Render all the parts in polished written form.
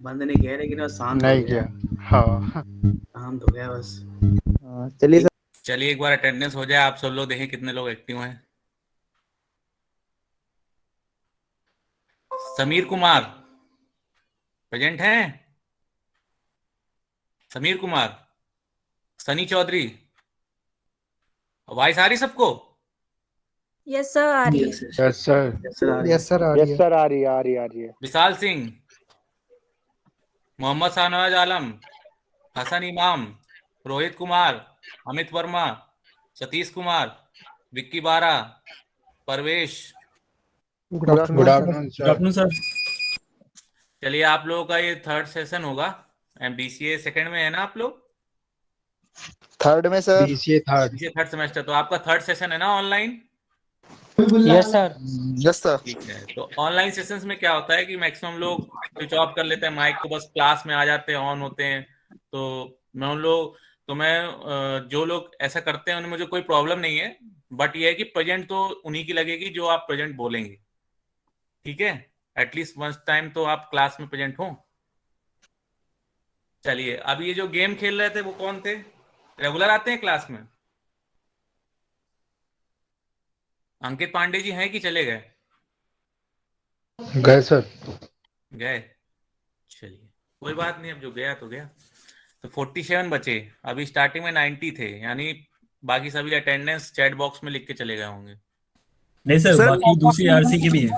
बंद नहीं किया लेकिन वो शांत हो नहीं गया। किया। हाँ शांत हो गया बस। चलिए सर। चलिए एक बार अटेंडेंस हो जाए, आप सब लोग देखें कितने लोग एक्टिव हैं। समीर कुमार प्रेजेंट हैं? समीर कुमार, सनी चौधरी, वॉइस आ रही सबको? यस सर, आ रही है। Yes sir. यस सर, आ रही है। यस सर, आ रही है। सर आ रही है, आ रही है, आ रही है। विशाल सिंह, मोहम्मद शाहनवाज आलम, हसन इमाम, Rohit Kumar, Amit Verma, Satish Kumar, Vicky Bara, Parvesh. Good good afternoon sir. Afternoon good sir. Afternoon sir. चलिए आप लोगों का ये थर्ड सेशन होगा। बीसीए सेकंड में है ना आप लोग? थर्ड में sir. BCA third. BCA third semester, तो आपका थर्ड सेशन है ना online? Yes sir. Yes sir. ठीक है, तो ऑनलाइन सेशंस में क्या होता है कि मैक्सिमम लोग स्विच ऑफ कर लेते हैं माइक को, बस क्लास में आ जाते हैं, ऑन होते हैं। तो मैं उन लोग तो मैं जो लोग ऐसा करते हैं उनमें मुझे कोई प्रॉब्लम नहीं है, बट ये है कि प्रेजेंट तो उन्हीं की लगेगी जो आप प्रेजेंट बोलेंगे। ठीक है, एटलीस्ट वन टाइम तो आप क्लास में प्रेजेंट हो। चलिए, अब ये जो गेम खेल रहे थे वो कौन थे? रेगुलर आते हैं क्लास में? अंकित पांडे जी हैं कि चले गए? गए सर। गए, चलिए कोई बात नहीं, अब जो गया तो गया। तो 47 बचे, अभी स्टार्टिंग में 90 थे, यानी बाकी सभी अटेंडेंस चैट बॉक्स में लिख के चले गए होंगे। नहीं सर, बाकी दूसरी आरसी के भी हैं।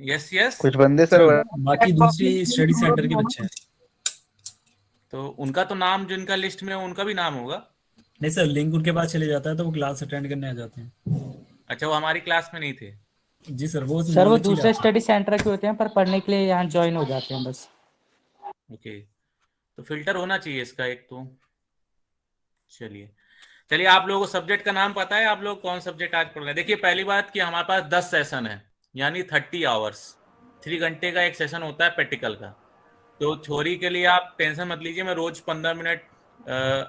यस यस, कुछ बंदे सर सर। बाकी दूसरी स्टडी सेंटर के बच्चे हैं। तो उनका तो नाम, जिनका लिस्ट में है, उनका भी नाम होगा। नहीं सर, लिंक उनके पास चले जाता है तो वो क्लास अटेंड करने आ जाते हैं। अच्छा, वो हमारी क्लास में नहीं थे? जी सर, वो सर वो दूसरे स्टडी सेंटर के होते हैं पर पढ़ने के लिए यहाँ ज्वाइन हो जाते हैं बस। ओके, तो फिल्टर होना चाहिए इसका एक तो। चलिए चलिए, आप लोगों को सब्जेक्ट का नाम पता है? आप लोग कौन सब्जेक्ट आज पढ़ रहे हैं? देखिए, पहली बात कि हमारे पास 10 सेशन है, यानी 30 आवर्स, 3 घंटे का एक सेशन होता है प्रैक्टिकल का। तो थ्योरी के लिए आप टेंशन मत लीजिए, मैं रोज 15 मिनट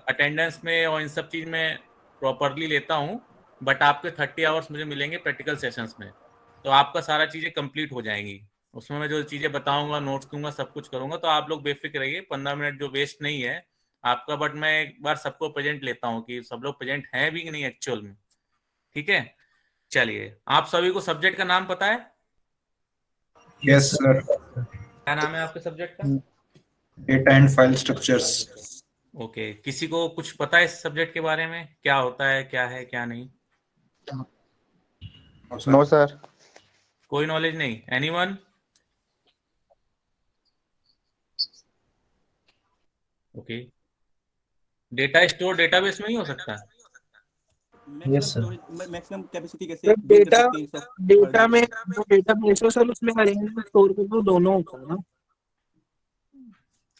अटेंडेंस में और इन सब चीज में प्रॉपरली लेता हूँ, बट आपके 30 आवर्स मुझे मिलेंगे प्रैक्टिकल सेशंस में। तो आपका सारा चीजें कंप्लीट हो जाएंगी, उसमें मैं जो चीजें बताऊंगा, नोट्स दूंगा, सब कुछ करूंगा। तो आप लोग बेफिक्र रहिए, 15 मिनट जो वेस्ट नहीं है आपका। बट मैं एक बार सबको प्रेजेंट लेता हूँ कि सब लोग प्रेजेंट हैं भी कि नहीं एक्चुअल में। ठीक है, चलिए, आप सभी को सब्जेक्ट का नाम पता है? Yes sir. क्या नाम है आपके सब्जेक्ट का? Data and file structures. Okay, किसी को कुछ पता है इस सब्जेक्ट के बारे में, क्या होता है, क्या है, क्या नहीं? No sir. कोई नॉलेज नहीं? Anyone? Okay, data store database में ही हो सकता है? Yes sir. मैक्सिमम कैपेसिटी कैसे बिल्ड कर सकते हैं सर? डेटा में जो डेटा बेस है सर, उसमें अरेंज में स्टोर कर दो, दोनों होता है ना।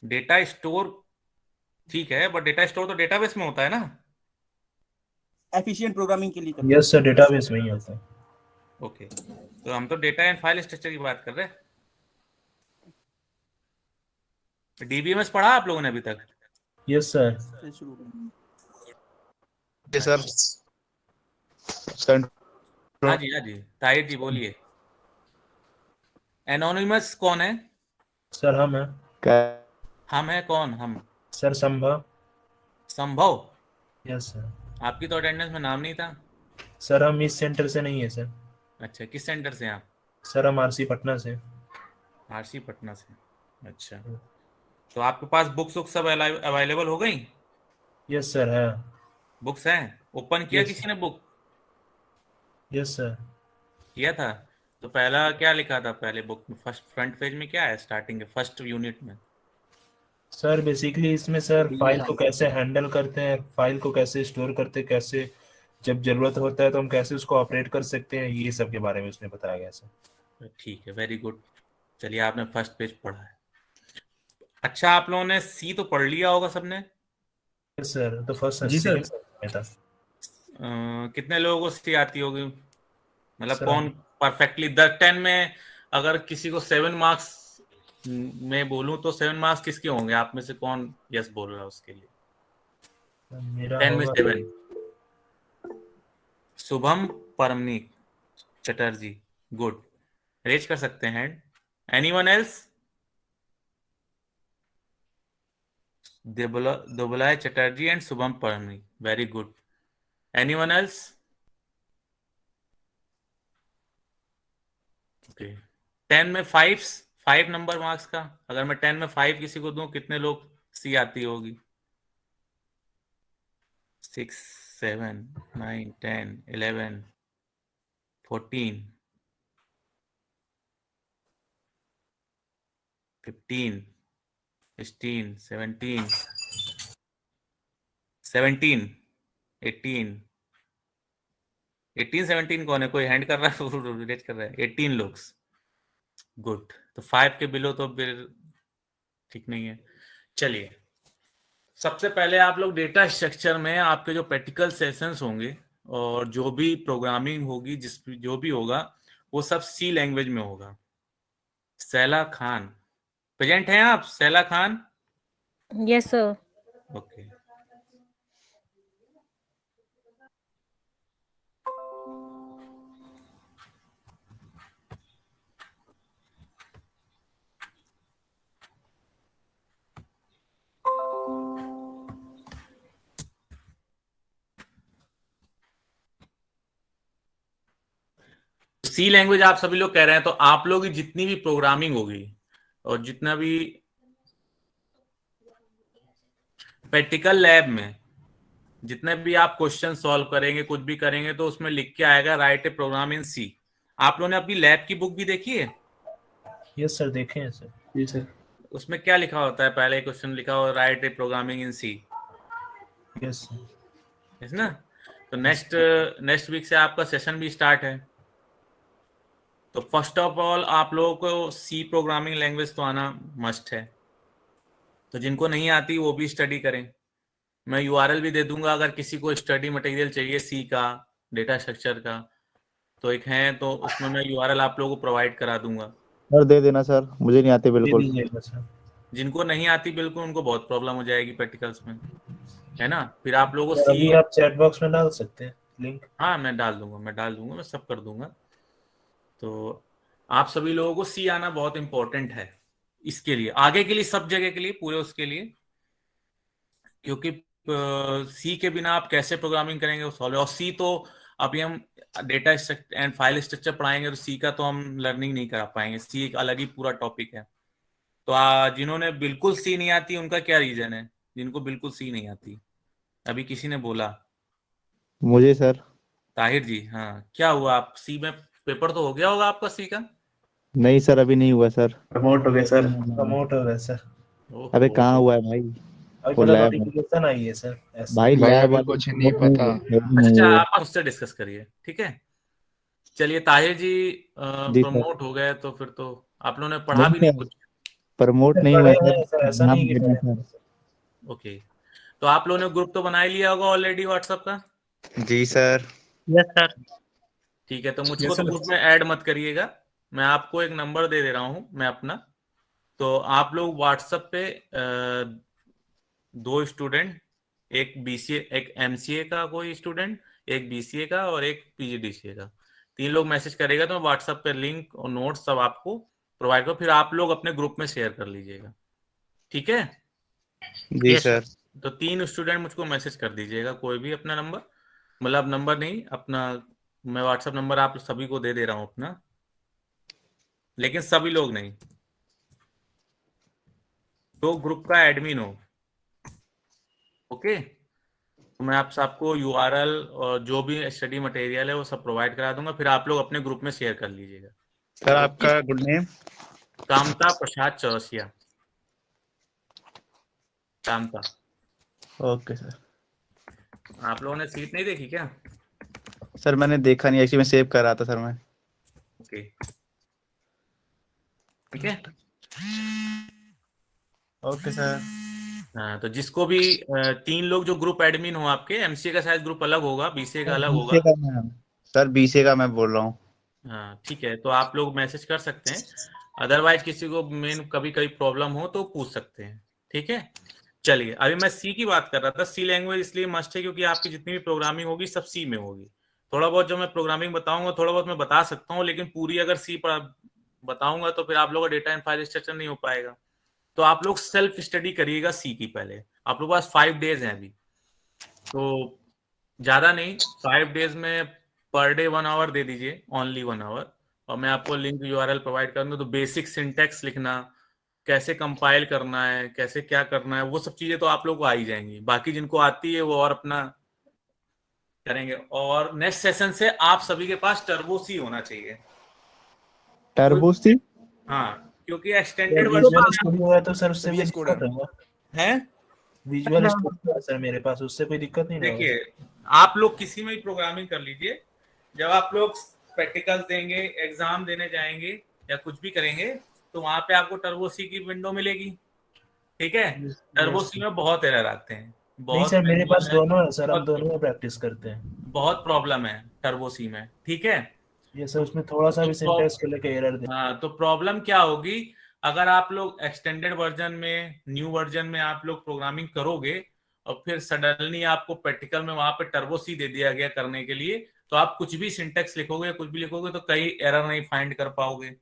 डेटा स्टोर ठीक है, बट डेटा स्टोर तो डेटाबेस में होता है ना। एफिशिएंट प्रोग्रामिंग के लिए करते यस सर, डेटाबेस में ही होता है। ओके, तो हम तो डेटा एंड फाइल स्ट्रक्चर की बात कर रहे हैं। डीबीएमएस पढ़ा आप लोगों ने अभी तक? Yes sir. हैं। शुरू करें। जी सर। हाँ जी, हाँ जी, ताहिर जी बोलिए। एनोनिमस कौन है? सर हम हैं। हम है कौन? हम सर संभव। संभव? Yes sir. आपकी तो अटेंडेंस में नाम नहीं था। सर हम इस सेंटर से नहीं है सर। अच्छा, किस सेंटर से हैं आप? सर हम आरसी पटना से। आरसी पटना से, अच्छा। तो आपके पास बुक्स वुक्स सब अवेलेबल हो गई? यस सर है। बुक्स हैं? ओपन किया Yes, किसी ने बुक? Yes sir. किया था? तो पहला क्या लिखा था पहले बुक में? फर्स्ट फ्रंट पेज में क्या है स्टार्टिंग के फर्स्ट यूनिट में? सर बेसिकली इसमें सर फाइल को कैसे हैंडल करते हैं, फाइल को कैसे स्टोर करते हैं, कैसे जब जरूरत होता है तो हम कैसे उसको ऑपरेट कर सकते हैं, ये सब के बारे में उसमें बताया गया सर। ठीक है, वेरी गुड। चलिए, आपने फर्स्ट पेज पढ़ा है। अच्छा, आप लोगों ने सी तो पढ़ लिया होगा सबने? यस सर, तो फर्स्ट जी सर। में था। कितने लोगों को सी आती होगी? मतलब सर कौन परफेक्टली 10 में, अगर किसी को 7 मार्क्स में बोलूं तो 7 मार्क्स किसके होंगे? आप में से कौन यस बोल रहा है उसके लिए? मेरा 10 में होगा 7। शुभम परमनीक चटर्जी, गुड। रेज कर सकते हैं। Anyone else? Dubalai Chatterjee and Subham Parni. Very good. Anyone else? Okay. 10 में 5 नंबर मार्क्स का, अगर मैं 10 में 5 किसी को दूं, कितने लोग सी आती होगी? 6, 7, 9, 10, 11, 14, 15, 16, 17, 17, 18, 17 कौन है? कोई हैंड कर रहा है? रिलेट कर रहा है? 18 लोग। गुड। तो 5 के बिलो तो फिर ठीक नहीं है। चलिए, सबसे पहले आप लोग डेटा स्ट्रक्चर में आपके जो प्रैक्टिकल सेशंस होंगे और जो भी प्रोग्रामिंग होगी, जो भी होगा, वो सब सी लैंग्वेज में होगा। सैला खान प्रेजेंट हैं आप? Saila Khan? Yes sir. Okay. C language आप सभी लोग कह रहे हैं, तो आप लोग की जितनी भी प्रोग्रामिंग होगी और जितना भी प्रैक्टिकल लैब में जितने भी आप क्वेश्चन सॉल्व करेंगे, कुछ भी करेंगे, तो उसमें लिख के आएगा राइट ए प्रोग्राम इन सी। आप लोगों ने अपनी लैब की बुक भी देखी है? यस सर, देखे हैं सर। जी सर। उसमें क्या लिखा होता है? पहले क्वेश्चन लिखा हो write a programming in C. Yes ना? तो नेक्स्ट वीक से आपका सेशन भी स्टार्ट है। तो फर्स्ट ऑफ ऑल आप लोगों को सी प्रोग्रामिंग लैंग्वेज तो आना मस्ट है। तो जिनको नहीं आती वो भी स्टडी करें। मैं यूआरएल भी दे दूंगा, अगर किसी को स्टडी मटेरियल चाहिए सी का, डेटा स्ट्रक्चर का, तो एक है, तो उसमें मैं यूआरएल आप लोगों को प्रोवाइड करा दूंगा। सर दे देना सर, मुझे नहीं आती बिल्कुल। दे दीजिएगा सर। जिनको नहीं आती बिल्कुल, उनको बहुत प्रॉब्लम हो जाएगी प्रैक्टिकल्स में, है ना? फिर आप लोगों को सर, अभी आप चैट बॉक्स में डाल सकते हैं लिंक। हाँ, मैं डाल दूंगा, मैं सब कर दूंगा। तो आप सभी लोगों को सी आना बहुत इंपॉर्टेंट है इसके लिए, आगे के लिए, सब जगह के लिए, पूरे उसके लिए, क्योंकि सी के बिना आप कैसे प्रोग्रामिंग करेंगे वो सॉल्व। और सी तो अभी हम डेटा एंड फाइल स्ट्रक्चर पढ़ाएंगे, तो सी का तो हम लर्निंग नहीं करा पाएंगे। सी एक अलग ही पूरा टॉपिक है। तो जिन्होंने बिल्कुल सी नहीं आती उनका क्या रीजन है? जिनको बिल्कुल सी नहीं आती, अभी किसी ने बोला? मुझे सर। ताहिर जी, हाँ, क्या हुआ? आप सी में पेपर तो हो गया होगा आपका सी का? नहीं सर, अभी नहीं हुआ सर। प्रमोट हो गया सर। प्रमोट हो रहा है सर। अबे कहाँ हुआ है भाई? अभी पहले नोटिफिकेशन आई है सर। भाई लैब कुछ नहीं पता। अच्छा, आप उससे डिस्कस करिए, ठीक है? चलिए, ताहिर जी प्रमोट हो गए, तो फिर तो आप लोगों ने पढ़ा भी नहीं कुछ। प्रमोट नहीं हुआ सर, ऐसा नहीं कि ओके, तो आप लोगों ने ग्रुप तो बना ही लिया होगा ऑलरेडी व्हाट्सएप का? जी सर। Yes sir. ठीक है, तो मुझको तो ग्रुप में ऐड मत करिएगा, मैं आपको एक नंबर दे रहा हूं मैं अपना। तो आप लोग व्हाट्सएप पे 2 स्टूडेंट, एक बीसीए, एक एमसीए का कोई स्टूडेंट, एक बीसीए का और एक पीजीडीसीए का, 3 लोग मैसेज करेगा, तो मैं व्हाट्सएप पे लिंक और नोट्स सब आपको प्रोवाइड करो। फिर आप लोग अपने ग्रुप में शेयर कर लीजिएगा, ठीक है? जी सर। तो 3 स्टूडेंट मुझको मैसेज कर दीजिएगा, कोई भी अपना नंबर, मतलब नंबर नहीं अपना, मैं व्हाट्सएप नंबर आप सभी को दे दे रहा हूं अपना, लेकिन सभी लोग नहीं, तो ग्रुप का एडमिन हो। ओके, तो मैं आप सबको यूआरएल और जो भी स्टडी मटेरियल है वो सब प्रोवाइड करा दूंगा, फिर आप लोग अपने ग्रुप में शेयर कर लीजिएगा। सर आपका good name? Kamta Prasad Chaurasia. Kamta. Okay sir. आप लोगों ने सीट नहीं देखी क्या? सर मैंने देखा नहीं, एक्चुअली मैं सेव कर रहा था सर मैं। ओके, ठीक है। Okay sir. हाँ, तो जिसको भी 3 लोग जो ग्रुप एडमिन हो आपके, एमसीए का शायद ग्रुप अलग होगा, बीसीए का अलग होगा। सर बीसीए का मैं बोल रहा हूँ। हाँ, ठीक है, तो आप लोग मैसेज कर सकते हैं, अदरवाइज किसी को मेन कभी कभी प्रॉब्लम हो तो पूछ सकते हैं, ठीक है? चलिए, अभी मैं सी की बात कर रहा था। सी लैंग्वेज इसलिए मस्ट है क्योंकि आपकी जितनी भी प्रोग्रामिंग होगी सब सी में होगी। थोड़ा बहुत जो मैं प्रोग्रामिंग बताऊंगा, थोड़ा बहुत मैं बता सकता हूँ, लेकिन पूरी अगर सी पर बताऊंगा तो फिर आप लोगों का डेटा एंड फाइल स्ट्रक्चर नहीं हो पाएगा। तो आप लोग सेल्फ स्टडी करिएगा सी की पहले। आप लोगों के पास 5 डेज हैं अभी, तो ज्यादा नहीं, 5 डेज में पर डे 1 आवर दे दीजिए, ओनली 1 आवर, और मैं आपको लिंक यूआरएल प्रोवाइड करूंगा। तो बेसिक सिंटेक्स लिखना, कैसे कंपाइल करना है, कैसे क्या करना है, वो सब चीजें तो आप लोग को आ ही जाएंगी। बाकी जिनको आती है वो और अपना करेंगे। और नेक्स्ट सेशन से आप सभी के पास टर्बो सी होना चाहिए। टर्बो सी? हाँ, क्योंकि एक्सटेंडेड विजुअल वर्जन स्टूडियो है तो सर उससे भी VS दिक्कत कोड होगा। है। विजुअल स्टूडियो है सर मेरे पास, उससे कोई दिक्कत नहीं होगा। देखिए, आप लोग किसी में भी प्रोग्रामिंग कर लीजिए, जब आप लोग प्रैक्टिकल देंगे, एग्जाम देने जाएंगे या कुछ भी करेंगे, तो वहां पे आपको टर्बो सी की विंडो मिलेगी। ठीक है, टर्बो सी में बहुत एरर आते हैं, नहीं बहुत सर मेरे पास दोनों है सर, हम बहुत- दोनों में प्रैक्टिस करते हैं। बहुत प्रॉब्लम है टर्बो सी में। ठीक है, ये सर उसमें थोड़ा सा भी सिंटैक्स को लेकर एरर दे। हाँ, तो प्रॉब्लम क्या होगी, अगर आप लोग एक्सटेंडेड वर्जन में, न्यू वर्जन में आप लोग प्रोग्रामिंग करोगे और फिर सडनली आपको प्रैक्टिकल में वहां पे टर्बो सी दे दिया गया करने के लिए, तो आप कुछ भी सिंटेक्स लिखोगे, कुछ भी लिखोगे, तो कई एरर नहीं फाइंड कर पाओगे,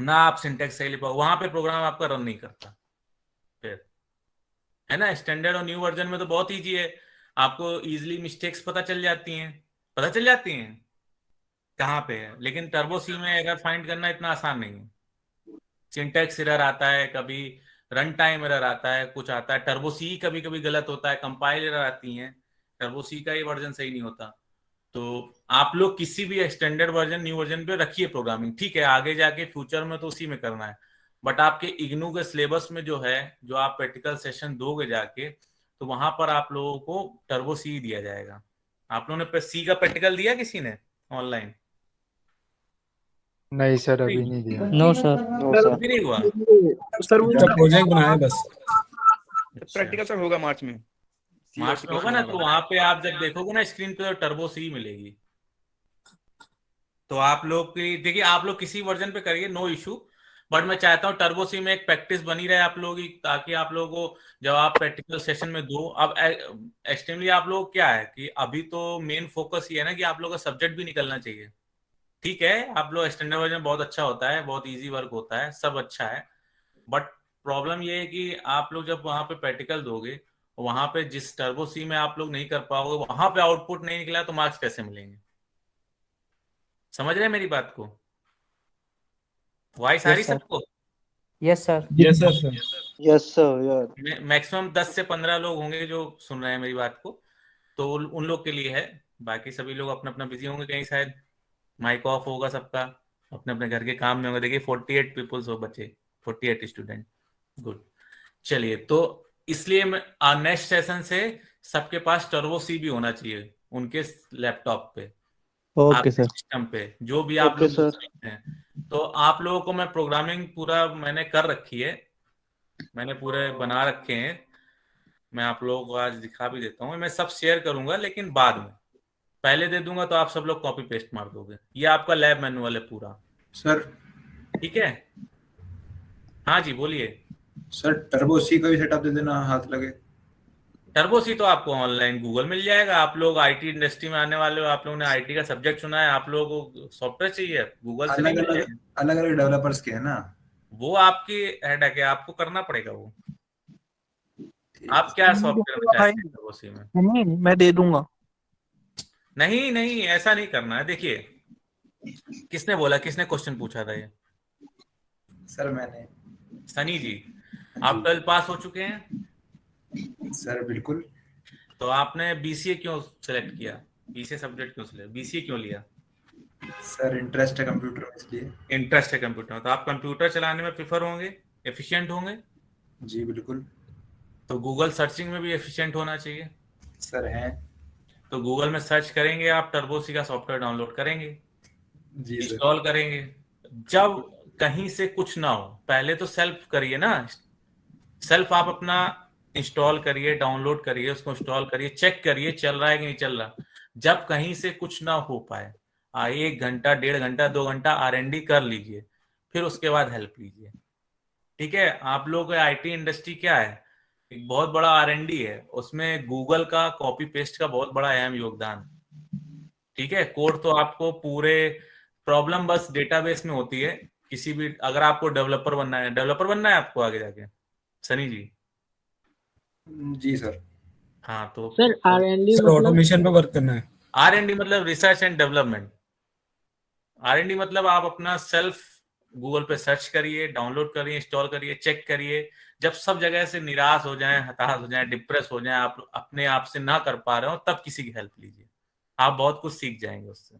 ना आप सिंटेक्स सही लिख पाओगे, वहां पे प्रोग्राम आपका रन नहीं करता फिर, है ना। स्टैंडर्ड और न्यू वर्जन में तो बहुत ईजी है, आपको इजीली मिस्टेक्स पता चल जाती हैं कहाँ पे है। लेकिन टर्बो सी में एरर फाइंड करना इतना आसान नहीं है। सिंटेक्स एरर आता है, कभी रन टाइम एरर आता है, कुछ आता है, टर्बो सी कभी कभी गलत होता है, कंपाइल एरर आती है, टर्बो सी का ही वर्जन सही नहीं होता। तो आप लोग किसी भी एक्सटेंडेड वर्जन, न्यू वर्जन पे रखिए प्रोग्रामिंग, ठीक है, आगे जाके फ्यूचर में तो उसी में करना है। बट आपके इग्नू के सिलेबस में जो है, जो आप प्रैक्टिकल सेशन दोगे जाके, तो वहां पर आप लोगों को टर्बो सी दिया जाएगा। आप लोगों ने सी का प्रैक्टिकल दिया किसी ने ऑनलाइन? नहीं सर, अभी नहीं दिया। No sir. अभी नहीं हुआ। सर वो उसका प्रोजेक्ट बनाया बस। प्रैक्टिकल सर होगा मार्च में। मार्च में होगा ना, तो वहां पे आप जब देखोगे ना स्क्रीन पे, तो टर्बो सी मिलेगी। तो आप लोग की देखिए, आप लोग किसी वर्जन पे करिए, नो इशू, बट मैं चाहता हूँ टर्बो सी में एक प्रैक्टिस बनी रहे आप लोगों की, ताकि आप लोगों को जब आप प्रैक्टिकल सेशन में दो, अब एक्सट्रीमली आप लोग क्या है कि अभी तो मेन फोकस ये है ना कि आप लोगों का सब्जेक्ट भी निकलना चाहिए। ठीक है, आप लोग स्टैंडर्ड वर्जन बहुत अच्छा होता है, बहुत इजी वर्क होता है, सब अच्छा है, बट प्रॉब्लम ये है कि आप लोग जब वहां पे प्रैक्टिकल दोगे, वहां पे जिस टर्बो सी में आप लोग नहीं कर पाओगे, वहां पे आउटपुट नहीं निकला, तो मार्क्स कैसे मिलेंगे? समझ रहे हैं मेरी बात को? वॉइस आ रही सबको? Yes sir. Yes sir. Yes sir यार। मैक्सिमम 10 से 15 लोग होंगे जो सुन रहे हैं मेरी बात को, तो उन लोग के लिए है। बाकी सभी लोग अपना अपना बिजी होंगे कहीं, शायद माइक ऑफ होगा सबका, अपने अपने घर के काम में होंगे। देखिए 48 पीपल्स हो बच्चे, 48 स्टूडेंट, गुड। चलिए, तो इसलिए मैं नेक्स्ट सेशन से सबके पास टर्बो सी भी होना चाहिए उनके लैपटॉप पे, ओके सर। सिस्टम पे, जो भी आप ओके लोग सर। सीखते हैं। तो आप लोगों को मैं प्रोग्रामिंग पूरा मैंने कर रखी है, मैंने पूरे बना रखे हैं, मैं आप लोगों को आज दिखा भी देता हूँ। मैं सब शेयर करूंगा, लेकिन बाद में, पहले दे दूंगा तो आप सब लोग कॉपी पेस्ट मार दोगे। ये आपका लैब मैनुअल है पूरा, सर। ठीक है। हाँ जी, बोलिए। सर टर्बो सी का भी सेटअप दे देना, हाथ लगे। टर्बो सी तो आपको ऑनलाइन गूगल मिल जाएगा। आप लोग आईटी इंडस्ट्री में आने वाले हो, आप लोगों ने आईटी का सब्जेक्ट चुना है, आप लोगों को सॉफ्टवेयर चाहिए, गूगल से नहीं अलग मिल अलग जाएगा। अलग अलग डेवलपर्स के है ना, वो आपकी हेडेक है, आपको करना पड़ेगा वो। आप क्या सॉफ्टवेयर में चाहते हैं टर्बो सी में? नहीं मैं दे दूंगा। नहीं नहीं, ऐसा नहीं करना है। देखिए, किसने बोला, किसने क्वेश्चन पूछा था ये? सर मैंने। सनी जी, आप 12 पास हो चुके हैं? सर बिल्कुल। तो आपने बीसीए क्यों सिलेक्ट किया? बीसीए सब्जेक्ट क्यों सिलेक्ट, बीसीए क्यों लिया? सर इंटरेस्ट है कंप्यूटर में, इसलिए। इंटरेस्ट है कंप्यूटर में, तो आप कंप्यूटर चलाने में प्रिफर होंगे, एफिशिएंट होंगे? जी बिल्कुल। तो गूगल सर्चिंग में भी एफिशिएंट होना चाहिए। सर हैं। तो गूगल में सर्च करेंगे, आप टर्बोसी का सॉफ्टवेयर डाउनलोड करेंगे, जी सर। इंस्टॉल करेंगे। जब कहीं से कुछ ना हो, पहले तो सेल्फ करिए ना, सेल्फ आप अपना इंस्टॉल करिए, डाउनलोड करिए, उसको इंस्टॉल करिए, चेक करिए चल रहा है कि नहीं चल रहा। जब कहीं से कुछ ना हो पाए, 1 घंटा, 1.5 घंटा, 2 घंटा R&D कर लीजिए, फिर उसके बाद हेल्प लीजिए। ठीक है, आप लोग आईटी इंडस्ट्री क्या है, एक बहुत बड़ा R&D है, उसमें गूगल का कॉपी पेस्ट का बहुत बड़ा अहम योगदान। ठीक है, कोड तो आपको पूरे, प्रॉब्लम बस डेटाबेस में होती है। किसी भी, अगर आपको डेवलपर बनना है, आपको आगे जाके, सनी जी, जी सर। हाँ तो सर R&D सर मतलब ऑटोमेशन पे वर्क करना है। R&D मतलब रिसर्च एंड डेवलपमेंट। R&D मतलब आप अपना सेल्फ गूगल पे सर्च करिए, डाउनलोड करिए, इंस्टॉल करिए, चेक करिए। जब सब जगह से निराश हो जाएं, हताश हो जाएं, डिप्रेस हो जाएं, आप अपने आप से ना कर पा रहे हो, तब किसी की हेल्प लीजिए। आप बहुत कुछ सीख जाएंगे उससे।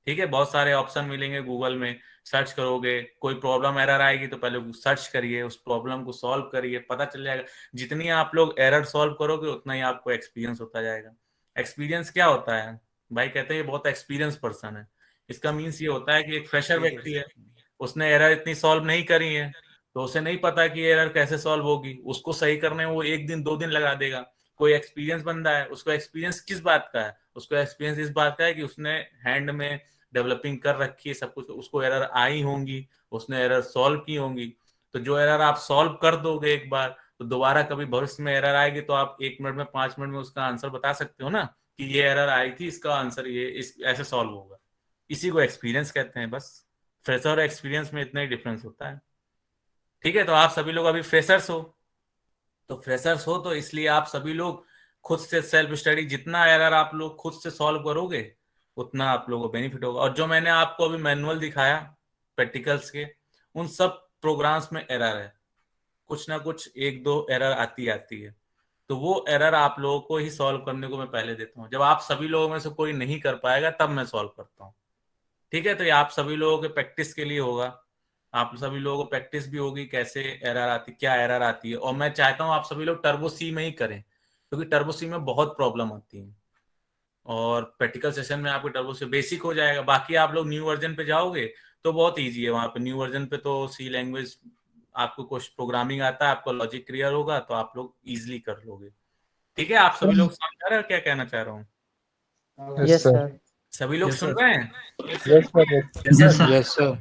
ठीक है, बहुत सारे ऑप्शन मिलेंगे गूगल में, सर्च करोगे, कोई प्रॉब्लम एरर आएगी तो पहले सर्च करिए, उस प्रॉब्लम को सॉल्व करिए, पता चल जाएगा। जितनी आप लोग एरर सॉल्व करोगे उतना ही आपको एक्सपीरियंस होता जाएगा। एक्सपीरियंस क्या होता है भाई? कहते हैं ये बहुत एक्सपीरियंस पर्सन है। इसका मीन्स ये होता है कि एक फ्रेशर व्यक्ति है, उसने एरर इतनी सॉल्व नहीं करी है, तो उसे नहीं पता कि एरर कैसे सॉल्व होगी। उसको सही करने में वो 1 दिन 2 दिन लगा देगा। कोई एक्सपीरियंस बंदा है, उसको एक्सपीरियंस किस बात का है? उसको एक्सपीरियंस इस बात का है कि उसने हैंड में डेवलपिंग कर रखी है सब कुछ, उसको एरर आई होंगी, उसने एरर सॉल्व की होंगी। तो जो एरर आप सॉल्व कर दोगे एक बार, तो दोबारा कभी भविष्य में एरर आएगी तो आप 1 मिनट में 5 मिनट में उसका आंसर बता सकते हो ना, कि ये एरर आई थी, इसका आंसर ये इस ऐसे सॉल्व होगा। इसी को एक्सपीरियंस कहते हैं। बस फ्रेशर और एक्सपीरियंस में इतना ही डिफरेंस होता है। ठीक है, तो आप सभी लोग अभी फ्रेशर्स हो, तो इसलिए आप सभी लोग खुद से सेल्फ स्टडी, जितना एरर आप लोग खुद से सॉल्व करोगे उतना आप लोगों को बेनिफिट होगा। और जो मैंने आपको अभी मैनुअल दिखाया प्रैक्टिकल्स के, उन सब प्रोग्राम्स में एरर है, कुछ ना कुछ 1-2 एरर आती है। तो वो एरर आप लोगों को ही सॉल्व करने को मैं पहले देता हूँ। जब आप सभी लोगों में से कोई नहीं कर पाएगा तब मैं सॉल्व करता हूँ। ठीक है, तो ये आप सभी लोगों के प्रैक्टिस के लिए होगा। आप सभी लोगों को प्रैक्टिस भी होगी कैसे एरर आती, क्या एरर आती है। और मैं चाहता हूँ आप सभी लोग टर्बो सी में ही करें, क्योंकि टर्बो सी में बहुत प्रॉब्लम आती है। और प्रैक्टिकल सेशन में आपको टर्बो सी बेसिक हो जाएगा। बाकी आप लोग न्यू वर्जन पे जाओगे तो बहुत ईजी है। वहां पे न्यू वर्जन पे तो सी लैंग्वेज, आपको कुछ प्रोग्रामिंग आता है, आपको लॉजिक क्लियर होगा तो आप लोग इजिली कर लोगे। ठीक है, आप सभी लोग समझ रहे हो क्या कहना चाह रहा हूँ? Yes sir. सभी लोग Yes, सुन sir. रहे हैं? Yes sir. Yes sir.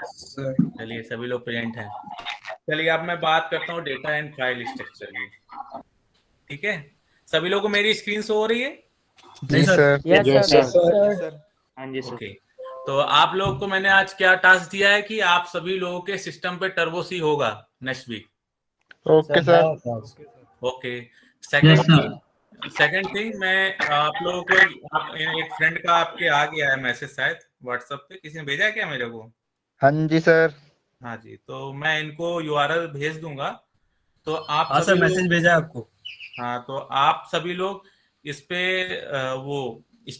Sir चलिए, सभी लोग प्रेजेंट हैं। चलिए, अब मैं बात करता हूँ डेटा एंड फाइल स्ट्रक्चर की। ठीक है, सभी लोगों को मेरी स्क्रीन शो हो रही है? जी सर। Yes sir. सर हाँ जी सर। ओके, तो आप लोगों को मैंने आज क्या टास्क दिया है कि आप सभी लोगों के सिस्टम पे टर्बो सी होगा next week. Okay sir. Okay, second thing, मैं आप लोगों को एक फ्रेंड का आपके आ गया है मैसेज, शायद व्हाट्सएप पे किसी ने भेजा है क्या मेरे को? हाँ जी सर। हाँ जी, तो मैं इनको यूआरएल भेज दूंगा, तो आप हाँ सर, सभी मैसेज लोग, भेजा है आपको। हाँ तो आप सभी लोग इस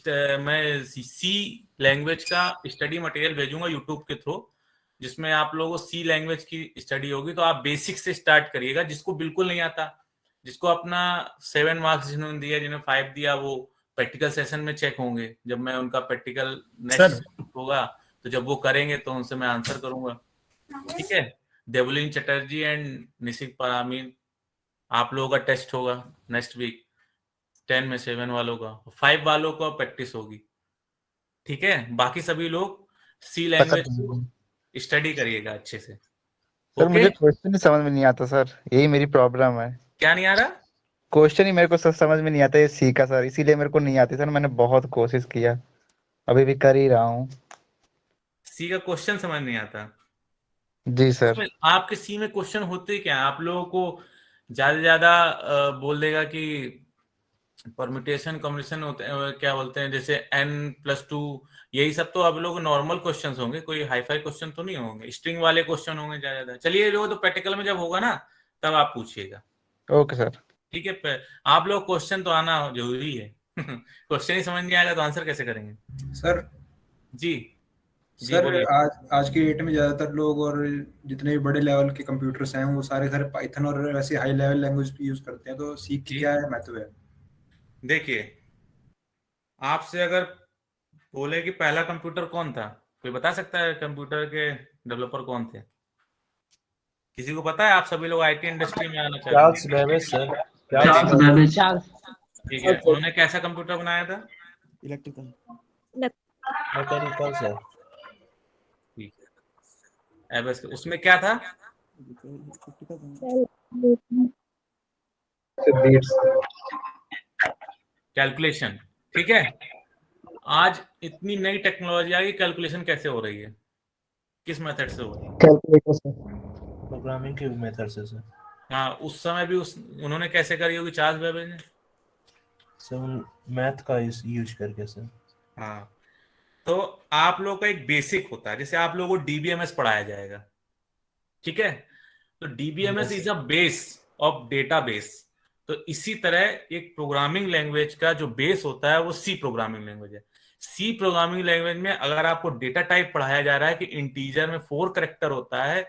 पे मैं सी लैंग्वेज का स्टडी मटेरियल भेजूंगा यूट्यूब के थ्रू, जिसमें आप लोगों को सी लैंग्वेज की स्टडी होगी। तो आप बेसिक से स्टार्ट करिएगा। जिसको बिल्कुल नहीं आता, जिसको अपना 7 मार्क्स जिन्होंने दिया, जिन्होंने 5 दिया, वो प्रैक्टिकल सेशन में चेक होंगे। जब मैं उनका प्रैक्टिकल नेक्स्ट होगा तो जब वो करेंगे तो उनसे मैं आंसर करूंगा। ठीक है, देवलिन चटर्जी एंड निशिक परामीन, आप लोगों का टेस्ट होगा नेक्स्ट वीक। 10 में 7 वालों का, 5 वालों का प्रैक्टिस होगी। ठीक है, बाकी सभी लोग सी लैंग्वेज स्टडी करिएगा अच्छे से। सर मुझे क्वेश्चन ही समझ में नहीं आता सर, यही मेरी प्रॉब्लम है। क्या नहीं आ रहा? क्वेश्चन ही मेरे को सर समझ में नहीं आता ये सी का सर, इसीलिए मेरे को नहीं आती सर। मैंने बहुत कोशिश किया, अभी भी कर ही रहा हूँ। सी का क्वेश्चन समझ नहीं आता? जी सर। आपके सी में क्वेश्चन होते क्या? आप लोगों को ज्यादा से ज्यादा बोल देगा कि परम्यूटेशन कॉम्बिनेशन होते हैं, क्या बोलते हैं, जैसे n+2, यही सब तो आप लोग नॉर्मल क्वेश्चंस होंगे, कोई हाई फाई क्वेश्चन तो नहीं होंगे। स्ट्रिंग वाले क्वेश्चन होंगे ज्यादा। चलिए, जो तो प्रैक्टिकल में जब होगा ना तब आप पूछिएगा। Okay sir. ठीक है, आप लोग क्वेश्चन तो आना जरूरी है। क्वेश्चन ही समझ नहीं आएगा तो आंसर कैसे करेंगे? सर जी सर आज की डेट में ज्यादातर लोग और जितने भी बड़े लेवल के कंप्यूटर्स हैं वो सारे पाइथन और वैसे हाई लेवल लैंग्वेज यूज करते हैं, तो सी की क्या है महत्व है? देखिए, आपसे अगर बोले कि पहला कंप्यूटर कौन था, कोई बता सकता है कंप्यूटर के डेवलपर कौन थे? किसी को पता है? आप सभी लोग आईटी इंडस्ट्री में आना चाहते चार्ल्स बेबेज सर। ठीक है, उन्होंने कैसा कंप्यूटर बनाया था? Electrical mechanical sir. ठीक है, अब उसमें क्या था? कैलकुलेशन। ठीक है, आज इतनी नई टेक्नोलॉजी आ गई, कैलकुलेशन कैसे हो रही है? किस मेथड से हो रही है? कैलकुलेटर से। प्रोग्रामिंग के मेथड से सर। हाँ, उस समय भी उन्होंने कैसे करी होगी चार्ल्स बेबेज ने? सर मैथ का यूज करके सर। हाँ, तो आप लोग का एक बेसिक होता है, जैसे आप लोगों को डीबीएमएस पढ़ाया जाएगा, ठीक है? तो DBMS is a base of database. तो इसी तरह एक प्रोग्रामिंग लैंग्वेज का जो बेस होता है वो सी प्रोग्रामिंग लैंग्वेज है। सी प्रोग्रामिंग लैंग्वेज में अगर आपको डेटा टाइप पढ़ाया जा रहा है कि इंटीजर में 4 कैरेक्टर होता है,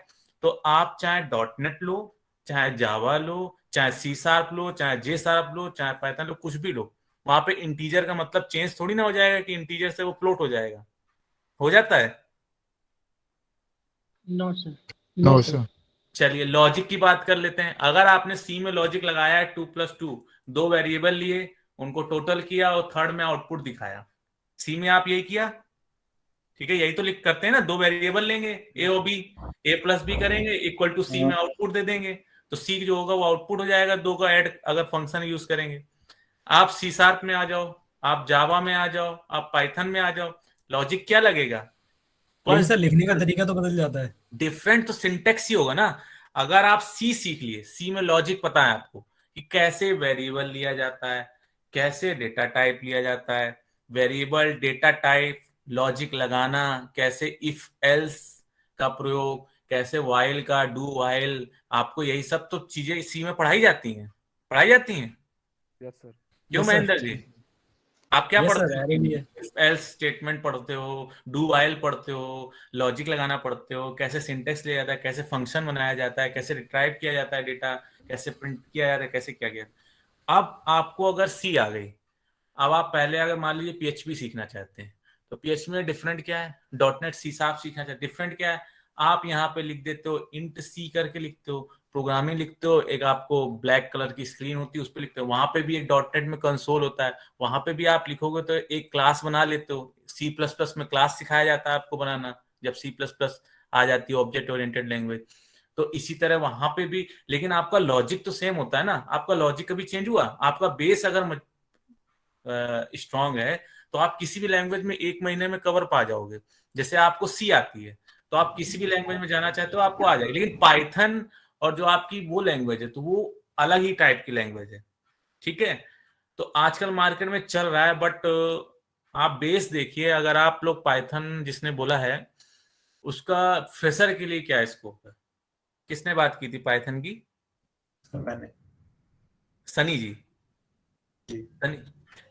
तो आप चाहे डॉटनेट लो, चाहे जावा लो, चाहे सी शार्प लो, चाहे जे शार्प लो, चाहे पाइथन लो, कुछ भी लो, वहां पे इंटीजर का मतलब चेंज थोड़ी ना हो जाएगा कि इंटीजर से वो फ्लोट हो जाएगा। हो जाता है? No sir. No sir. चलिए लॉजिक की बात कर लेते हैं। अगर आपने सी में लॉजिक लगाया है 2+2, 2 वेरिएबल लिए, उनको टोटल किया और थर्ड में आउटपुट दिखाया, सी में आप यही किया, ठीक है? यही तो लिख करते हैं ना, 2 वेरिएबल लेंगे ए और बी, a+b करेंगे इक्वल टू सी में आउटपुट दे देंगे, तो सी जो होगा वो आउटपुट हो जाएगा 2 का ऐड अगर फंक्शन यूज करेंगे। आप सी शार्प में आ जाओ, आप जावा में आ जाओ, आप पाइथन में आ जाओ, लॉजिक क्या लगेगा? लेकिन सर लिखने का तरीका तो बदल जाता है। डिफरेंट तो सिंटेक्स ही होगा ना। अगर आप सी सीख लिए, सी में लॉजिक पता है आपको कि कैसे वेरिएबल लिया जाता है, कैसे डेटा टाइप लिया जाता है, वेरिएबल डेटा टाइप लॉजिक लगाना, कैसे इफ एल्स का प्रयोग, कैसे वाइल का डू वाइल, आपको यही सब तो चीजें सी में पढ़ाई जाती हैं। Yes sir. क्यों Yes, sir. महेंद्र जी, आप क्या Yes, पढ़ते sir, हो? अरे भी है। एल्स स्टेटमेंट पढ़ते हो, डू वाइल पढ़ते हो, लॉजिक लगाना पढ़ते हो, कैसे सिंटेक्स लिया जाता है, कैसे फंक्शन बनाया जाता है, कैसे रिट्राइव किया जाता है डेटा, कैसे प्रिंट किया जाता है, कैसे किया गया। अब आपको अगर सी आ गई, अब आप पहले अगर मान लीजिए पीएचपी सीखना चाहते हैं, तो पीएचपी में डिफरेंट क्या है, डॉटनेट सी शार्प सीखना चाहते हैं, डिफरेंट क्या है, आप यहाँ पे लिख देते हो इंट सी करके लिखते हो, प्रोग्रामिंग लिखते हो, एक आपको ब्लैक कलर की स्क्रीन होती है उस पर लिखते हो, वहां पे भी एक डॉटनेट में कंसोल होता है, वहां पे भी आप लिखोगे तो एक क्लास बना लेते हो। C++ में क्लास सिखाया जाता है आपको बनाना, जब C++ आ जाती है ऑब्जेक्ट ओरिएंटेड लैंग्वेज। तो इसी तरह वहां पे भी, लेकिन आपका लॉजिक तो सेम होता है ना, आपका लॉजिक कभी चेंज हुआ? आपका बेस अगर स्ट्रांग है तो आप किसी भी लैंग्वेज में 1 महीने में कवर पा जाओगे। जैसे आपको सी आती है तो आप किसी भी लैंग्वेज में जाना चाहते हो आपको आ जाएगी, लेकिन पाइथन और जो आपकी वो लैंग्वेज है तो वो अलग ही टाइप की लैंग्वेज है, ठीक है? तो आजकल मार्केट में चल रहा है, बट आप बेस देखिए, अगर आप लोग पाइथन जिसने बोला है उसका फ्रेशर के लिए क्या स्कोप है? किसने बात की थी पाइथन की? मैंने। सनी जी। जी।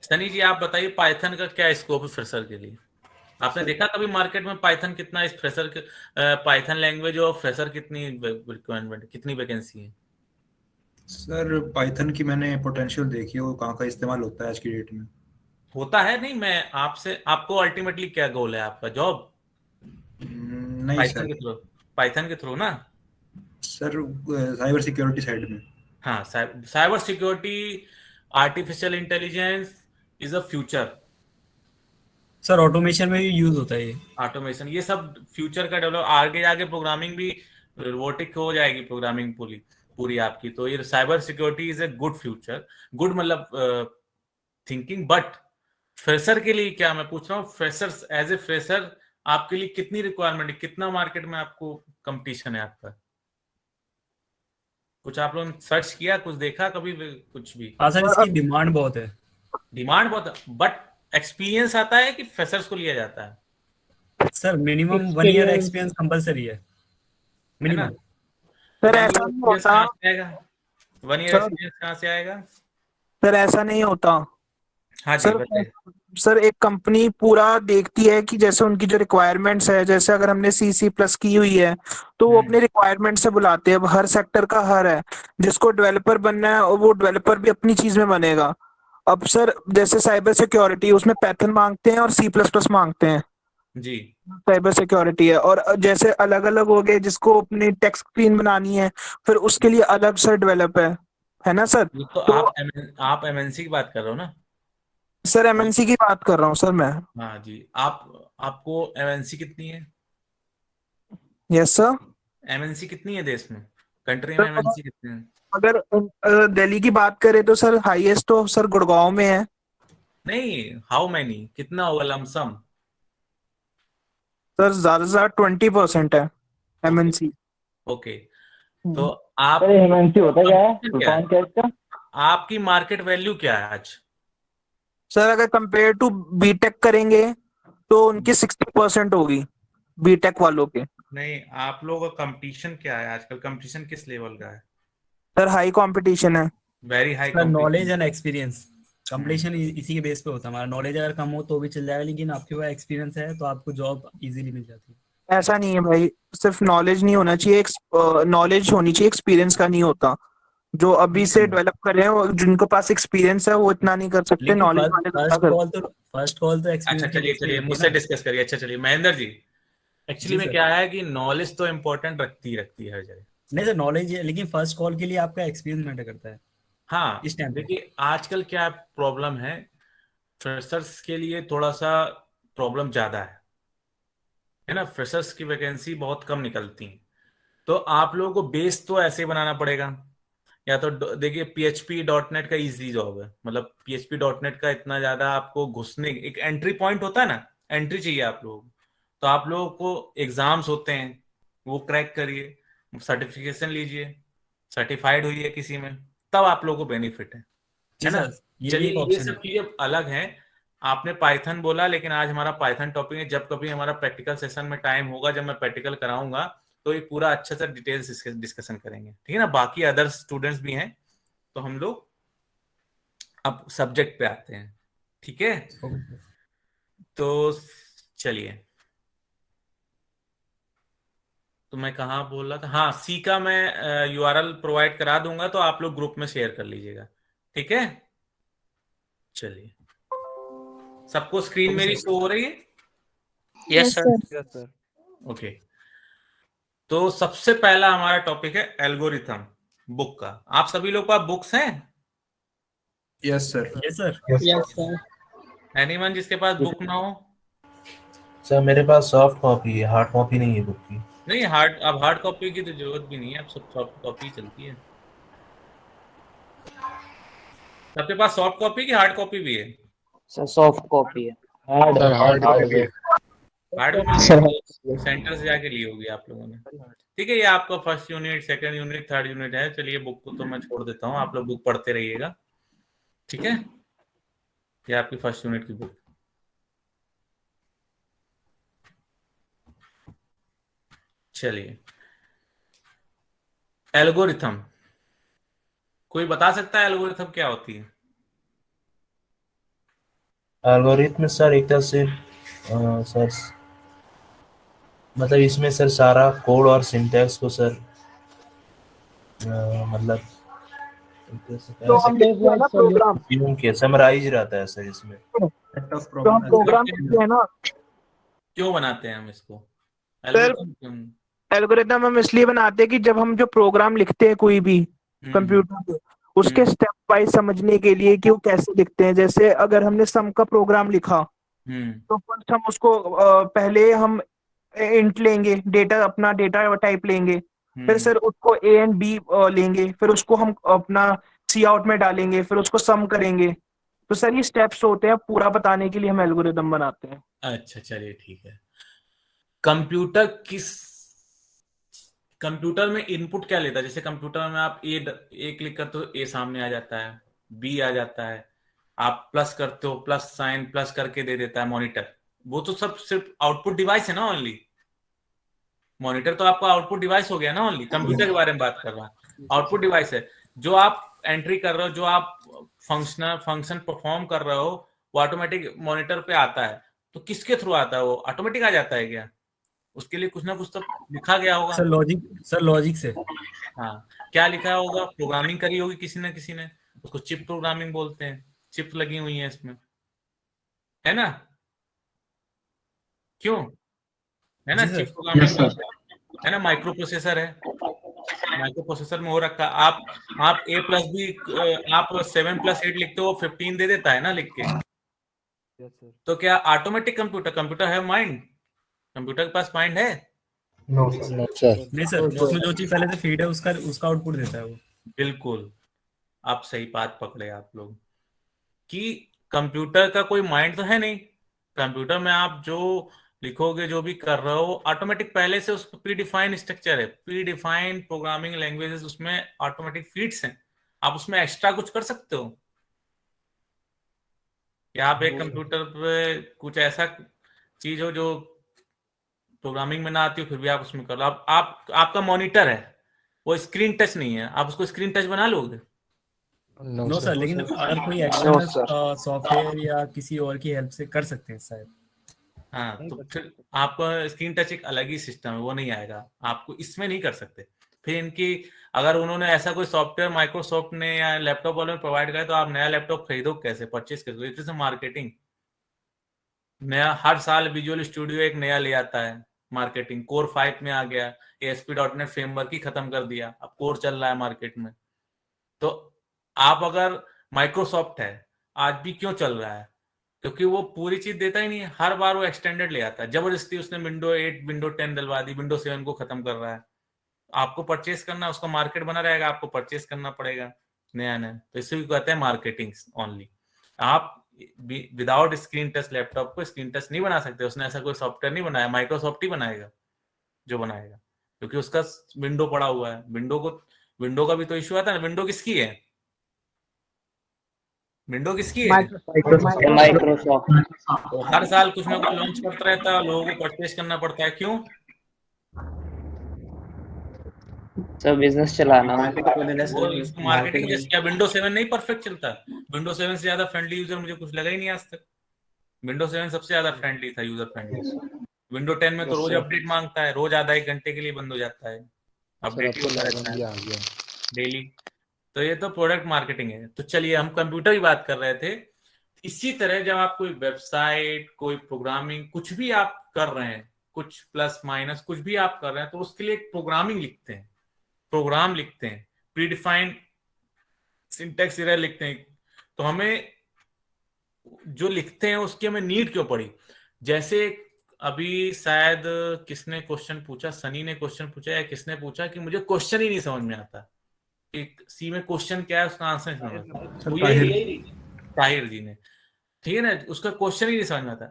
सनी जी आप बताइए पाइथन का क्या स्कोप है फ्रेशर के लिए? आपने देखा कभी मार्केट में पाइथन कितना इस फ्रेशर के, पाइथन लैंग्वेज और फ्रेशर कितनी रिक्वायरमेंट, कितनी वैकेंसी है? सर पाइथन की मैंने पोटेंशियल देखी है, वो कहाँ का इस्तेमाल होता है आज की डेट में। होता है नहीं, मैं आपसे, आपको अल्टीमेटली क्या गोल है आपका? जॉब? नहीं पाइथन सर। के थ्रू, पाइथन के थ्रू ना? सर साइबर सिक्योरिटी साइड में। हाँ, cyber security, artificial intelligence is a future. Sir automation में भी यूज होता है ये। ऑटोमेशन, ये सब फ्यूचर का डेवलप, आगे जाके प्रोग्रामिंग भी रोबोटिक हो जाएगी, प्रोग्रामिंग पूरी पूरी आपकी। तो ये cyber security is a good future, good मतलब थिंकिंग। बट फ्रेशर के लिए क्या, मैं पूछ रहा हूँ, फ्रेशर्स एज ए फ्रेशर आपके लिए कितनी रिक्वायरमेंट है, कितना मार्केट में आपको कंपटीशन है आपका? कुछ आप लोगों ने सर्च किया, कुछ देखा कभी कुछ भी? हाँ सर, इसकी डिमांड बहुत है। डिमांड बहुत है, बट एक्सपीरियंस आता है कि फ्रेशर्स को लिया जाता है? Sir minimum 1 year experience compulsory है, मिनिमम। सर ऐसा नहीं होता। 1 ईयर एक्सपीरियंस कहाँ से आएगा? सर ऐसा नहीं होता। हाँ जी, सर बताइए। सर एक कंपनी पूरा देखती है कि जैसे उनकी जो रिक्वायरमेंट्स है, जैसे अगर हमने C++ की हुई है तो वो अपने रिक्वायरमेंट से बुलाते हैं। अब हर सेक्टर का हर है, जिसको डेवलपर बनना है और वो डेवलपर भी अपनी चीज में बनेगा। अब सर जैसे साइबर सिक्योरिटी, उसमें पाइथन मांगते हैं और C++ मांगते हैं जी। साइबर सिक्योरिटी है। और जैसे अलग अलग हो गए, जिसको अपनी टेक्स्ट स्क्रीन बनानी है फिर उसके लिए अलग सर डेवलप है ना सर? ये तो आप एमएनसी की बात कर रहे हो ना? सर MNC की बात कर रहा हूँ सर मैं। हाँ जी। आपको एमएनसी कितनी है? Yes sir. एमएनसी कितनी है देश में, कंट्री में एमएनसी कितनी है? अगर दिल्ली की बात करें तो सर हाईएस्ट तो सर गुड़गांव में है। नहीं, हाउ मैनी, कितना होगा लमसम? सर ज्यादा से ज्यादा 20% है MNC। ओके, तो आप हिमांशु होता क्या है? competition क्या है? कौन क्या इसका? आपकी मार्केट वैल्यू क्या है आज? सर अगर कंपेयर टू बीटेक करेंगे तो उनकी 60% होगी बीटेक वालों के। नहीं, आप लोगों का कंपटीशन क्या है आजकल? कंपटीशन किस लेवल का है? सर हाई कंपटीशन है। Very high sir knowledge competition. And experience completion इसी के बेस पे होता है। हमारा नॉलेज अगर कम हो तो भी चल जाएगा, लेकिन आपके पास एक्सपीरियंस है तो आपको जॉब इजीली मिल जाती है। ऐसा नहीं है भाई, सिर्फ नॉलेज नहीं होना चाहिए, नॉलेज होनी चाहिए, एक्सपीरियंस का नहीं होता। जो अभी से डेवलप कर रहे हैं और जिनके पास एक्सपीरियंस है वो इतना नहीं कर सकते, लेकिन नॉलेज वाले ज्यादा कर। फर्स्ट कॉल तो अच्छा एक्सपीरियंस चलिए चलिए, मुझसे डिस्कस करिए। अच्छा चलिए महेंद्र जी, एक्चुअली जी में सर। क्या है कि नॉलेज तो इम्पोर्टेंट रखती है हर जगह। नहीं सर, नॉलेज है, लेकिन फर्स्ट कॉल के लिए आपका एक्सपीरियंस मैटर करता है हाँ इस टाइम पे। देखिए, आजकल क्या प्रॉब्लम है, फ्रेशर्स के लिए थोड़ा सा प्रॉब्लम ज्यादा है ना। फ्रेशर्स की वैकेंसी बहुत कम निकलती हैं, तो आप लोगों को बेस तो ऐसे ही बनाना पड़ेगा। या तो देखिए, PHP .NET का इजी जॉब है, मतलब PHP .NET का इतना ज्यादा आपको घुसने, एक एंट्री पॉइंट होता है ना, एंट्री चाहिए आप लोगों को। तो आप लोगों को एग्जाम्स होते हैं, वो क्रैक करिए, सर्टिफिकेशन लीजिए, सर्टिफाइड हुई है किसी में, तब आप लोगों को बेनिफिट जी है ना। सर, ये भी चलिए, एक ये ऑप्शन सब है। चीजें अलग हैं। आपने पाइथन बोला, लेकिन आज हमारा पाइथन टॉपिक है। जब कभी हमारा प्रैक्टिकल सेशन में टाइम होगा, जब मैं प्रैक्टिकल कराऊंगा, तो ये पूरा अच्छे से डिटेल्स डिस्कशन करेंगे, ठीक है ना। बाकी अदर स्टूडेंट्स भी हैं, तो हम लोग अब सब्जेक्ट पे आते हैं, ठीक है। तो चलिए, तो मैं कहाँ बोल रहा था? हाँ, सी का मैं URL प्रोवाइड करा दूंगा, तो आप लोग ग्रुप में शेयर कर लीजिएगा, ठीक है। चलिए, सबको स्क्रीन मेरी शो हो रही है? Yes sir. Yes sir. Okay. तो सबसे पहला हमारा टॉपिक है एल्गोरिथम, बुक का। आप सभी लोग पास बुक्स हैं? Yes sir. Yes sir. Yes sir. Anyone जिसके पास बुक ना हो? सर मेरे पास सॉफ्ट कॉपी है, हार्ड कॉपी नहीं है बुक की। नहीं, अब हार्ड कॉपी की तो जरूरत भी नहीं है, अब सब सॉफ्ट कॉपी चलती है। सबके पास सॉफ्ट कॉपी की हार्ड कॉपी भी है? सर सॉफ्ट कॉपी है। हार्ड हार्ड भी मिल जाएगी, सेंटर से जाके ली होगी आप लोगों ने। ठीक है, ये आपका first unit, second unit, third unit है। चलिए, बुक को तो मैं छोड़ देता हूँ, आप लोग बुक पढ़ते रहिएगा, ठीक है। ये आपकी फर्स्ट यूनिट की बुक। चलिए, एल्गोरिथम, कोई बता सकता है एल्गोरिथम क्या होती है? एल्गोरिथम सर एक तरह से सर मतलब इसमें सर सारा कोड और सिंटैक्स को सर मतलब तो हम लिखते हैं ना प्रोग्राम, समराइज रहता है सर इसमें। तो हम प्रोग्राम लिखते हैं ना, क्यों बनाते हैं हम इसको सर एल्गोरिथम क्यों? एल्गोरिथम हम इसलिए बनाते हैं कि जब हम जो प्रोग्राम लिखते हैं कोई भी कंप्यूटर पे, उसके स्टेप वाइज समझने के लिए कि वो कैसे लिखते हैं। जैसे अगर हमने सम का प्रोग्राम लिखा, तो फर्स्ट हम उसको पहले हम इंट लेंगे, डेटा अपना डेटा टाइप लेंगे, फिर सर उसको A एंड B लेंगे, फिर उसको हम अपना सी आउट में डालेंगे, फिर उसको सम करेंगे। तो सर ये स्टेप्स होते हैं, पूरा बताने के लिए हम एल्गोरिथम बनाते हैं। अच्छा चलिए, ठीक है। कंप्यूटर कंप्यूटर में इनपुट क्या लेता है? जैसे कंप्यूटर में आप ए क्लिक करते हो, ए सामने आ जाता है, बी आ जाता है, आप प्लस करते हो, प्लस साइन प्लस करके दे देता है मॉनिटर। वो तो सब सिर्फ आउटपुट डिवाइस है ना, ओनली। मॉनिटर तो आपका आउटपुट डिवाइस हो गया ना, ओनली। कंप्यूटर के बारे में बात कर रहा हूँ, आउटपुट डिवाइस है। जो आप एंट्री कर रहे हो, जो आप फंक्शन परफॉर्म कर रहे हो, वो ऑटोमेटिक मॉनिटर पे आता है। तो किसके थ्रू आता है? वो ऑटोमेटिक आ जाता है क्या? उसके लिए कुछ ना कुछ तो लिखा गया होगा। सर लॉजिक से। हाँ, क्या लिखा होगा? प्रोग्रामिंग करी होगी किसी ने, उसको चिप प्रोग्रामिंग बोलते हैं। चिप लगी हुई है इसमें, है ना? क्यों है ना? चिप प्रोग्रामिंग है ना, माइक्रो प्रोसेसर है, माइक्रो प्रोसेसर में हो रखा। आप A प्लस बी, आप 7+8 लिखते हो, 15 दे देता है ना लिख के। तो क्या ऑटोमेटिक कंप्यूटर है माइंड? कंप्यूटर के पास माइंड है? नहीं सर, उसमें जो चीज पहले से फीड है उसका आउटपुट देता है वो। बिल्कुल, आप सही बात पकड़े आप लोग, कि कंप्यूटर का कोई माइंड तो है नहीं। कंप्यूटर में आप जो लिखोगे, जो भी कर रहे हो ऑटोमेटिक पहले से उस प्री डिफाइंड स्ट्रक्चर है, प्री डिफाइंड प्रोग्रामिंग लैंग्वेजेस, उसमें ऑटोमेटिक फीड्स हैं, आप उसमें एक्स्ट्रा कुछ कर सकते हो। या आप एक कंप्यूटर पे कुछ ऐसा चीज हो जो प्रोग्रामिंग में ना आती हो, फिर भी आप उसमें कर लो। आप आपका मॉनिटर है, वो स्क्रीन टच नहीं है, आप उसको स्क्रीन टच बना लोगे? नो सर, लेकिन अगर कोई एक्सटर्नल सॉफ्टवेयर या किसी और की हेल्प से कर सकते हैं शायद। हाँ, तो फिर आपका स्क्रीन टच एक अलग ही सिस्टम है, वो नहीं आएगा, आपको इसमें नहीं कर सकते। फिर इनकी अगर उन्होंने ऐसा कोई सॉफ्टवेयर माइक्रोसॉफ्ट ने या लैपटॉप वालों ने प्रोवाइड करा, तो आप नया लैपटॉप खरीदो कैसे, परचेज करोगे? It is marketing. नया हर साल विजुअल स्टूडियो एक नया ले आता है, मार्केटिंग। कोर 5 में आ गया, ASP.NET फ्रेमवर्क ही खत्म कर दिया, अब कोर चल रहा है मार्केट में। तो आप अगर माइक्रोसॉफ्ट है, आज भी क्यों चल रहा है? क्योंकि वो पूरी चीज देता ही नहीं है, हर बार वो एक्सटेंडेड ले आता है। जबरदस्ती उसने विंडो 8 विंडो 10 डलवा दी, विंडो 7 को खत्म कर रहा है। आपको परचेस करना, उसका मार्केट बना रहेगा, आपको परचेस करना पड़ेगा नया नया। तो इसे भी कहते हैं मार्केटिंग ओनली। आप विदाउट स्क्रीन टच लैपटॉप को स्क्रीन टच नहीं बना सकते, उसने ऐसा कोई सॉफ्टवेयर नहीं बनाया, माइक्रोसॉफ्ट ही बनाएगा जो बनाएगा, क्योंकि उसका विंडो पड़ा हुआ है। विंडो का भी तो इश्यू आता है ना। विंडो किसकी है? विंडो किसकी है? माइक्रोसॉफ्ट। तो हर साल कुछ ना कुछ लॉन्च करता रहता है, लोगों को परचेस करना पड़ता है। क्यों? सर बिजनेस चलाना। मार्केटिंग। क्या विंडो 7 नहीं परफेक्ट चलता? विंडो 7 से ज्यादा फ्रेंडली यूजर मुझे कुछ लगा ही नहीं आज तक। विंडो 7 सबसे ज्यादा फ्रेंडली था, यूजर फ्रेंडली। विंडो 10 में तो रोज अपडेट मांगता है, रोज आधा 1 घंटे के लिए बंद हो जाता है, अपडेट ही होता रहता है डेली। तो ये तो प्रोडक्ट मार्केटिंग है। तो चलिए, हम कंप्यूटर की बात कर रहे थे। इसी तरह जब आप कोई वेबसाइट, कोई प्रोग्रामिंग, कुछ भी आप कर रहे हैं, कुछ प्लस माइनस कुछ भी आप कर रहे हैं, तो उसके लिए एक प्रोग्रामिंग लिखते हैं, प्रोग्राम लिखते हैं, प्रीडिफाइंड सिंटैक्स एरर लिखते हैं। तो हमें जो लिखते हैं उसकी हमें नीड क्यों पड़ी? जैसे अभी शायद किसने क्वेश्चन पूछा, सनी ने क्वेश्चन पूछा या किसने पूछा कि मुझे क्वेश्चन ही नहीं समझ में आता, एक सी में क्वेश्चन क्या है उसका आंसर नहीं समझ आता। ताहिर जी ने, ठीक है ना, उसका क्वेश्चन ही नहीं समझ में आता।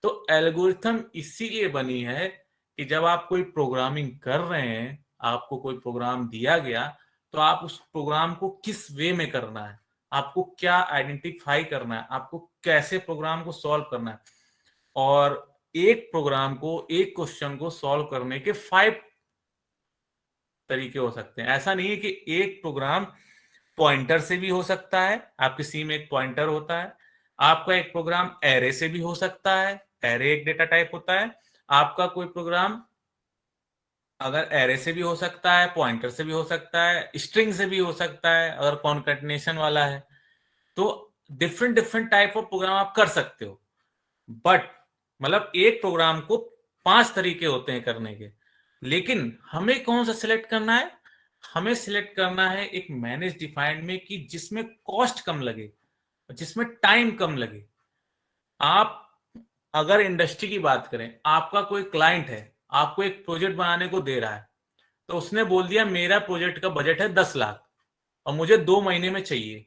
तो एल्गोरिथम इसीलिए बनी है कि जब आप कोई प्रोग्रामिंग कर रहे हैं, आपको कोई प्रोग्राम दिया गया, तो आप उस प्रोग्राम को किस वे में करना है, आपको क्या आइडेंटिफाई करना है, आपको कैसे प्रोग्राम को सॉल्व करना है। और एक प्रोग्राम को, एक क्वेश्चन को सॉल्व करने के 5 तरीके हो सकते हैं। ऐसा नहीं है कि एक प्रोग्राम पॉइंटर से भी हो सकता है, आपके सी में एक पॉइंटर होता है। आपका एक प्रोग्राम एरे से भी हो सकता है, एरे एक डेटा टाइप होता है। आपका कोई प्रोग्राम अगर एरे से भी हो सकता है, पॉइंटर से भी हो सकता है, स्ट्रिंग से भी हो सकता है, अगर कॉन्कैटिनेशन वाला है। तो different different type of program आप कर सकते हो। बट मतलब एक प्रोग्राम को 5 तरीके होते हैं करने के। लेकिन हमें कौन सा सिलेक्ट करना है? हमें सिलेक्ट करना है एक मैनेज डिफाइंड में, कि जिसमें कॉस्ट कम लगे, जिसमें टाइम कम लगे। आप अगर इंडस्ट्री की बात करें, आपका कोई क्लाइंट है, आपको एक प्रोजेक्ट बनाने को दे रहा है, तो उसने बोल दिया मेरा प्रोजेक्ट का बजट है 10 लाख और मुझे 2 महीने में चाहिए,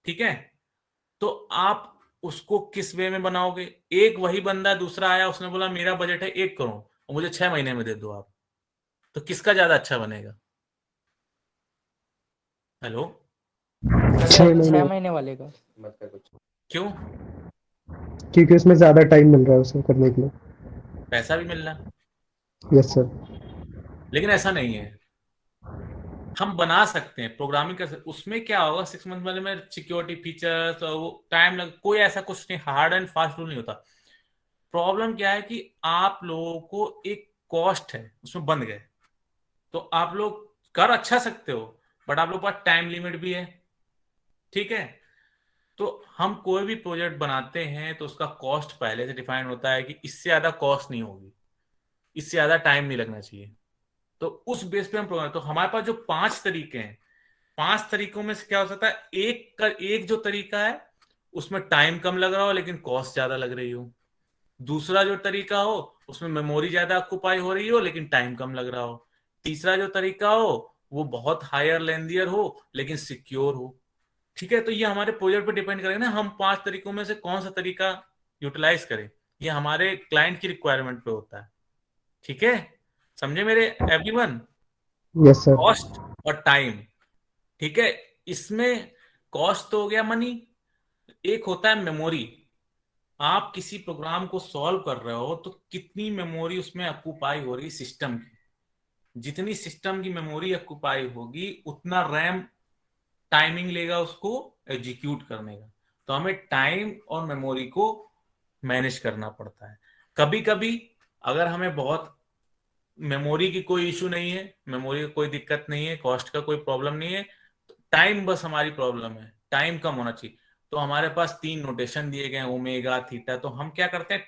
ठीक है? तो आप उसको किस वे में बनाओगे? एक वही बंदा दूसरा आया, उसने बोला मेरा बजट है 1 करोड़ और मुझे 6 महीने में दे दो आप, तो किसका ज्यादा अच्छा बनेगा? हेलो, 6 महीने वाले का। क्यों? क्योंकि उसमें ज्यादा टाइम मिल रहा है उसे करने के लिए। पैसा भी मिल रहा है। Yes sir. लेकिन ऐसा नहीं है, हम बना सकते हैं, प्रोग्रामिंग कर सकते। उसमें क्या होगा, 6 मंथ वाले में सिक्योरिटी फीचर्स और वो टाइम लग, कोई ऐसा कुछ नहीं, हार्ड एंड फास्ट रूल नहीं होता। प्रॉब्लम क्या है कि आप लोगों को एक कॉस्ट है, उसमें बंध गए। तो आप लोग कर अच्छा सकते हो, बट आप लोग पास टाइम लिमिट भी है, ठीक है? तो हम कोई भी प्रोजेक्ट बनाते हैं तो उसका कॉस्ट पहले से डिफाइन होता है कि इससे ज्यादा कॉस्ट नहीं होगी, इससे ज्यादा टाइम नहीं लगना चाहिए। तो उस बेस पे हम प्रोग्राम, तो हमारे पास जो 5 तरीके हैं, 5 तरीकों में से क्या हो सकता है, एक जो तरीका है उसमें टाइम कम लग रहा हो लेकिन कॉस्ट ज्यादा लग रही हो। दूसरा जो तरीका हो उसमें मेमोरी ज्यादा ऑक्यूपाई हो रही हो लेकिन टाइम कम लग रहा हो। तीसरा जो तरीका हो वो बहुत हायर लेंदियर हो लेकिन सिक्योर हो, ठीक है? तो ये हमारे प्रोजेक्ट पे डिपेंड करेगा ना, हम 5 तरीकों में से कौन सा तरीका यूटिलाइज करें। ये हमारे क्लाइंट की रिक्वायरमेंट पे होता है। ठीक है, समझे मेरे एवरीवन? Yes sir. कॉस्ट और टाइम। ठीक है, इसमें कॉस्ट तो हो गया मनी, एक होता है मेमोरी। आप किसी प्रोग्राम को सॉल्व कर रहे हो तो कितनी मेमोरी उसमें ऑक्यूपाई हो रही सिस्टम की, जितनी सिस्टम की मेमोरी ऑक्यूपाई होगी उतना रैम टाइमिंग लेगा उसको एग्जीक्यूट करने का। तो हमें टाइम और मेमोरी को मैनेज करना पड़ता है। कभी कभी अगर हमें बहुत मेमोरी की कोई इशू नहीं है, मेमोरी का कोई दिक्कत नहीं है, कॉस्ट का कोई प्रॉब्लम नहीं है, टाइम बस हमारी प्रॉब्लम है, टाइम कम होना चाहिए। तो हमारे पास 3 नोटेशन दिए गए हैं, ओमेगा, थीटा। तो हम क्या करते हैं,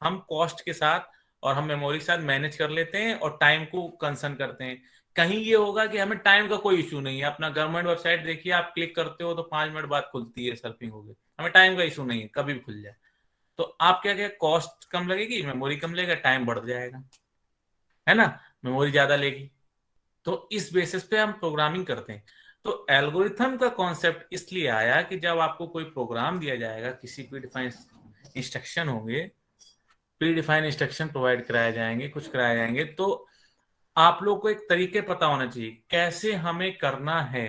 हम कॉस्ट के साथ और हम मेमोरी के साथ मैनेज कर लेते हैं और टाइम को कंसर्न करते हैं। कहीं ये होगा कि हमें टाइम का कोई इशू नहीं है, अपना गवर्नमेंट वेबसाइट देखिए, आप क्लिक करते हो तो 5 मिनट बाद खुलती है, सर्फिंग हो गई, हमें टाइम का इशू नहीं है, कभी भी खुल जाए। तो आप क्या क्या, कॉस्ट कम लगेगी, मेमोरी कम लगेगा, टाइम बढ़ जाएगा, है ना, मेमोरी ज्यादा लेगी। तो इस बेसिस पे हम प्रोग्रामिंग करते हैं। तो एल्गोरिथम का कॉन्सेप्ट इसलिए आया कि जब आपको कोई प्रोग्राम दिया जाएगा, किसी प्रीडिफाइंड इंस्ट्रक्शन होंगे, प्रीडिफाइंड इंस्ट्रक्शन प्रोवाइड कराए जाएंगे, कुछ कराए जाएंगे, तो आप लोग को एक तरीके पता होना चाहिए कैसे हमें करना है।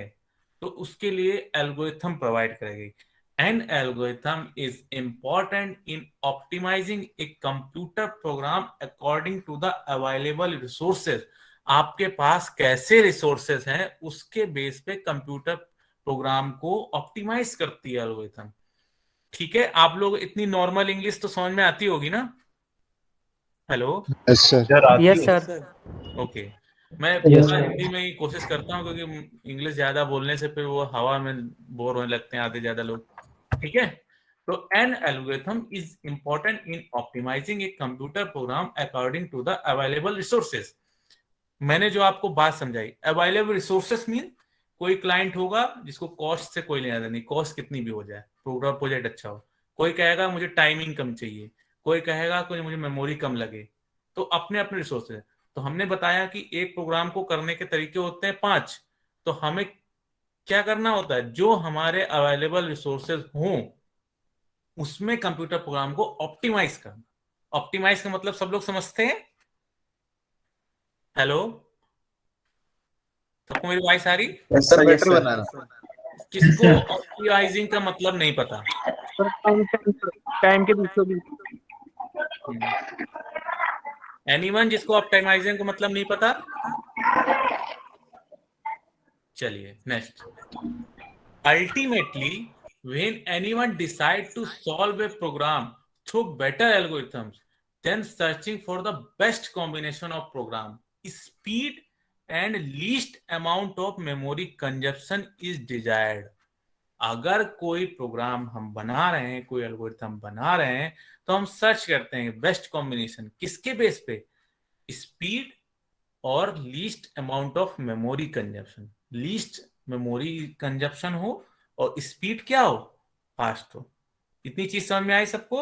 तो उसके लिए एल्गोरिथम प्रोवाइड करेगी। An algorithm is important in optimizing a computer program according to the available resources. आपके पास कैसे रिसोर्सेज हैं उसके बेस पे कंप्यूटर प्रोग्राम को ऑप्टिमाइज करती है एल्गोरिथम। ठीक है, आप लोग इतनी नॉर्मल इंग्लिश तो समझ में आती होगी ना? Hello? Yes sir. Yes sir. Okay, मैं Yes, पूरा sir. हिंदी में ही कोशिश करता हूँ, क्योंकि इंग्लिश ज्यादा बोलने से फिर वो हवा में बोर होने लगते हैं आधे ज्यादा लोग। ठीक है, तो an algorithm is important in optimizing a computer program according to the available resources. मैंने जो आपको बात समझाई, अवेलेबल रिसोर्सेज मीन कोई क्लाइंट होगा जिसको कॉस्ट से कोई लेना देना नहीं, कॉस्ट कितनी भी हो जाए, प्रोग्राम प्रोजेक्ट अच्छा हो। कोई कहेगा मुझे टाइमिंग कम चाहिए, कोई कहेगा कोई मुझे मेमोरी कम लगे। तो अपने अपने रिसोर्सेज। तो हमने बताया कि एक प्रोग्राम को करने के तरीके होते हैं 5। तो हमें क्या करना होता है, जो हमारे अवेलेबल रिसोर्सेज हों उसमें कंप्यूटर प्रोग्राम को ऑप्टिमाइज करना। ऑप्टिमाइज का मतलब सब लोग समझते हैं? हेलो, सबको मेरी वॉइस आ रही? सर बेटर बनाना। किसको ऑप्टिमाइजिंग का मतलब नहीं पता? टाइम के बीचों बीच। एनीवन जिसको ऑप्टिमाइजिंग का मतलब नहीं पता? चलिए next. Ultimately when anyone decide to solve a program through better algorithms, then searching for the best combination of program, speed and least amount of memory consumption is desired. अगर कोई programme हम बना रहे हैं, कोई एल्गोरिथम बना रहे हैं, तो हम सर्च करते हैं बेस्ट कॉम्बिनेशन, किसके बेस पे? स्पीड और least amount of memory consumption. Least memory consumption हो और स्पीड क्या हो, फास्ट हो। इतनी चीज समझ में आई सबको?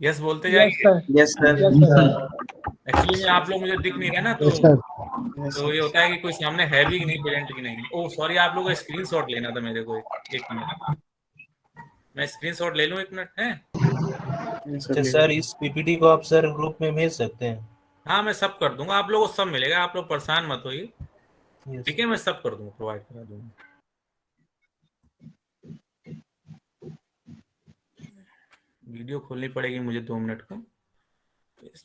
यस बोलते जाइए। Yes sir. एक्चुअली में आप लोग मुझे दिख नहीं रहे ना, Yes, sir. तो ये होता है कि कोई सामने है भी नहीं, प्रेजेंट की नहीं। ओह सॉरी, आप लोगों को स्क्रीनशॉट लेना था मेरे को। एक मिनट, मैं स्क्रीनशॉट ले लूं, 1 मिनट है? अच्छा सर, इस पीपीटी को आप सर ग्रुप में भेज सकते हैं? हाँ मैं सब कर दूंगा, आप लोगों को सब मिलेगा, आप लोग परेशान मत होइए। Yes. ठीक है, मैं सब कर दूंगा, प्रोवाइड करा दूंगा। वीडियो खोलनी पड़ेगी मुझे 2 मिनट को।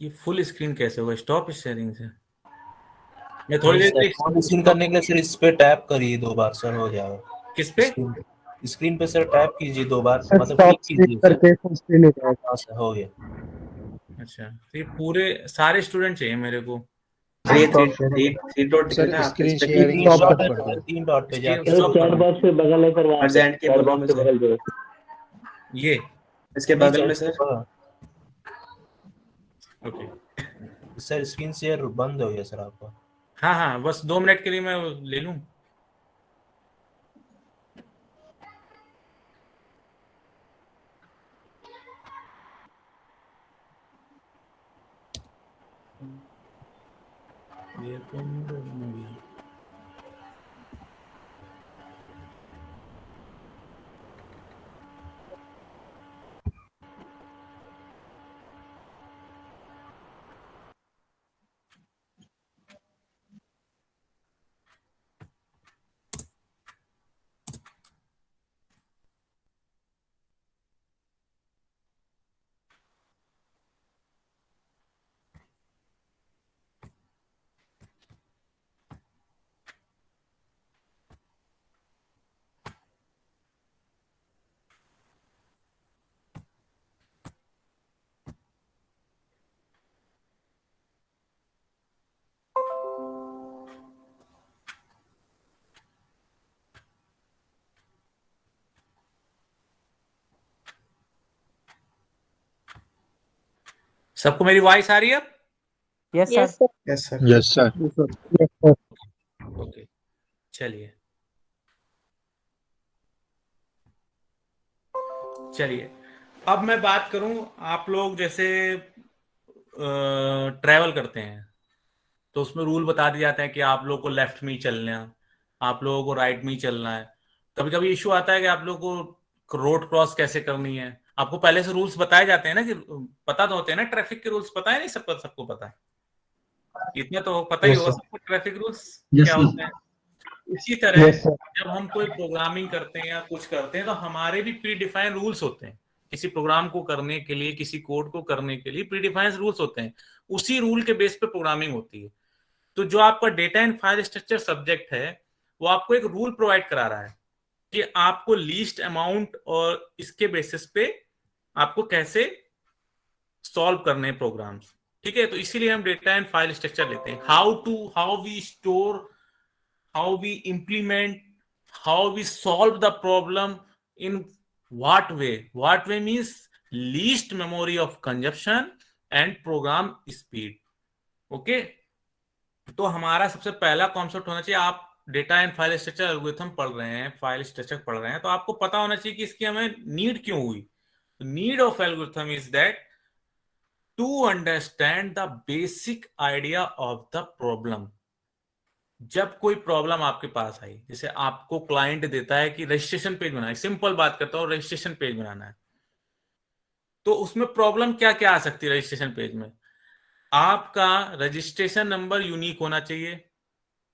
ये फुल स्क्रीन कैसे होगा? स्टॉप शेयरिंग से मैं थोड़ी देर फुल स्क्रीन करने के लिए सर इस पे टैप करिए 2 बार, सर हो जाएगा। किस पे? स्क्रीन पे सर टैप कीजिए 2 बार, सर मतलब स्टॉप क्लिक क्लिक कीजिए करके फुल स्क्रीन हो जाएगा। हाँ सर, हो गया। अच्छा, तो ये पूरे सारे स्टूडेंट चाहिए मेरे को। थ्री डॉट सर दिखा स्क्रीन था, शेयरिंग stop स्टॉप कर कर दो। 3 डॉट पे जाके स्टॉप चैट बॉक्स पे बगल है सर, वहां पे प्रेजेंट के चैट बगल बॉक्स में के सर, बगल पे। ये इसके बगल में sir. Okay. Sir screen share बंद हो गया सर आपका। हाँ हाँ, बस 2 मिनट के लिए मैं ले लूं। ये तो मूवी सबको मेरी वॉइस आ रही है अब? Yes yes sir. Sir. Yes sir. Yes sir. Yes, sir. Okay, चलिए चलिए अब मैं बात करूं, आप लोग जैसे ट्रैवल करते हैं तो उसमें रूल बता दिए जाते हैं कि आप लोग को लेफ्ट में ही चलना है, आप लोगों को राइट में ही चलना है। कभी कभी इशू आता है कि आप लोग को रोड क्रॉस कैसे करनी है, आपको पहले से रूल्स बताए जाते हैं ना, कि पता तो होते हैं ना, ट्रैफिक के रूल्स पता है नहीं, सबको पता है, इतना तो पता ही Yes, होगा sir. सबको ट्रैफिक रूल्स Yes, क्या sir. होते हैं। इसी तरह Yes, sir. जब हम कोई प्रोग्रामिंग करते हैं या कुछ करते हैं तो हमारे भी प्री डिफाइंड रूल्स होते हैं, किसी प्रोग्राम को करने के लिए, किसी कोड को करने के लिए प्री डिफाइंड रूल्स होते हैं, उसी रूल के बेस पे प्रोग्रामिंग होती है। तो जो आपका data and file structure subject है वो आपको एक रूल प्रोवाइड करा रहा है कि आपको लीस्ट अमाउंट और इसके बेसिस पे आपको कैसे सॉल्व करने हैं प्रोग्राम्स। ठीक है, तो इसीलिए हम डेटा एंड फाइल स्ट्रक्चर लेते हैं। How we store, how we implement, how we solve the problem, in what way. What way means least memory of consumption and program speed. Okay, तो हमारा सबसे पहला कॉन्सेप्ट होना चाहिए, आप data and file structure algorithm पढ़ रहे हैं, फाइल स्ट्रक्चर पढ़ रहे हैं, तो आपको पता होना चाहिए कि इसकी हमें नीड क्यों हुई। Need of algorithm is that to understand the basic idea of the problem. जब कोई प्रॉब्लम आपके पास आई, जैसे आपको क्लाइंट देता है कि रजिस्ट्रेशन पेज बनाना है, सिंपल बात करता हूं, रजिस्ट्रेशन पेज बनाना है, तो उसमें प्रॉब्लम क्या क्या आ सकती है रजिस्ट्रेशन पेज में। आपका रजिस्ट्रेशन नंबर यूनिक होना चाहिए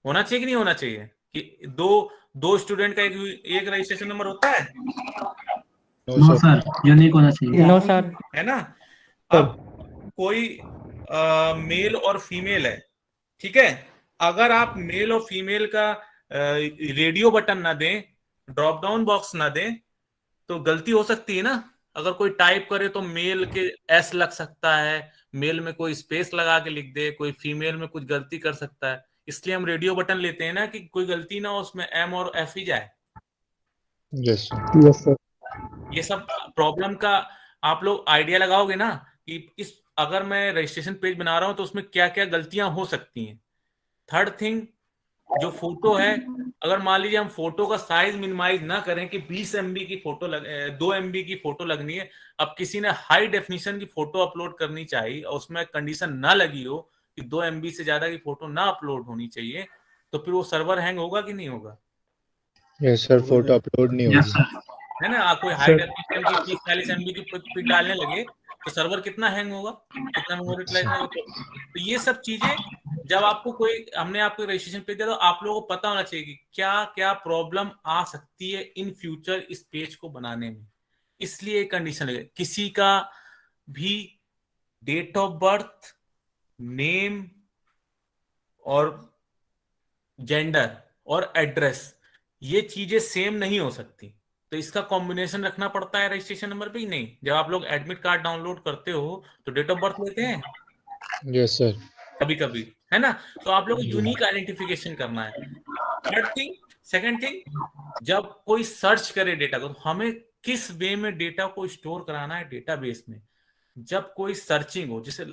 कि नहीं होना चाहिए, कि दो स्टूडेंट का एक रजिस्ट्रेशन नंबर होता है? नो सर, यूनिक होना चाहिए। No sir. है ना। अब कोई मेल और फीमेल है, ठीक है, अगर आप मेल और फीमेल का रेडियो बटन ना दें, ड्रॉप डाउन बॉक्स ना दें, तो गलती हो सकती है ना। अगर कोई टाइप करे तो मेल के एस लग सकता है, मेल में कोई स्पेस लगा के लिख दे, कोई फीमेल में कुछ गलती कर सकता है, इसलिए हम रेडियो बटन लेते हैं ना, कि कोई गलती ना हो, उसमें एम और एफ ही जाए। Yes Yes, sir. ये सब प्रॉब्लम का आप लोग आइडिया लगाओगे ना, कि अगर मैं रजिस्ट्रेशन पेज बना रहा हूं तो उसमें क्या क्या गलतियां हो सकती हैं। थर्ड थिंग, जो फोटो है, अगर मान लीजिए हम फोटो का साइज मिनिमाइज ना करें कि 20 MB की फोटो 2 MB की फोटो लगनी है, अब किसी ने हाई डेफिनेशन की फोटो अपलोड करनी चाहिए और उसमें कंडीशन ना लगी हो कि 2 MB से ज्यादा की फोटो ना अपलोड होनी चाहिए, तो फिर वो सर्वर हैंग होगा कि नहीं होगा? यस सर, फोटो अपलोड नहीं होगी, है ना। कोई हाई डेफिनेशन की 40 MB की पिक डालने लगे तो सर्वर कितना हैंग होगा, कितना मेमोरी यूटिलाइज होगा। तो ये सब चीजें जब आपको हमने आपको रजिस्ट्रेशन पेज दिया तो आप लोगों को पता होना चाहिए कि क्या क्या प्रॉब्लम आ सकती है इन फ्यूचर इस पेज को बनाने में। इसलिए कंडीशन है, किसी का भी डेट ऑफ बर्थ, नेम और जेंडर और एड्रेस, ये चीजें सेम नहीं हो सकती, तो इसका कॉम्बिनेशन रखना पड़ता है रजिस्ट्रेशन नंबर पे ही नहीं। जब आप लोग एडमिट कार्ड डाउनलोड करते हो तो डेट ऑफ बर्थ लेते हैं यस सर, कभी कभी, है ना, तो आप लोग को यूनिक आइडेंटिफिकेशन करना है। थर्ड थिंग, सेकंड थिंग, जब कोई सर्च करे डेटा को, तो हमें किस वे में डेटा को स्टोर कराना है डेटाबेस में। जब कोई सर्चिंग हो, जैसे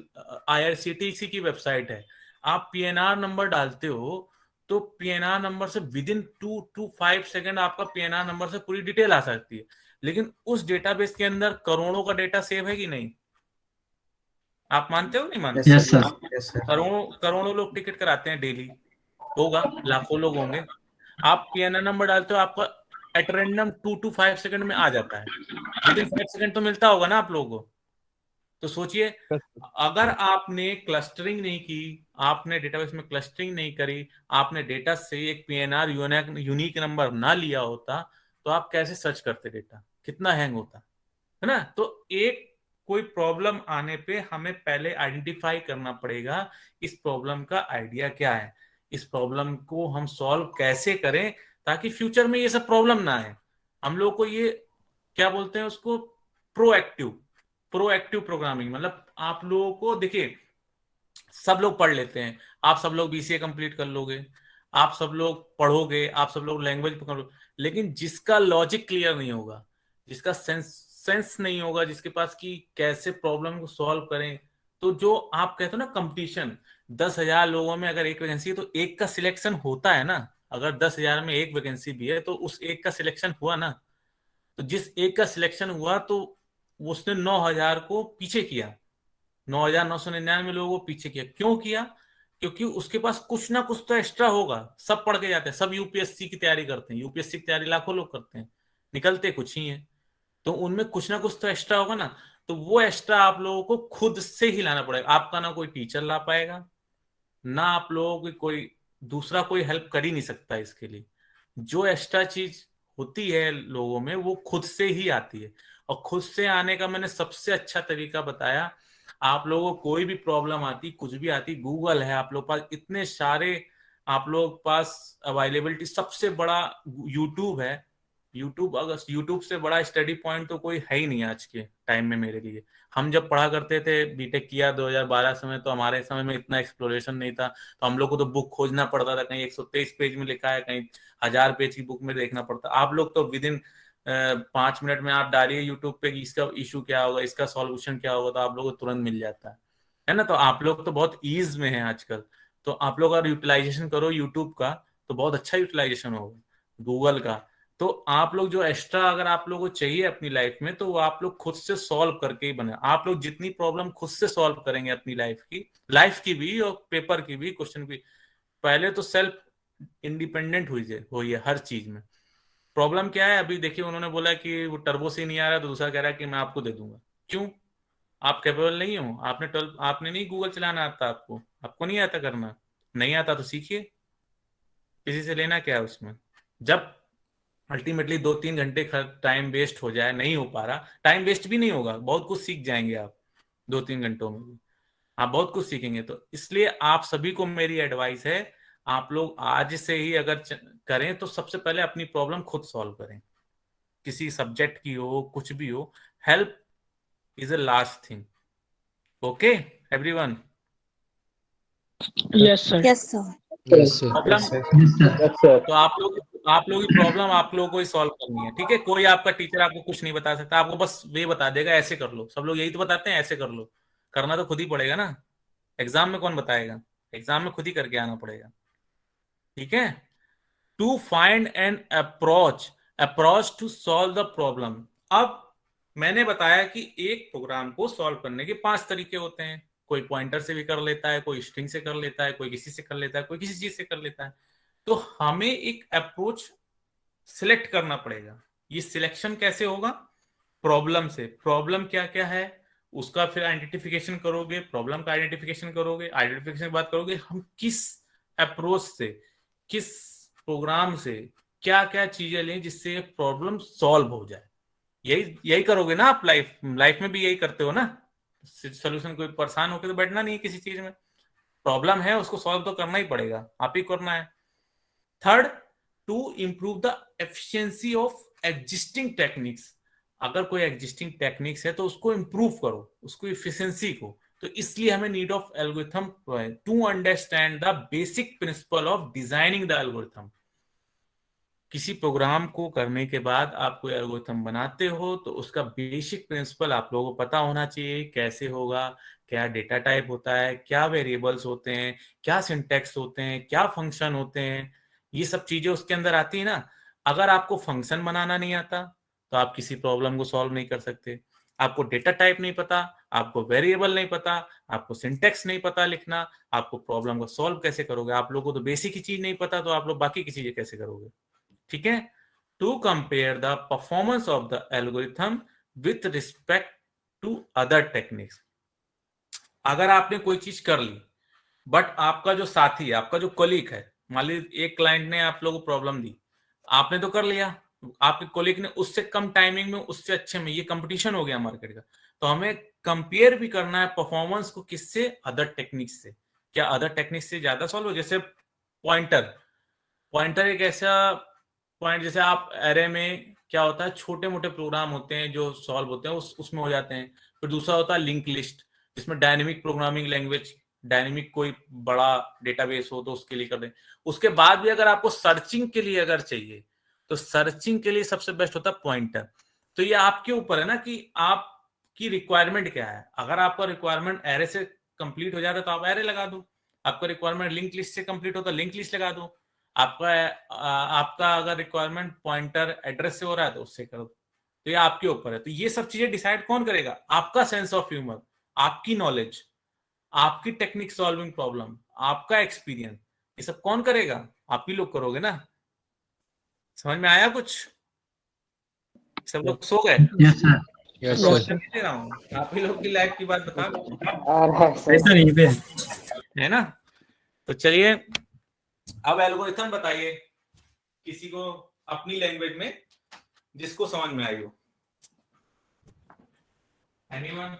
IRCTC की वेबसाइट है, आप PNR नंबर डालते हो तो PNR नंबर से विद इन 2 to 5 सेकंड आपका PNR नंबर से पूरी डिटेल आ सकती है, लेकिन उस डेटाबेस के अंदर करोड़ों का डेटा सेव है कि नहीं? आप मानते हो नहीं मानते? Yes sir. Yes, sir. करोड़ों लोग टिकट कराते हैं डेली, होगा लाखों लोग होंगे। आप PNR नंबर डालते हो, आपका एट रैंडम 2 to 5 सेकंड में आ जाता है, विद इन 5 सेकंड तो मिलता होगा ना आप लोगों को। तो सोचिए, अगर आपने क्लस्टरिंग नहीं की, आपने डेटाबेस में क्लस्टरिंग नहीं करी, आपने डेटा से एक PNR यूनिक नंबर ना लिया होता, तो आप कैसे सर्च करते डेटा, कितना हैंग होता, है ना। तो एक कोई प्रॉब्लम आने पे हमें पहले आइडेंटिफाई करना पड़ेगा इस प्रॉब्लम का आइडिया क्या है, इस प्रॉब्लम को हम सॉल्व कैसे करें ताकि फ्यूचर में ये सब प्रॉब्लम ना आए। हम लोग को ये क्या बोलते हैं उसको, प्रोएक्टिव प्रोग्रामिंग। मतलब आप लोगों को देखिए, सब लोग पढ़ लेते हैं, आप सब लोग BCA कंप्लीट कर लोगे, आप सब लोग पढ़ोगे, आप सब लोग लैंग्वेज पकड़ लो, लेकिन जिसका लॉजिक क्लियर नहीं होगा, जिसका सेंस नहीं होगा, जिसके पास कि कैसे प्रॉब्लम को सॉल्व करें, तो जो आप कहते हो ना कंपटीशन, 10,000 लोगों में अगर एक वैकेंसी है तो एक का सिलेक्शन होता है ना। अगर 10,000 में एक वैकेंसी भी है तो उस एक का सिलेक्शन हुआ ना। तो जिस एक का सिलेक्शन हुआ तो उसने 9,000 को पीछे किया, 9,999 लोगों को पीछे किया। क्यों किया? क्योंकि उसके पास कुछ ना कुछ तो एक्स्ट्रा होगा। सब पढ़ के जाते हैं, सब यूपीएससी की तैयारी करते हैं, यूपीएससी की तैयारी लाखों लोग करते हैं, निकलते कुछ ही है। तो उनमें कुछ ना कुछ तो एक्स्ट्रा होगा ना। तो वो एक्स्ट्रा आप लोगों को खुद से ही लाना पड़ेगा। आपका ना कोई टीचर ला पाएगा, ना आप लोगों की कोई दूसरा कोई हेल्प कर ही नहीं सकता इसके लिए। जो एक्स्ट्रा चीज होती है लोगों में वो खुद से ही आती है। और खुद से आने का मैंने सबसे अच्छा तरीका बताया। आप लोगों को कोई भी प्रॉब्लम आती, कुछ भी आती, गूगल है आप लोग पास, इतने सारे आप लोग पास अवेलेबिलिटी, सबसे बड़ा यूट्यूब है। यूट्यूब, अगर यूट्यूब से बड़ा स्टडी पॉइंट तो कोई है ही नहीं आज के टाइम में मेरे लिए। हम जब पढ़ा करते थे, बीटेक किया 2012 समय, तो हमारे समय में इतना एक्सप्लोरेशन नहीं था। तो हम लोग को तो बुक खोजना पड़ता था, कहीं 123 पेज में लिखा है, कहीं 1000 पेज की बुक में देखना पड़ता। आप लोग तो विद इन 5 मिनट में आप डालिए यूट्यूब पे कि इसका इशू क्या होगा, इसका सॉल्यूशन क्या होगा, तो आप लोग को तुरंत मिल जाता है ना। तो आप लोग तो बहुत ईज में है आजकल। तो आप लोग अगर यूटिलाइजेशन करो यूट्यूब का तो बहुत अच्छा यूटिलाइजेशन होगा, गूगल का। तो आप लोग जो एक्स्ट्रा अगर आप लोगों को चाहिए अपनी लाइफ में, तो वो आप लोग खुद से सॉल्व करके ही बने। आप लोग जितनी प्रॉब्लम खुद से सॉल्व करेंगे अपनी लाइफ की भी और पेपर की भी, क्वेश्चन की, पहले तो सेल्फ इंडिपेंडेंट हुई है हर चीज में। प्रॉब्लम क्या है? अभी देखिए उन्होंने बोला कि वो टर्बो से नहीं आ रहा, तो दूसरा कह रहा है कि मैं आपको दे दूंगा। क्यों? आप कैपेबल नहीं हो? आपने नहीं गूगल चलाना आता, आपको नहीं आता करना। नहीं आता तो सीखिए, किसी से लेना क्या है उसमें। जब अल्टीमेटली 2-3 घंटे टाइम वेस्ट हो जाए, नहीं हो पा रहा, टाइम वेस्ट भी नहीं होगा, बहुत कुछ सीख जाएंगे आप 2-3 घंटों में भी, आप बहुत कुछ सीखेंगे। तो इसलिए आप सभी को मेरी एडवाइस है, आप लोग आज से ही अगर करें तो सबसे पहले अपनी प्रॉब्लम खुद सॉल्व करें। किसी सब्जेक्ट की हो, कुछ भी हो, help is a last thing. Okay everyone? Yes sir. Yes sir. तो आप लोग की प्रॉब्लम आप लोगों को ही सॉल्व करनी है, ठीक है? कोई आपका टीचर आपको कुछ नहीं बता सकता, आपको बस ये बता देगा ऐसे कर लो। सब लोग यही तो बताते हैं, ऐसे कर लो। करना तो खुद ही पड़ेगा ना, एग्जाम में कौन बताएगा? एग्जाम में खुद ही करके आना पड़ेगा, ठीक है? To find an approach to solve the problem. अब मैंने बताया कि एक प्रोग्राम को सॉल्व करने के 5 तरीके होते हैं। कोई पॉइंटर से भी कर लेता है, कोई स्ट्रिंग से कर लेता है, कोई किसी से कर लेता है, कोई किसी चीज से कर लेता है। तो हमें एक अप्रोच सिलेक्ट करना पड़ेगा। ये सिलेक्शन कैसे होगा? प्रॉब्लम से। प्रॉब्लम क्या क्या है उसका फिर आइडेंटिफिकेशन करोगे, प्रॉब्लम का आइडेंटिफिकेशन करोगे, आइडेंटिफिकेशन की बात करोगे हम किस अप्रोच से, किस प्रोग्राम से क्या क्या चीजें लें जिससे प्रॉब्लम सॉल्व हो जाए। यही करोगे ना आप लाइफ में भी यही करते हो ना। सोल्यूशन कोई परेशान होकर तो बैठना नहीं है किसी चीज में। प्रॉब्लम है उसको सॉल्व तो करना ही पड़ेगा, आप ही करना है। Third, to improve the efficiency of existing techniques. अगर कोई एग्जिस्टिंग टेक्निक्स है तो उसको इंप्रूव करो, उसको एफिशिएंसी को। तो इसलिए हमें need of algorithm to understand the basic principle of designing the algorithm. किसी प्रोग्राम को करने के बाद आप कोई एल्गोरिथम बनाते हो तो उसका बेसिक प्रिंसिपल आप लोगों को पता होना चाहिए। कैसे होगा, क्या डेटा टाइप होता है, क्या वेरिएबल्स होते हैं, क्या सिंटैक्स होते हैं, क्या फंक्शन होते हैं, ये सब चीजें उसके अंदर आती है ना। अगर आपको फंक्शन बनाना नहीं आता तो आप किसी प्रॉब्लम को सॉल्व नहीं कर सकते। आपको डेटा टाइप नहीं पता, आपको वेरिएबल नहीं पता, आपको सिंटैक्स नहीं पता लिखना, आपको प्रॉब्लम को सॉल्व कैसे करोगे? आप लोगों को तो बेसिक ही चीज नहीं पता, तो आप लोग बाकी की चीजें कैसे करोगे? ठीक है? To compare the performance of the algorithm with respect to other techniques. अगर आपने कोई चीज कर ली बट आपका जो साथी है, आपका जो कलीग है, मान लीजिए एक क्लाइंट ने आप लोगों को प्रॉब्लम दी, आपने तो कर लिया, आपके कलीग ने उससे कम टाइमिंग में, उससे अच्छे में, ये कंपटीशन हो गया मार्केट का। तो हमें कंपेयर भी करना है परफॉर्मेंस को किससे? अदर टेक्निक्स से। क्या अदर टेक्निक्स से ज्यादा सॉल्व हो? जैसे पॉइंटर एक ऐसा पॉइंट, जैसे आप एरे में क्या होता है, छोटे मोटे प्रोग्राम होते हैं जो सॉल्व होते हैं उसमें हो जाते हैं। फिर दूसरा होता है लिंक लिस्ट, जिसमें डायनेमिक प्रोग्रामिंग लैंग्वेज, डायनेमिक कोई बड़ा डेटाबेस हो तो उसके लिए कर दें। उसके बाद भी अगर आपको सर्चिंग के लिए अगर चाहिए तो सर्चिंग के लिए सबसे बेस्ट होता है पॉइंटर। तो ये आपके ऊपर है ना कि आप आपकी रिक्वायरमेंट क्या है। अगर आपका रिक्वायरमेंट एरे से कंप्लीट हो जाता है तो आप एरे लगा दो, आपका रिक्वायरमेंट लिंक लिस्ट से कंप्लीट हो तो लिंक लिस्ट लगा दो, आपका अगर रिक्वायरमेंट पॉइंटर एड्रेस से हो रहा है तो उससे करो। तो ये आपके ऊपर है। तो ये सब चीजें डिसाइड कौन करेगा? आपका सेंस ऑफ ह्यूमर, आपकी नॉलेज, आपकी टेक्निक सॉल्विंग प्रॉब्लम, आपका एक्सपीरियंस, ये सब कौन करेगा? आप ही लोग करोगे ना। समझ में आया कुछ? सब लोग सो गए? Yes sir. क्वेश्चन नहीं दे रहा हूँ, आप ही लोग की लाइफ की बात बता दो, सर यहीं पे है ना। तो चलिए अब एल्गोरिथम बताइए किसी को अपनी लैंग्वेज में जिसको समझ में आई हो। एनीवन?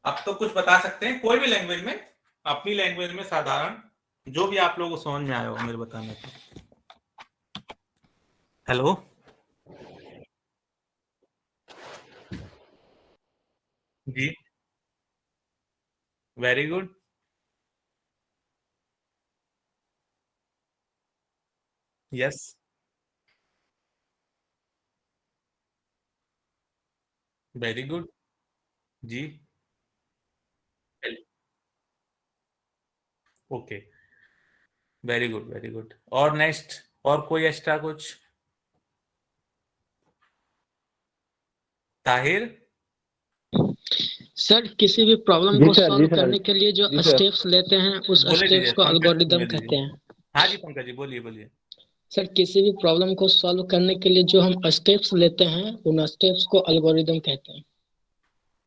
अब तो कुछ बता सकते हैं कोई भी लैंग्वेज में, अपनी लैंग्वेज में साधारण, जो भी आप लोगों को समझ में आया हो मेरे बताने को। हेलो, जी, very good. Yes, very good जी, okay, very good very good. और नेक्स्ट, और कोई एक्स्ट्रा कुछ? ताहिर? सर किसी भी प्रॉब्लम को सॉल्व करने के लिए जो स्टेप्स लेते हैं उस बोले स्टेप्स दीजिए, को पंकज एल्गोरिदम बोले कहते दीजिए। हैं। हाँ जी पंकज जी, बोलिए बोलिए। सर किसी भी प्रॉब्लम को सॉल्व करने के लिए जो हम स्टेप्स लेते हैं उन स्टेप्स को एल्गोरिदम कहते हैं।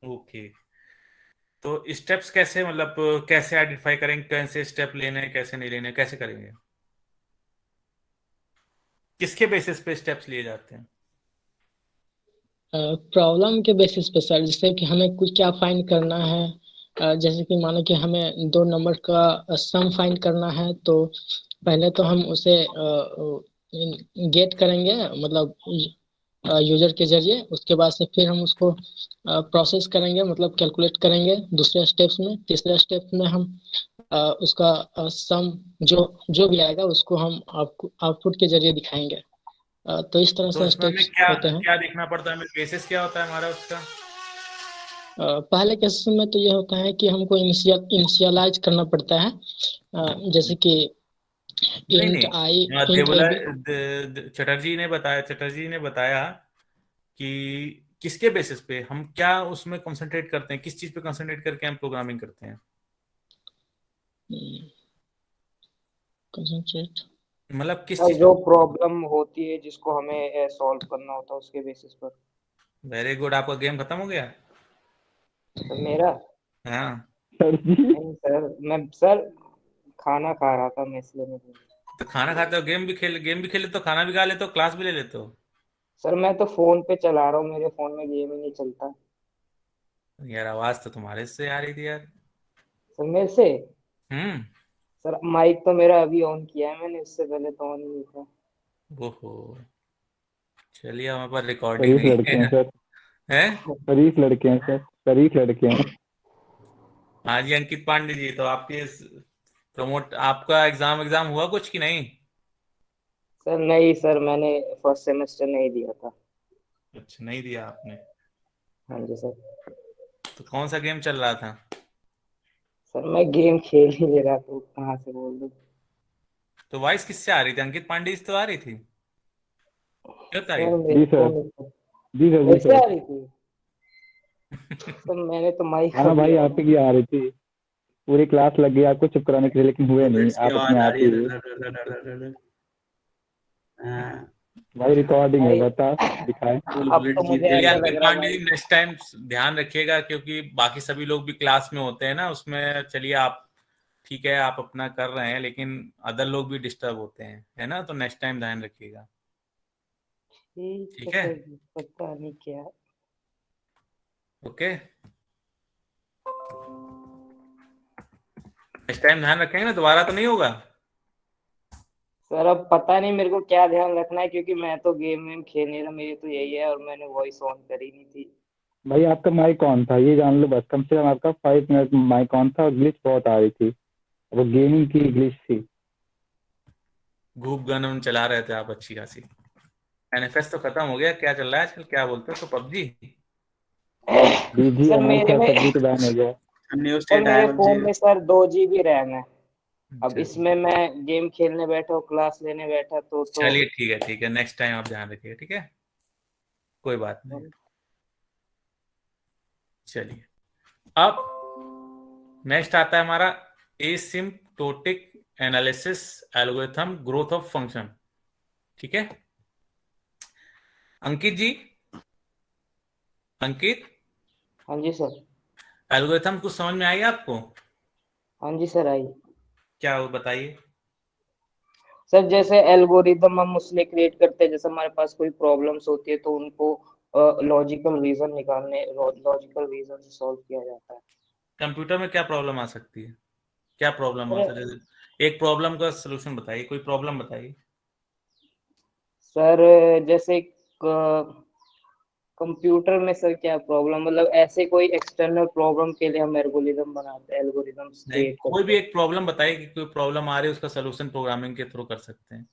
ओके, तो स्टेप्स कैसे, मतलब कैसे आइडेंटिफाई करेंगे, कैसे स्टेप लेने हैं, कैसे नहीं लेने, कैसे करेंगे? किसके बेसिस पे स्टेप्स लिए जाते हैं? प्रॉब्लम के बेसिस पे सर, जैसे कि हमें कुछ क्या फाइंड करना है, जैसे कि मानो कि हमें दो नंबर का सम फाइंड करना है, तो पहले तो हम उसे गेट करेंगे, मतलब यूजर के जरिए। उसके बाद से फिर हम उसको प्रोसेस करेंगे, मतलब कैलकुलेट करेंगे दूसरे स्टेप्स में। तीसरे स्टेप में हम उसका सम जो भी आएगा उसको हम आपको आउटपुट के जरिए दिखाएंगे। तो इस तरह तो से इसमें हमें स्टेप्स क्या होते हैं। क्या देखना पड़ता है, हमें बेसिस क्या होता है हमारा उसका? पहले केस में तो ये होता है कि हमको इनिशियलाइज करना पड़ता है, जैसे कि नहीं इंट नहीं, आई हाँ, इंट ए बी। चटर्जी ने बताया कि किसके बेसिस पे हम क्या उसमें कंसंट्रेट करते हैं, किस चीज पे कंसंट्रेट करके हम प्रोग्रामिंग करते हैं। कंसंट्रेट मतलब किस सर चीज जो पे? प्रॉब्लम होती है जिसको हमें सॉल्व करना होता है उसके बेसिस पर। वेरी गुड, आपका गेम खत्म हो गया? सर मेरा हाँ, नहीं सर, मैं सर खाना खा रहा था मैं इसलिए नहीं। तो खाना खाते हो, गेम भी खेले तो, खाना भी खा लेते हो, क्लास भी ले लेते हो। सर मैं तो फोन पे चला रहा हूँ, मेरे फोन में गेम ही नहीं चलता। यार आवाज तो तुम्हारे से आ रही थी यार। सर मेरे से हम्म, सर माइक तो मेरा अभी ऑन किया है मैंने, उससे पहले तो ऑन ही नहीं था। ओहो, चलिए हमारे पास रिकॉर्डिंग नहीं लड़के है। हैं सर, हैं? शरीफ लड़के हैं सर, शरीफ लड़के हैं। हाँ जी अंकित पांडे जी, तो आपके प्रमोट, आपका एग्जाम हुआ कुछ कि नहीं? सर नहीं सर, मैंने फर्स्ट सेमेस्टर नहीं दिया था। अच्छा, नहीं दिया आपने? हाँ जी सर। तो कौन सा गेम चल रहा था? सर मैं गेम खेल ही नहीं रहा, तो कहाँ से बोल दूं। तो वॉइस किससे आ रही थी? अंकित पांडे से तो आ रही थी, क्यों ताई? सर जी मेरे सर, को जी सर, जी कैसे आ सर। रही थी? सर मैंने तो माइक हाँ भाई, आप ही की आ रही थी, पूरी क्लास लग गई आपको चुप कराने के लिए, लेकिन हुए नहीं बुलेट्स की आप आवाज अपने आ आप रही ही है। हुए। हाँ, भाई रिकॉर्डिंग है, भाई बता दिखाए। अब बुलेट तो जीत मुझे चलिए ऐसा गई। लग अंकित रहा है पांडे जी, भाई। नेक्स्ट टाइम ध्यान रखिएगा, क्योंकि बाकी सभी लोग भी क्लास में होते हैं ना उसमें। चलिए आप, ठीक है आप अपना कर रहे हैं, लेकिन अदर लोग भी डिस्टर्ब होते हैं, है ना। तो नेक्स्ट टाइम ध्यान रखिएगा, ठीक ठीक है है? सर, पता नहीं क्या। ओके, नेक्स्ट टाइम ध्यान रखेंगे ना, दोबारा तो नहीं होगा। सर अब पता नहीं मेरे को क्या ध्यान रखना है, क्योंकि मैं तो गेम खेल नहीं रहा, मेरी तो यही है, और मैंने वॉइस ऑन करी नहीं थी। भाई आपका माइक ऑन था, ये जान लो बस, कम से कम आपका 5 मिनट माइक ऑन था और ग्लिच बहुत आ रही थी, वो गेमिंग की ग्लिच थी। घूप गन उन चला रहे थे आप अच्छी खासी। एनएफएस तो खत्म हो गया, क्या चल रहा है आजकल, क्या बोलते हो तो पबजी? बीजी सर हमारे मेरे साथ में पबजी तो बैन हो गया। न्यू सर स्टेट आया मेरे फोन पबजी। में सर 2 GB रैम है। अब चलिए इसमें मैं गेम खेलने बैठा, क्लास लेने बैठा तो चलिए, ठीक है ठीक है, नेक्स्ट टाइम आप ध्यान रखिए, ठीक है, कोई बात नहीं। चलिए, अब नेक्स्ट आता है हमारा asymptotic analysis algorithm growth of function, ठीक है। अंकित जी, अंकित, हाँ जी सर। एल्गोरिथम कुछ समझ में आई आपको? हाँ जी सर आई। क्या वो बताइए। सर जैसे एल्गोरिदम हम उसमें क्रिएट करते हैं, जैसे हमारे पास कोई प्रॉब्लम्स होती है तो उनको लॉजिकल रीजन से सॉल्व किया जाता है। कंप्यूटर में क्या प्रॉब्लम आ सकती है, क्या प्रॉब्लम आ सर सकती है? एक प्रॉब्लम का सलूशन बताइए, कोई प्रॉब्लम बताइए। सर जैसे कंप्यूटर में सर क्या प्रॉब्लम, मतलब ऐसे कोई एक्सटर्नल प्रॉब्लम के लिए हम एल्गोरिदम बनाते हैं, एल्गोरिदम्स नहीं, क्रिएट कोई करते भी हैं। एक प्रॉब्लम बताइए कि कोई प्रॉब्लम आ रही है, उसका सलूशन प्रोग्रामिंग के थ्रू कर सकते हैं।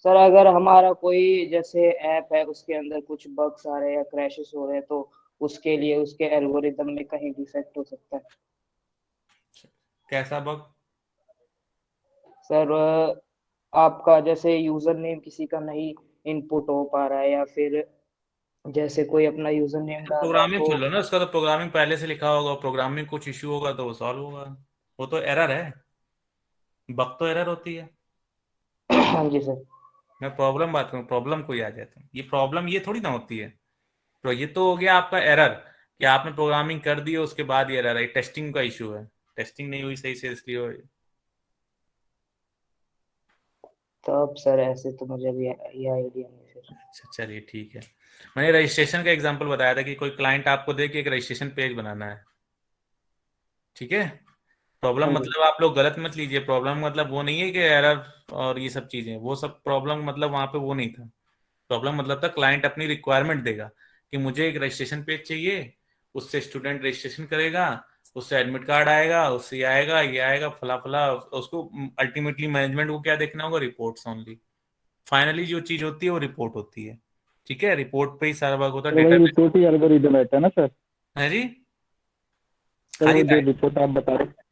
सर अगर हमारा कोई जैसे ऐप है, उसके अंदर कुछ बग्स आ रहे हैं या क्रैशेस हो रहे हैं, तो उसके लिए उसके एल्गोरिदम में कहीं डिफेक्ट हो सकता है। कैसा बग? सर आपका जैसे यूजर नेम किसी का नहीं इनपुट हो पा रहा है, या फिर जैसे कोई अपना यूजर नेम डाल रहा है प्रोग्रामिंग तो खोल लो ना, उसका तो प्रोग्रामिंग पहले से लिखा होगा, प्रोग्रामिंग कुछ इश्यू होगा तो वो सॉल्व होगा। वो तो एरर है, बग तो एरर होती है। हाँ जी सर। मैं प्रॉब्लम बात करूँ, प्रॉब्लम कोई आ जाता है, ये प्रॉब्लम ये थोड़ी ना होती है। तो ये तो हो गया आपका एरर कि आपने प्रोग्रामिंग कर दी है, उसके बाद ये एरर है, टेस्टिंग का इशू है, टेस्टिंग नहीं हुई सही से इसलिए तो अब सर ऐसे तो मुझे भी ये आइडिया नहीं फिर। अच्छा चलिए ठीक है। मैंने रजिस्ट्रेशन का एग्जांपल बताया था कि कोई क्लाइंट आपको दे कि एक रजिस्ट्रेशन पेज बनाना है, ठीक है। प्रॉब्लम हाँ जी। मतलब आप लोग गलत मत लीजिए, प्रॉब्लम मतलब वो नहीं है कि एरर और ये सब चीजें, वो सब प्रॉब्लम मतलब वहां पे वो नहीं था। प्रॉब्लम मतलब था क्लाइंट अपनी रिक्वायरमेंट देगा कि मुझे एक रजिस्ट्रेशन पेज चाहिए, उससे स्टूडेंट रजिस्ट्रेशन करेगा, उससे एडमिट कार्ड आएगा, उससे ये आएगा फला फला, उसको अल्टीमेटली मैनेजमेंट को क्या देखना होगा? Reports only. फाइनली जो चीज होती है वो रिपोर्ट होती है, ठीक है। रिपोर्ट पे ही सारा वर्क होता है, तो वही डेटा रिपोर्ट ही एल्गोरिदम रहता है ना सर? है जी। सर हाँ जी वो जो रिपोर्ट आप बता रहे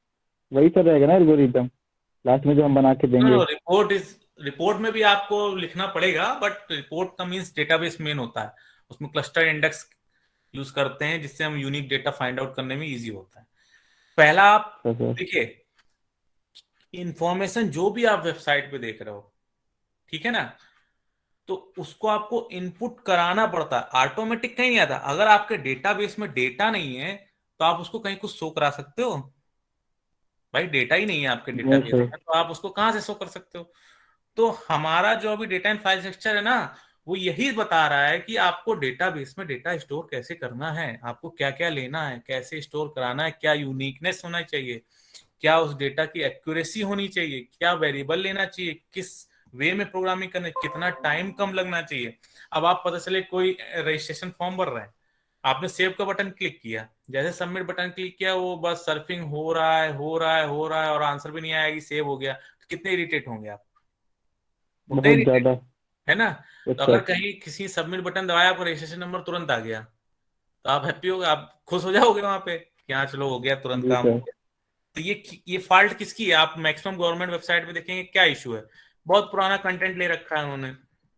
वही सर रहेगा ना एल्गोरिदम, लास्ट में जो हम बना के देंगे। रिपोर्ट में भी आपको लिखना पड़ेगा, बट रिपोर्ट का मीन्स डेटाबेस मेन होता है, उसमें क्लस्टर इंडेक्स यूज करते हैं जिससे हम यूनिक डेटा फाइंड आउट करने में इजी होता है। पहला आप सर देखिए, इंफॉर्मेशन जो भी आप वेबसाइट पे देख रहे हो, ठीक है ना, तो उसको आपको इनपुट कराना पड़ता है, ऑटोमेटिक कहीं नहीं आता। अगर आपके डेटाबेस में डेटा नहीं है तो आप उसको कहीं कुछ शो करा सकते हो? भाई डेटा ही नहीं है आपके नहीं डेटाबेस सर। में, तो आप उसको कहां से शो कर सकते हो? तो हमारा जो अभी डेटा एंड फाइल स्ट्रक्चर है ना, वो यही बता रहा है कि आपको डेटाबेस में डेटा स्टोर कैसे करना है, आपको क्या क्या लेना है, कैसे स्टोर कराना है, क्या यूनिकनेस होना चाहिए, क्या उस डेटा की एक्यूरेसी होनी चाहिए, क्या वेरिएबल लेना चाहिए, किस वे में प्रोग्रामिंग करना, कितना टाइम कम लगना चाहिए। अब आप पता चले कोई रजिस्ट्रेशन फॉर्म भर रहा है, आपने सेव का बटन क्लिक किया, जैसे सबमिट बटन क्लिक किया, वो बस सर्फिंग हो रहा है हो रहा है हो रहा है और आंसर भी नहीं आएगी, सेव हो गया, तो कितने इरिटेट होंगे आप? उतने बहुत इरिटेट, ज्यादा। है ना। तो अच्छा। अगर कहीं किसी सबमिट बटन दबाया, आपको रजिस्ट्रेशन नंबर तुरंत आ गया, तो आप हैप्पी हो गए, आप खुश हो जाओगे वहां पे कि हाँ चलो हो गया, तुरंत जी काम हो सर। गया। तो ये फॉल्ट किसकी है? आप मैक्सिमम गवर्नमेंट वेबसाइट पे देखेंगे क्या इशू है, बहुत पुराना कंटेंट ले रखा है उन्होंने,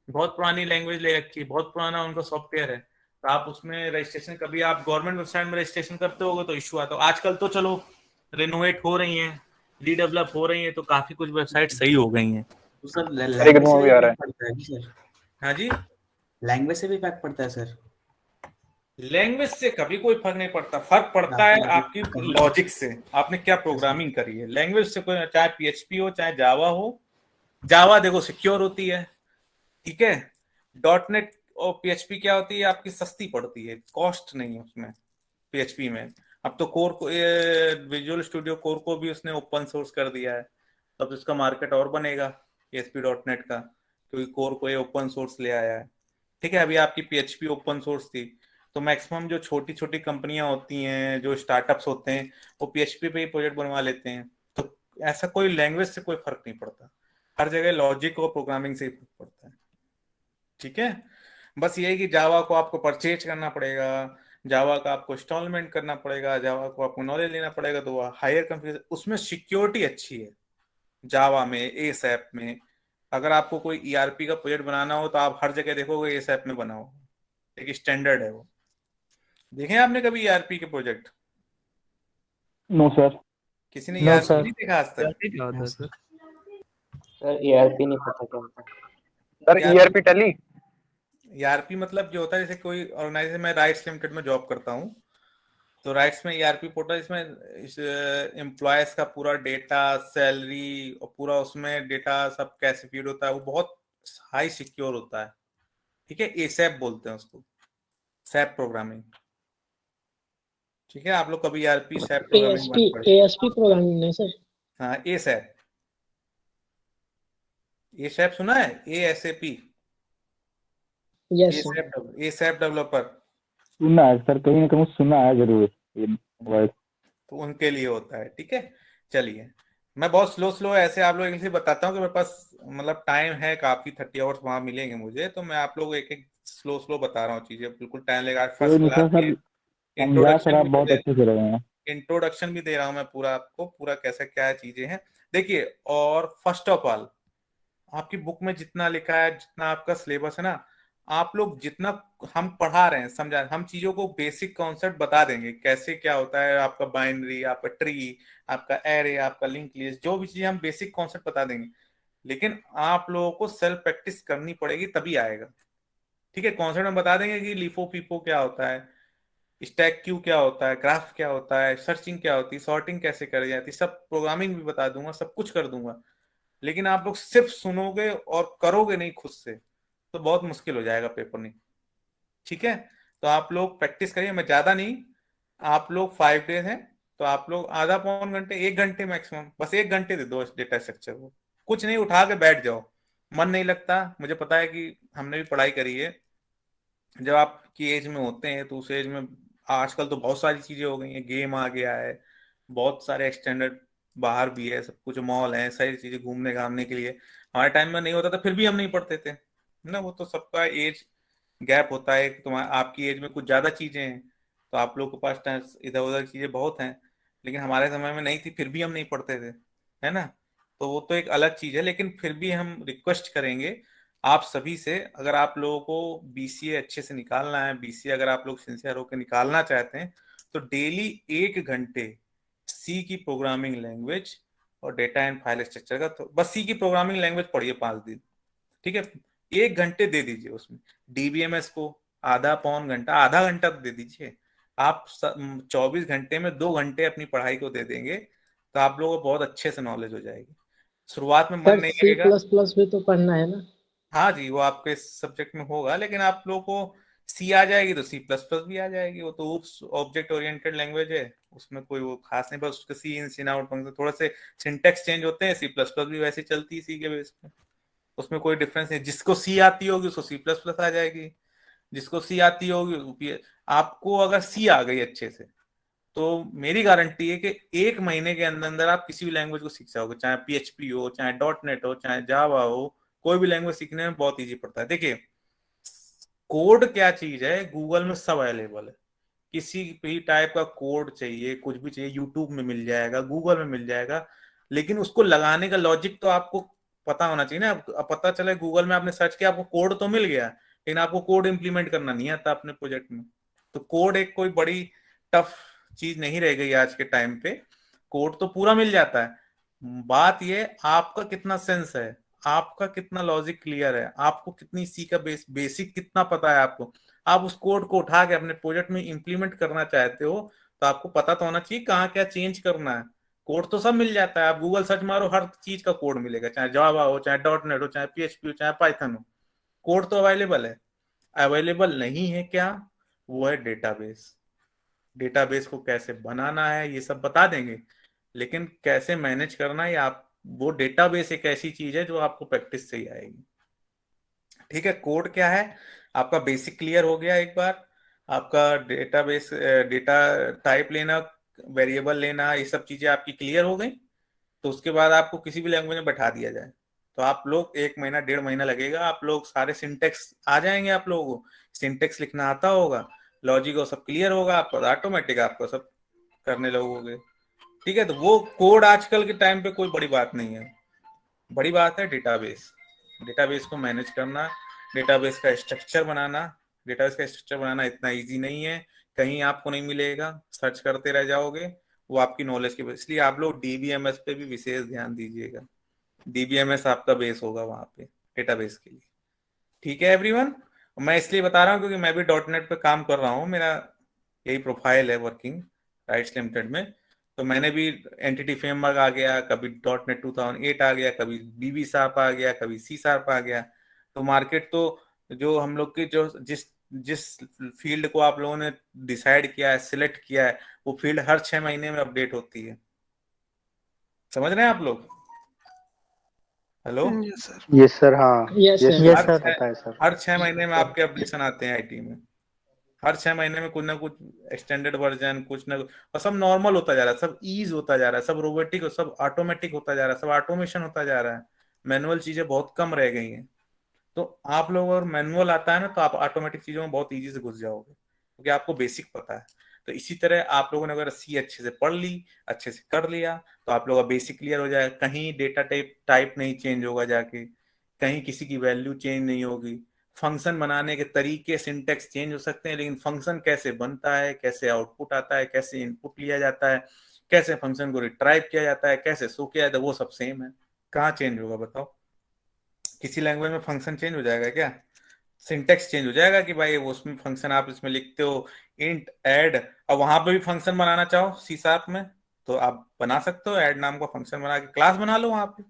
बहुत पुरानी लैंग्वेज ले रखी है, बहुत पुराना उनका सॉफ्टवेयर है, तो आप उसमें रजिस्ट्रेशन, कभी आप गवर्नमेंट वेबसाइट में रजिस्ट्रेशन करते होगे तो इशू आता है। आजकल तो चलो रिनोवेट हो रही हैं, रीडेवलप हो रही है, तो काफी कुछ वेबसाइट सही हो गई हैं। तो सर लैंग्वेज से भी इफेक्ट पड़ता है सर? हाँ जी, लैंग्वेज से भी इफेक्ट पड़ता है सर? लैंग्वेज से कभी कोई फर्क नहीं पड़ता, फर्क पड़ता है आपकी लॉजिक से, आपने क्या प्रोग्रामिंग करी है। लैंग्वेज से कोई, चाहे पीएचपी हो चाहे जावा हो, जावा देखो सिक्योर होती है, ठीक है। डॉट नेट और पीएचपी क्या होती है, आपकी सस्ती पड़ती है, कॉस्ट नहीं है उसमें पीएचपी में। अब तो कोर को, विजुअल स्टूडियो कोर को भी उसने ओपन सोर्स कर दिया है, तब तो इसका मार्केट और बनेगा ASP.NET का, क्योंकि कोर को ये ओपन सोर्स ले आया है, ठीक है। अभी आपकी पीएचपी ओपन सोर्स थी, तो मैक्सिमम जो छोटी छोटी कंपनियां होती हैं, जो स्टार्टअप्स होते हैं, वो पीएचपी पे ही प्रोजेक्ट बनवा लेते हैं। तो ऐसा कोई लैंग्वेज से कोई फर्क नहीं पड़ता, हर जगह लॉजिक और प्रोग्रामिंग से ही फर्क पड़ता है। ठीक है, बस ये है कि जावा को आपको परचेज करना पड़ेगा, जावा का आपको इंस्टॉलमेंट करना पड़ेगा, जावा को आपको नॉलेज लेना पड़ेगा, तो हायर कंफ्यूजन, उसमें सिक्योरिटी अच्छी है जावा में, एसएप में। अगर आपको कोई ईआरपी का प्रोजेक्ट बनाना हो तो आप हर जगह देखोगे एसएप में बनाओ, एक स्टैंडर्ड है वो। देखें आपने कभी ईआरपी के प्रोजेक्ट? No sir. किसी ने No, ईआरपी sir. नहीं देखा आज तक? क्या होता है सर? सर ईआरपी नहीं पता क्या होता है। Sir ERP tally. ईआरपी मतलब जो होता है, जैसे कोई ऑर्गेनाइजेशन में राइट्स लिमिटेड में जॉब करता हूँ, तो राइट्स में ईआरपी पोर्टल, इसमें इस एम्प्लॉयज का पूरा डेटा, सैलरी और पूरा उसमें डेटा सब कैसे फीड होता है, वो बहुत हाई सिक्योर होता है। ठीक है, एसएप बोलते हैं उसको, सैप प्रोग्रामिंग। ठीक है, आप लोग कभी ERP SAP programming ASP programming नहीं सर? हाँ, एसएप, एसएप सुना है? ASAP, yes sir. SAP developer, सुना है सर, कहीं ना कहीं सुना है जरूर ये वर्ड। तो उनके लिए होता है। ठीक है, चलिए मैं बहुत स्लो ऐसे आप लोग इसे बताता हूँ कि मेरे पास मतलब टाइम है काफी, 30 आवर्स वहां मिलेंगे मुझे, तो मैं आप लोग एक एक स्लो बता रहा हूँ चीजें, बिल्कुल टाइम लेगा। कोई नहीं सर, सर समझा सर, आप बहुत अच्छे से रहे हैं। इंट्रोडक्शन भी दे रहा हूँ मैं पूरा आपको, पूरा कैसे क्या चीजें हैं देखिए। और फर्स्ट ऑफ ऑल, आपकी बुक में जितना लिखा है, जितना आपका सिलेबस है ना, आप लोग जितना हम पढ़ा रहे हैं, समझा, हम चीजों को बेसिक कॉन्सेप्ट बता देंगे, कैसे क्या होता है आपका बाइनरी, आपका ट्री, आपका एरे, आपका लिंक लिस्ट, जो भी चीजें हम बेसिक कॉन्सेप्ट बता देंगे। लेकिन आप लोगों को सेल्फ प्रैक्टिस करनी पड़ेगी, तभी आएगा। ठीक है, कॉन्सेप्ट हम बता देंगे कि लिफो पीपो क्या होता है, स्टैक क्यू क्या होता है, ग्राफ क्या होता है, सर्चिंग क्या होती है, सॉर्टिंग कैसे करी जाती है, सब प्रोग्रामिंग भी बता दूंगा, सब कुछ कर दूंगा। लेकिन आप लोग सिर्फ सुनोगे और करोगे नहीं खुद से, तो बहुत मुश्किल हो जाएगा पेपर नहीं। ठीक है, तो आप लोग प्रैक्टिस करिए, मैं ज्यादा नहीं, आप लोग 5 डेज हैं, तो आप लोग आधा पौन घंटे, 1 घंटे मैक्सिमम, बस 1 घंटे दे दो इस डेटा स्ट्रक्चर को। कुछ नहीं, उठा के बैठ जाओ, मन नहीं लगता, मुझे पता है कि हमने भी पढ़ाई करी है। जब आपकी एज में होते हैं तो उस एज में आजकल तो बहुत सारी चीजें हो गई हैं, गेम आ गया है, बहुत सारे एक्सटेंडेड बाहर भी है, सब कुछ मॉल है, सारी चीजें घूमने घामने के लिए। हमारे टाइम में नहीं होता था, फिर भी हम नहीं पढ़ते थे ना, वो तो सबका एज गैप होता है। तुम्हारा आपकी एज में कुछ ज्यादा चीजें हैं, तो आप लोग के पास इधर उधर चीजें बहुत हैं, लेकिन हमारे समय में नहीं थी, फिर भी हम नहीं पढ़ते थे, है ना। तो वो तो एक अलग चीज है, लेकिन फिर भी हम रिक्वेस्ट करेंगे आप सभी से, अगर आप लोगों को बीसीए अच्छे से निकालना है, बीसीए अगर आप लोग सिंसियर होकर निकालना चाहते हैं, तो डेली 1 घंटे सी की प्रोग्रामिंग लैंग्वेज और डेटा एंड फाइल स्ट्रक्चर का, तो बस सी की प्रोग्रामिंग लैंग्वेज पढ़िए 5 दिन। ठीक है, 1 घंटे दे दीजिए उसमें। डीबीएमएस को आधा पौन घंटा, आधा घंटा दे दीजिए। आप 24 घंटे में 2 घंटे अपनी पढ़ाई को दे देंगे, तो आप लोगों को बहुत अच्छे से नॉलेज हो जाएगी। शुरुआत में मन सर नहीं सी लगेगा। प्लस प्लस भी तो पढ़ना है ना? हाँ जी, वो आपके सब्जेक्ट में होगा, लेकिन आप लोगों को सी आ जाएगी तो सी प्लस प्लस भी आ जाएगी, वो तो ऑब्जेक्ट ओरिएंटेड लैंग्वेज है, उसमें कोई वो खास नहीं, बस उसके सी इन, सी आउट फंक्शन, थोड़े से सिंटेक्स चेंज होते हैं। सी प्लस प्लस भी वैसे चलती है सी के बेस पे, उसमें कोई डिफरेंस नहीं। जिसको सी आती होगी उसको सी प्लस प्लस आ जाएगी, जिसको सी आती होगी। आपको अगर सी आ गई अच्छे से, तो मेरी गारंटी है कि 1 महीने के अंदर अंदर आप किसी भी लैंग्वेज को सीख जाओगे, चाहे पीएचपी हो, चाहे .NET हो, चाहे जावा हो, कोई भी लैंग्वेज सीखने में बहुत इजी पड़ता है। देखिए, कोड क्या चीज है, गूगल में सब अवेलेबल है, किसी भी टाइप का कोड चाहिए, कुछ भी चाहिए, यूट्यूब में मिल जाएगा, गूगल में मिल जाएगा, लेकिन उसको लगाने का लॉजिक तो आपको पता होना चाहिए ना। अब पता चले गूगल में आपने सर्च किया, आपको कोड तो मिल गया, लेकिन आपको कोड इंप्लीमेंट करना नहीं आता अपने प्रोजेक्ट में। तो कोड एक कोई बड़ी टफ चीज नहीं रह गई आज के टाइम पे, कोड तो पूरा मिल जाता है। बात ये आपका कितना सेंस है, आपका कितना लॉजिक क्लियर है, आपको कितनी सी का बेसिक कितना पता है आपको। आप उस कोड को उठा के अपने प्रोजेक्ट में इंप्लीमेंट करना चाहते हो, तो आपको पता तो होना चाहिए कहाँ क्या चेंज करना है। कोड तो सब मिल जाता है, आप गूगल सर्च मारो, हर चीज का कोड मिलेगा, चाहे जावा हो, चाहे .NET हो, चाहे PHP हो, चाहे पाइथन हो, कोड तो अवेलेबल है। अवेलेबल नहीं है क्या, वो है डेटाबेस। डेटाबेस को कैसे बनाना है ये सब बता देंगे, लेकिन कैसे मैनेज करना है आप, वो डेटाबेस एक ऐसी चीज है जो आपको प्रैक्टिस से ही आएगी। ठीक है, कोड क्या है आपका बेसिक क्लियर हो गया एक बार, आपका डेटाबेस, डेटा टाइप लेना, वेरिएबल लेना, ये सब चीजें आपकी क्लियर हो गई, तो उसके बाद आपको किसी भी लैंग्वेज में बैठा दिया जाए, तो आप लोग 1 महीना 1.5 महीना लगेगा, आप लोग सारे सिंटेक्स आ जाएंगे, आप लोगों को सिंटेक्स लिखना आता होगा, लॉजिक और सब क्लियर होगा आपको, ऑटोमेटिक आपको सब करने लगोगे। ठीक है, तो वो कोड आजकल के टाइम पे कोई बड़ी बात नहीं है, बड़ी बात है डेटाबेस, डेटाबेस को मैनेज करना, डेटाबेस का स्ट्रक्चर बनाना। डेटाबेस का स्ट्रक्चर बनाना इतना इजी नहीं है, कहीं आपको नहीं मिलेगा, सर्च करते रह जाओगे, वो आपकी नॉलेज के, इसलिए आप लोग डीबीएमएस पे भी विशेष ध्यान दीजिएगा। डीबीएमएस आपका बेस होगा वहां पे डेटाबेस के लिए। ठीक है एवरीवन, मैं इसलिए बता रहा हूँ क्योंकि मैं भी .NET पे काम कर रहा हूँ, मेरा यही प्रोफाइल है वर्किंग राइट्स लिमिटेड में। तो मैंने भी एंटिटी फ्रेमवर्क आ गया, कभी .NET 2008 आ गया, कभी BB शार्प आ गया, कभी C शार्प आ गया। तो मार्केट तो जो हम लोग की जो जिस जिस फील्ड को आप लोगों ने डिसाइड किया है, सिलेक्ट किया है, वो फील्ड हर 6 महीने में अपडेट होती है। समझ रहे हैं आप लोग? Hello, yes sir. हाँ, yes yes sir. Yes sir, sir. पता है सर। हर 6 महीने में आपके अपडेशन आते हैं आईटी में, हर 6 महीने में कुछ ना कुछ एक्सटेंडेड वर्जन, कुछ ना कुछ, और सब नॉर्मल होता जा रहा है, सब ईज होता जा रहा है, सब रोबोटिक, सब ऑटोमेटिक होता जा रहा है, सब ऑटोमेशन होता जा रहा है, मैनुअल चीजें बहुत कम रह गई हैं। तो आप लोग अगर मैनुअल आता है ना, तो आप ऑटोमेटिक चीजों में बहुत ईजी से घुस जाओगे, क्योंकि आपको बेसिक पता है। तो इसी तरह आप लोगों ने अगर सी अच्छे से पढ़ ली, अच्छे से कर लिया, तो आप लोगों का बेसिक क्लियर हो जाएगा, कहीं डेटा टाइप नहीं चेंज होगा जाके, कहीं किसी की वैल्यू चेंज नहीं होगी। फंक्शन बनाने के तरीके, सिंटेक्स चेंज हो सकते हैं, लेकिन फंक्शन कैसे बनता है, कैसे आउटपुट आता है, कैसे इनपुट लिया जाता है, कैसे फंक्शन को रिट्राइव किया जाता है, कैसे शो किया जाता है, वो सब सेम है। कहाँ चेंज होगा बताओ? किसी लैंग्वेज में फंक्शन चेंज हो जाएगा क्या? सिंटेक्स चेंज हो जाएगा कि भाई वो उसमें फंक्शन आप इसमें लिखते हो इंट ऐड, और वहां पे भी फंक्शन बनाना चाहो सी शार्प में तो आप बना सकते हो, ऐड नाम का फंक्शन बना के क्लास बना लो वहां पे।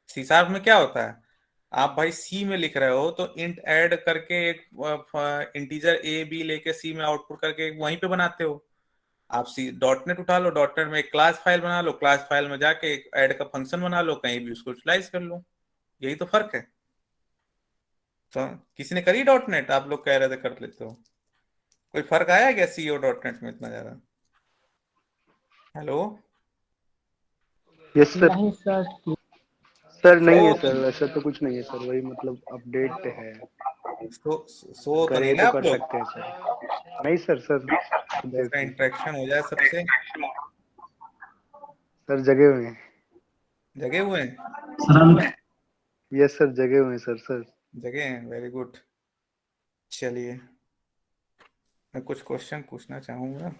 सी शार्प में क्या होता है, आप भाई सी में लिख रहे हो तो इंट ऐड करके एक इंटीजर ए बी लेके सी में आउटपुट करके वहीं पे बनाते हो। आप सी .NET उठा लो, .NET में एक क्लास फाइल बना लो, क्लास फाइल में जाके एक ऐड का फंक्शन बना लो, कहीं भी उसको यूटिलाइज कर लो। यही तो फर्क है। तो किसी ने करी .NET? आप लोग कह रहे थे कर लेते हो, कोई फर्क आया क्या सी और .NET में इतना ज्यादा? Hello yes sir. नहीं सर। सर नहीं है सो सर, वैसे तो कुछ नहीं है सर, वही मतलब अपडेट पे है। सो तो नहीं करें ना तो आप कर लोग? सकते हैं सर। नहीं सर, सर जैसा इंटरेक्शन हो जाए सबसे, सर जगे हुए हैं। जगे हुए हैं? यस सर, जगे हुए हैं सर। सर जगे हैं, वेरी गुड। चलिए, मैं कुछ क्वेश्चन पूछना चाहूंगा।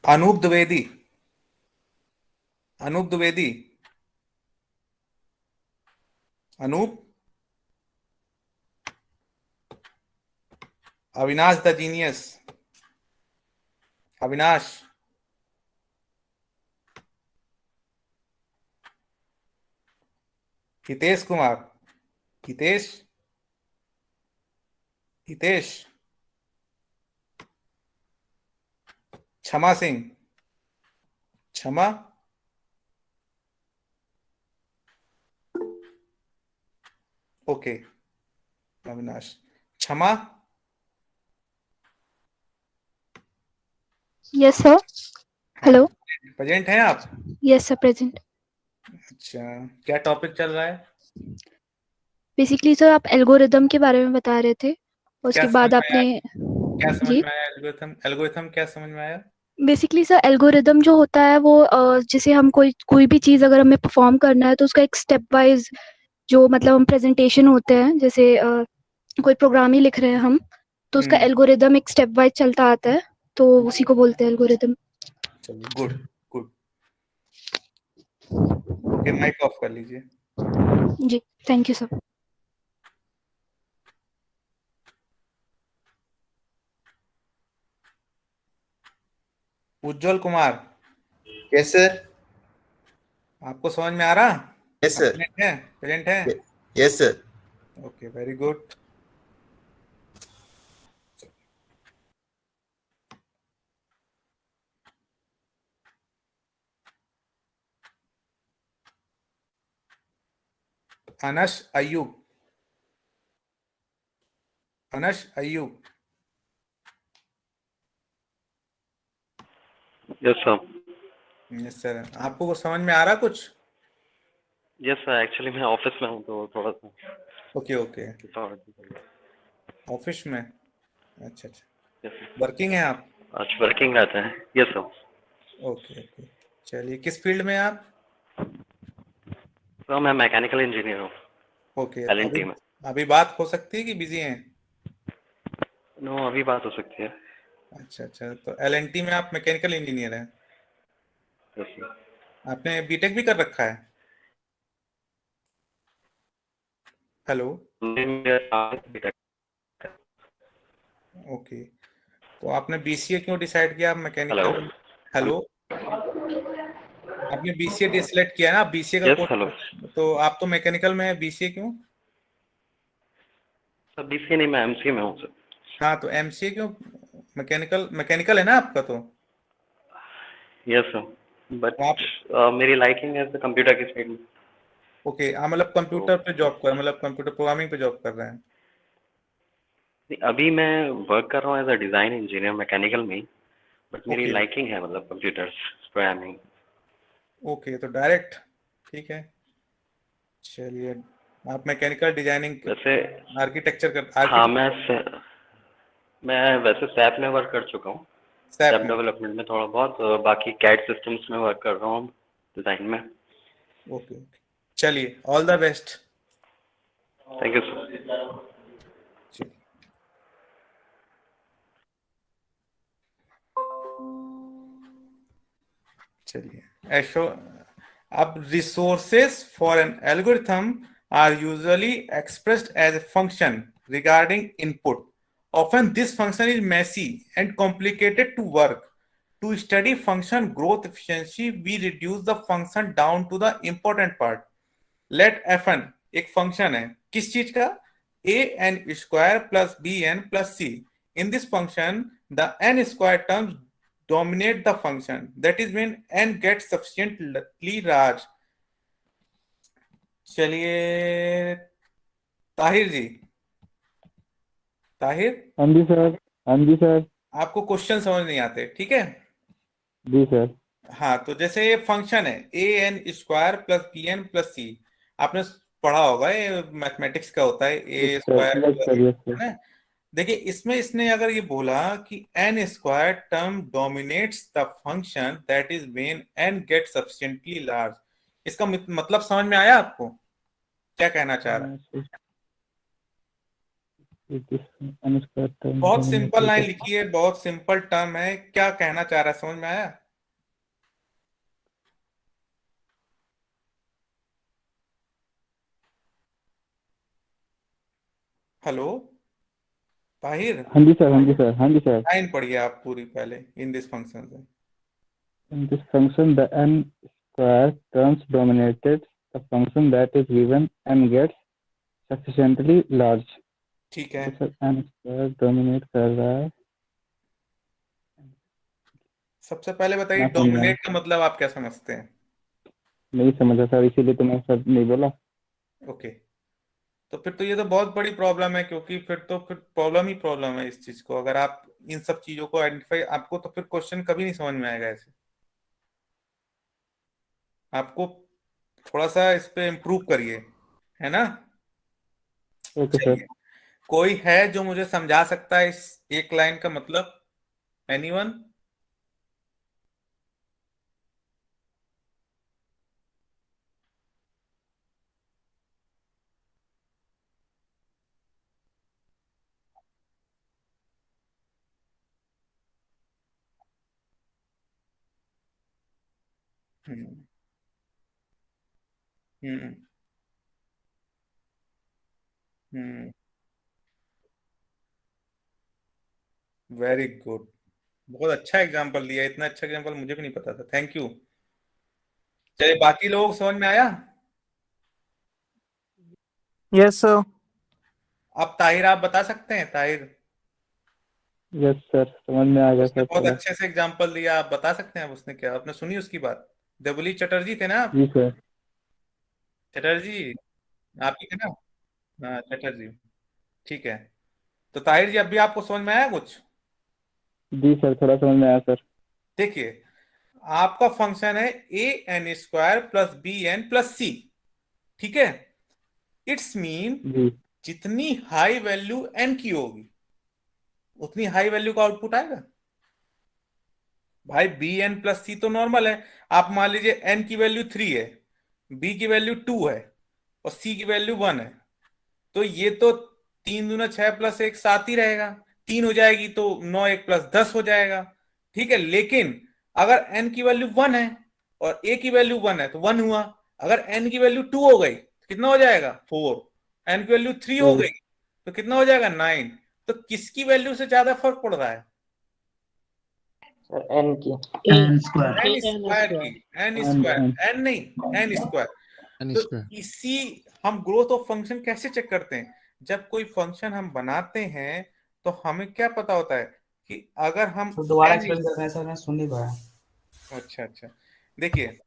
अनूप द्विवेदी, अनूप द्विवेदी, अनूप, अविनाश द जीनियस, अविनाश, हितेश कुमार, हितेश, हितेश, क्षमा सिंह, क्षमा, ओके, अविनाश, क्षमा, यस सर। हेलो। प्रेजेंट हैं आप? Yes sir, present. अच्छा, क्या टॉपिक चल रहा है? बेसिकली सर आप एल्गोरिदम के बारे में बता रहे थे, क्या उसके समझ बाद में आया? आपने क्या समझ जी में आया? एल्गोरिथम, एल्गोरिथम क्या समझ में आया? बेसिकली सर एल्गोरिदम जो होता है वो जैसे हम कोई भी चीज़ अगर हमें परफॉर्म करना है तो उसका एक स्टेप वाइज जो मतलब हम प्रेजेंटेशन होते हैं, जैसे कोई प्रोग्राम ही लिख रहे हैं हम, तो उसका एल्गोरिदम एक स्टेप वाइज चलता आता है, तो उसी को बोलते हैं एल्गोरिदम। चलिए, good good. Okay, mike off कर लीजिए। जी, thank you sir. Ujjwal Kumar, yes sir. आपको समझ में आ रहा? Yes sir. प्रेजेंट है? प्रेजेंट है? Yes sir. Okay, very good. Anas Ayub, Anas Ayub. Yes sir. Yes sir, आपको कुछ समझ में आ रहा कुछ? यस सर, एक्चुअली मैं ऑफिस में हूँ तो थोड़ा सा ओके ओके, ऑफिस में, अच्छा अच्छा, यस वर्किंग है आप? आज वर्किंग रहते हैं। Yes sir. ओके ओके, चलिए किस फील्ड में हैं आप? सर मैं मैकेनिकल इंजीनियर हूँ ओके, LNT में। अभी बात हो सकती है कि बिजी हैं? नो, अभी बात हो सकती है। अच्छा अच्छा, तो LNT में आप मैकेनिकल इंजीनियर हैं? Yes sir. आपने बीटेक भी कर रखा है? हेलो, ओके, तो आपने BCA क्यों डिसाइड किया? आप मैकेनिकल, हेलो, आपने BCA सिलेक्ट किया ना, BCA का यस कोर्स, हेलो। तो आप तो मैकेनिकल में है, BCA क्यों? सर BCA नहीं, मैं MCA में हूँ सर। हाँ, तो MCA क्यों? मैकेनिकल है ना आपका तो? यस सर, बट आप मेरी लाइकिंग है सर कंप्यूटर की साइड में। ओके, हाँ, मतलब कंप्यूटर पे जॉब कर, मतलब कंप्यूटर प्रोग्रामिंग पे जॉब कर रहे हैं? नहीं, अभी मैं वर्क कर रहा हूँ as a design engineer mechanical में ही, बट मेरी ओके लाइकिंग है मतलब कंप्यूटर्स प्रोग्रामिंग। ओके, तो डायरेक्ट, ठीक है, चलिए। आप मैकेनिकल डिजाइनिंग, वैसे आर्किटेक्चर कर, हाँ, आर्किटेक्ट मैं वैसे सैप में वर्क कर चुका हूँ, सैप सैप में? डेवलपमेंट में थोड़ा बहुत, बाकी कैड सिस्टम्स में वर्क कर रहा हूँ डिजाइन में। ओके ओके, चलिए, all the best. Thank you sir. चलिए, ऐशो, अब resources for an algorithm are usually expressed as a function regarding input. Often this function is messy and complicated to work. To study function growth efficiency, we reduce the function down to the important part. Let fn एक function है, किस चीज का? an square plus bn plus c. In this function, the n square terms dominate the function. That is when n gets sufficiently large. चलिए, ताहिर जी, ताहिर, हाँ जी sir. हाँ जी sir. आपको question समझ नहीं आते, ठीक है? जी सर। हाँ, तो जैसे ये फंक्शन है an square plus bn plus c, आपने पढ़ा होगा, ये मैथमेटिक्स का होता है, a yes sir. Square yes plus, sir. Yes है सर। ना? देखिए, इसमें इसने अगर ये बोला कि n square term dominates the function, that is when n get sufficiently large, इसका मतलब समझ में आया आपको? क्या कहना चाह रहा है? बहुत सिंपल लाइन लिखी है, बहुत सिंपल टर्म है, क्या कहना चाह रहा है, समझ में आया? हेलो ताहिर, हाँ जी सर। हाँ जी सर। हाँ जी सर। लाइन पढ़िए आप पूरी पहले, इन दिस फंक्शन से। In this function, the n square terms dominated the function that is given n gets sufficiently large. ठीक है, तो सर n square dominate कर रहा है। सबसे पहले बताइए, ना समझा। डोमिनेट का मतलब आप क्या समझते हैं? नहीं समझा सर, इसीलिए तो मैं सर नहीं बोला। ओके, तो फिर तो ये तो बहुत बड़ी प्रॉब्लम है, क्योंकि फिर प्रॉब्लम ही प्रॉब्लम है इस चीज को। अगर आप इन सब चीजों को आइडेंटिफाई, आपको तो फिर क्वेश्चन कभी नहीं समझ में आएगा ऐसे। आपको थोड़ा सा इस पे इम्प्रूव करिए, है ना? Okay sir. चलिए, कोई है जो मुझे समझा सकता है इस एक लाइन का मतलब? एनीवन? हम्म हम्म हम्म, वेरी गुड, बहुत अच्छा एग्जांपल दिया, इतना अच्छा एग्जांपल मुझे भी नहीं पता था, थैंक यू। चलिए, बाकी लोग समझ में आया? Yes sir. अब ताहिर, आप बता सकते हैं? ताहिर, यस सर, समझ में आ गया उसने सर बहुत थोड़ा। अच्छे से एग्जांपल दिया, आप बता सकते हैं अब उसने क्या? आपने सुनी उसकी बात? देवली चटर्जी थे ना आप? जी सर। चटर्जी, आप ही है ना? हाँ चटर्जी, ठीक है। तो ताहिर जी अभी आपको समझ में आया कुछ? जी सर, थोड़ा समझ में आया सर। देखिए आपका फंक्शन है an² plus bn plus c, ठीक है। इट्स मीन जी जितनी हाई वैल्यू n की होगी उतनी हाई वैल्यू का आउटपुट आएगा। भाई bn प्लस c तो नॉर्मल है। आप मान लीजिए n की वैल्यू 3 है, b की वैल्यू 2 है और c की वैल्यू 1 है, तो ये तो 3 दूना 6 प्लस 1 7 ही रहेगा। 3 हो जाएगी तो 9 1 प्लस 10 हो जाएगा, ठीक है। लेकिन अगर n की वैल्यू 1 है और a की वैल्यू 1 है तो 1 हुआ। अगर n की वैल्यू 2 हो गई तो कितना हो जाएगा? 4। n की वैल्यू 3 हो गई तो कितना हो जाएगा? 9। तो किसकी वैल्यू से ज्यादा फर्क पड़ रहा है? सर एन की n n² की, n नहीं, n²। तो इसी हम ग्रोथ ऑफ फंक्शन कैसे चेक करते हैं? जब कोई फंक्शन हम बनाते हैं तो हमें क्या पता होता है कि अगर हम तो दोबारा एक्सप्लेन कर रहे हैं सर, मैं सुन नहीं पाया। अच्छा अच्छा, देखिए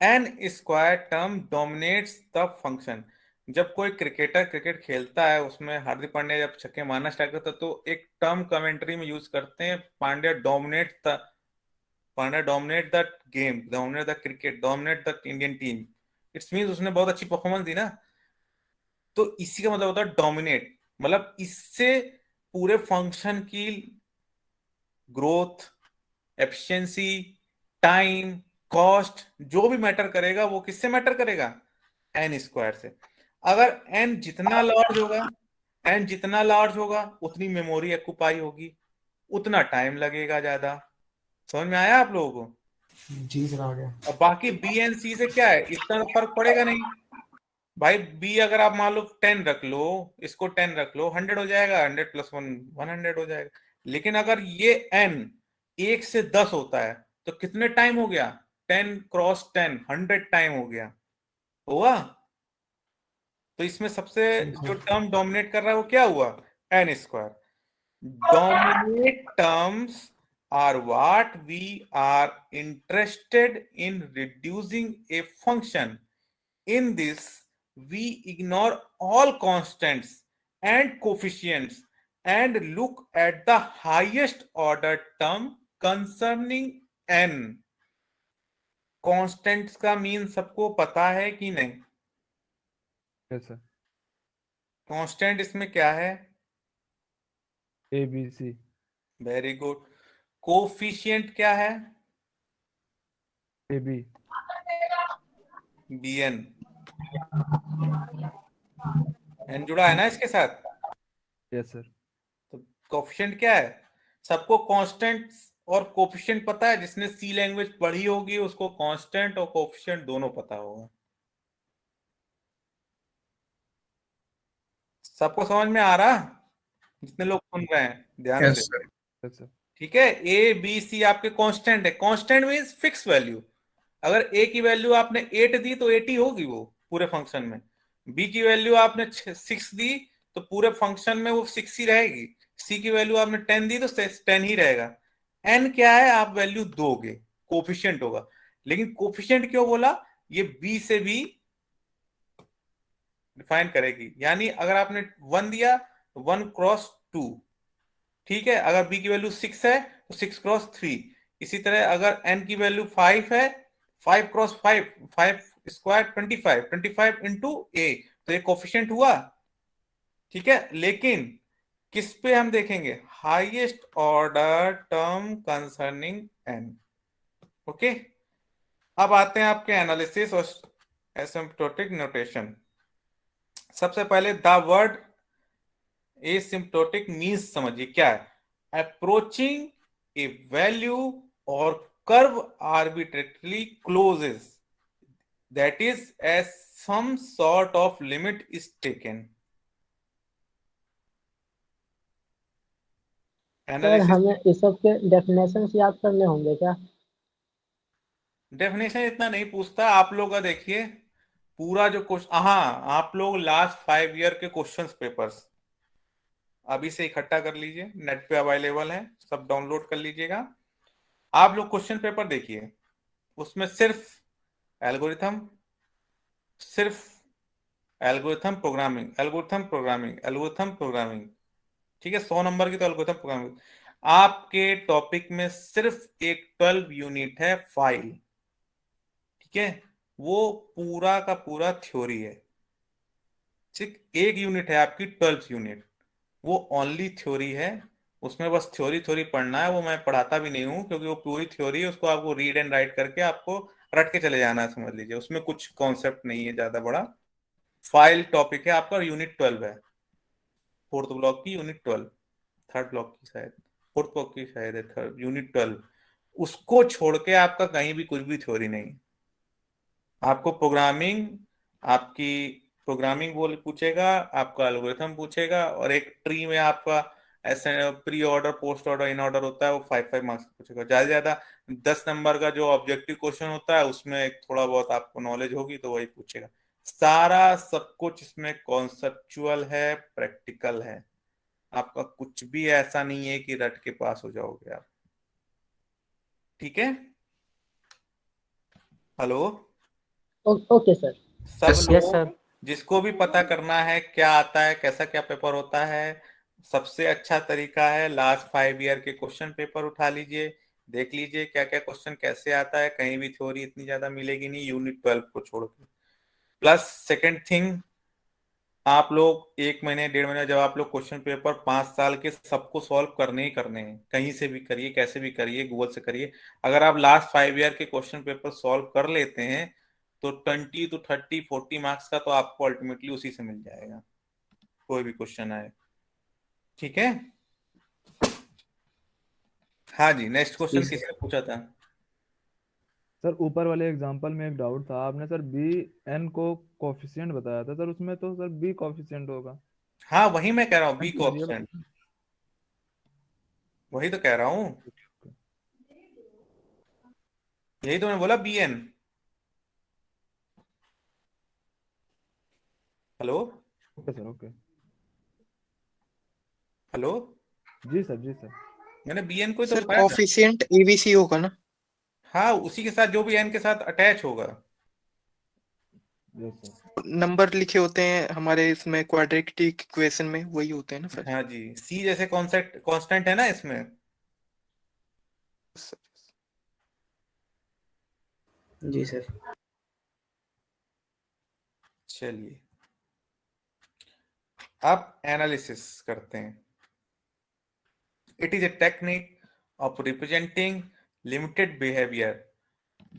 n² term dominates the function. जब कोई क्रिकेटर क्रिकेट खेलता है उसमें हार्दिक पांड्या जब छक्के मारना स्टार्ट करता है तो एक टर्म कमेंट्री में यूज करते हैं, Pandya dominate the game, dominate the cricket, dominate the Indian team. It's mean उसने बहुत अच्छी परफॉर्मेंस दी ना। तो इसी का मतलब होता है डोमिनेट, मतलब इससे पूरे फंक्शन की ग्रोथ, एफिशिएंसी, टाइम, कॉस्ट जो भी मैटर करेगा वो किससे मैटर करेगा? n² से। अगर n जितना लार्ज होगा, n जितना लार्ज होगा उतनी मेमोरी ऑक्युपाई होगी, उतना टाइम लगेगा ज्यादा। समझ में आया आप लोगों को? जी सर आ गया। और बाकी बी एंड सी से क्या है, इतना तो फर्क पड़ेगा नहीं। भाई बी अगर आप मान लो 10 रख लो, इसको 10 रख लो, 100 हो जाएगा, 100 प्लस 1 100 हो जाएगा। लेकिन अगर ये n 1 से 10 होता है तो कितने टाइम हो गया? 10 क्रॉस 10 100 टाइम हो गया, हुआ। तो इसमें सबसे जो टर्म डोमिनेट कर रहा है वो क्या हुआ? n²। Dominate terms are what we are interested in reducing a function. In this, we ignore all constants and coefficients and look at the highest order term concerning n. Constants का mean सबको पता है कि नहीं? Yes sir. Constant इसमें क्या है? A B C. Very good. Coefficient क्या है? A B B N. N जुड़ा है ना इसके साथ? Yes sir. तो कोफिशिएंट क्या है? सबको कांस्टेंट और कोफिशिएंट पता है। जिसने सी लैंग्वेज पढ़ी होगी उसको कांस्टेंट और कोफिशिएंट दोनों पता होगा। सबको समझ में आ रहा? जितने लोग सुन रहे हैं ध्यान से। Yes sir. ठीक है, ए बी सी आपके कांस्टेंट है। Constant means fix value. अगर ए की वैल्यू आपने 8 दी तो 8 ही होगी वो पूरे फंक्शन में। बी की वैल्यू आपने 6 दी तो पूरे फंक्शन में वो 6 ही रहेगी। सी की वैल्यू आपने 10 दी तो 10 ही रहेगा। एन क्या है? आप वैल्यू दोगे, कोफिशिएंट होगा। लेकिन कोफिशिएंट क्यों बोला? ये बी से भी डिफाइन करेगी। यानी अगर आपने 1 दिया तो 1 क्रॉस 2, ठीक है। अगर बी की वैल्यू 6 है तो 6 क्रॉस 3। इसी तरह अगर एन की वैल्यू 5 है, 5 क्रॉस 5, 5 स्क्वायर 25, 25 इंटू ए, तो ये कोफिशिएंट हुआ, ठीक है। लेकिन किस पे हम देखेंगे? Highest order term concerning N. Okay, अब आते हैं आपके एनालिसिस और एसिम्प्टोटिक नोटेशन। सबसे पहले द वर्ड एसिम्प्टोटिक मींस समझिए क्या है। अप्रोचिंग ए वैल्यू और curve arbitrarily closes, that is as some sort of limit is taken. Sir हमें इस सब के डेफिनेशन याद करने होंगे क्या? डेफिनेशन इतना नहीं पूछता आप लोग का। देखिए पूरा जो क्वेश्चन, हाँ आप लोग लास्ट 5 ईयर के क्वेश्चंस पेपर्स अभी से इकट्ठा कर लीजिए, नेट पे अवेलेबल है, सब डाउनलोड कर लीजिएगा। आप लोग क्वेश्चन पेपर देखिए, उसमें सिर्फ एल्गोरिथम, सिर्फ algorithm programming, algorithm programming, algorithm programming, ठीक है। 100 नंबर की तो एल्गोरिथम प्रोग्रामिंग। आपके टॉपिक में सिर्फ एक 12 यूनिट है फाइल, ठीक है, वो पूरा का पूरा थ्योरी है, ठीक। एक यूनिट है आपकी 12 यूनिट, वो ओनली थ्योरी है, उसमें बस थ्योरी थ्योरी पढ़ना है। वो मैं पढ़ाता भी नहीं हूँ क्योंकि वो पूरी थ्योरी है, उसको आपको रीड एंड राइट करके आपको रट के चले जाना है, समझ लीजिए। उसमें कुछ कॉन्सेप्ट नहीं है ज्यादा बड़ा। फाइल टॉपिक है आपका, यूनिट 12 है, फोर्थ ब्लॉक की यूनिट 12, थर्ड ब्लॉक की शायद, फोर्थ ब्लॉक की शायद है, थर्ड यूनिट 12। उसको छोड़ के आपका कहीं भी कुछ भी थ्योरी नहीं। आपको प्रोग्रामिंग, आपकी प्रोग्रामिंग बोल पूछेगा, आपका एल्गोरिथम पूछेगा, और एक ट्री में आपका ऐसे pre order, post order, in order होता है, वो 5 मार्क्स पूछेगा। ज्यादा से ज्यादा 10 नंबर का जो ऑब्जेक्टिव क्वेश्चन होता है उसमें एक थोड़ा बहुत आपको नॉलेज होगी तो वही पूछेगा। सारा सब कुछ इसमें कॉन्सेप्चुअल है, प्रैक्टिकल है। आपका कुछ भी ऐसा नहीं है कि रट के पास हो जाओगे आप, ठीक है। Hello, okay sir. सब लोग जिसको भी पता करना है क्या आता है, कैसा क्या पेपर होता है, सबसे अच्छा तरीका है लास्ट 5 ईयर के क्वेश्चन पेपर उठा लीजिए, देख लीजिए क्या क्या क्वेश्चन कैसे आता है। कहीं भी थ्योरी इतनी ज्यादा मिलेगी नहीं यूनिट 12 को छोड़ के। प्लस सेकेंड थिंग, आप लोग 1 महीने 1.5 महीने जब आप लोग क्वेश्चन पेपर 5 साल के सबको सॉल्व करने ही करने हैं, कहीं से भी करिए, कैसे भी करिए, गूगल से करिए। अगर आप लास्ट 5 ईयर के क्वेश्चन पेपर सॉल्व कर लेते हैं तो 20 to 30 40 मार्क्स का तो आपको अल्टीमेटली उसी से मिल जाएगा, कोई भी क्वेश्चन आए, ठीक है। हाँ जी, नेक्स्ट क्वेश्चन किसने पूछा था? सर ऊपर वाले एग्जांपल में एक डाउट था, आपने सर बी एन को कोफिशिएंट बताया था सर, उसमें तो सर बी कोफिशिएंट होगा। हाँ वही मैं कह रहा हूँ, बी वेरिएबल कोएफिशिएंट, वही तो कह रहा हूँ, यही तो मैं बोला, B N. Hello, okay sir, okay. Hello, जी सर, जी सर। मैंने बी एन को ही तो सर बताया था। कोफिशिएंट एबीसी होगा ना? हाँ, उसी के साथ जो भी एन के साथ अटैच होगा। Yes sir. नंबर लिखे होते हैं हमारे इसमें क्वाड्रेटिक इक्वेशन में, वही होते हैं ना सर? हाँ जी, सी जैसे कॉन्सेप्ट कांस्टेंट है ना इसमें। जी सर। चलिए अब एनालिसिस करते हैं। It is a technique of representing limited behavior.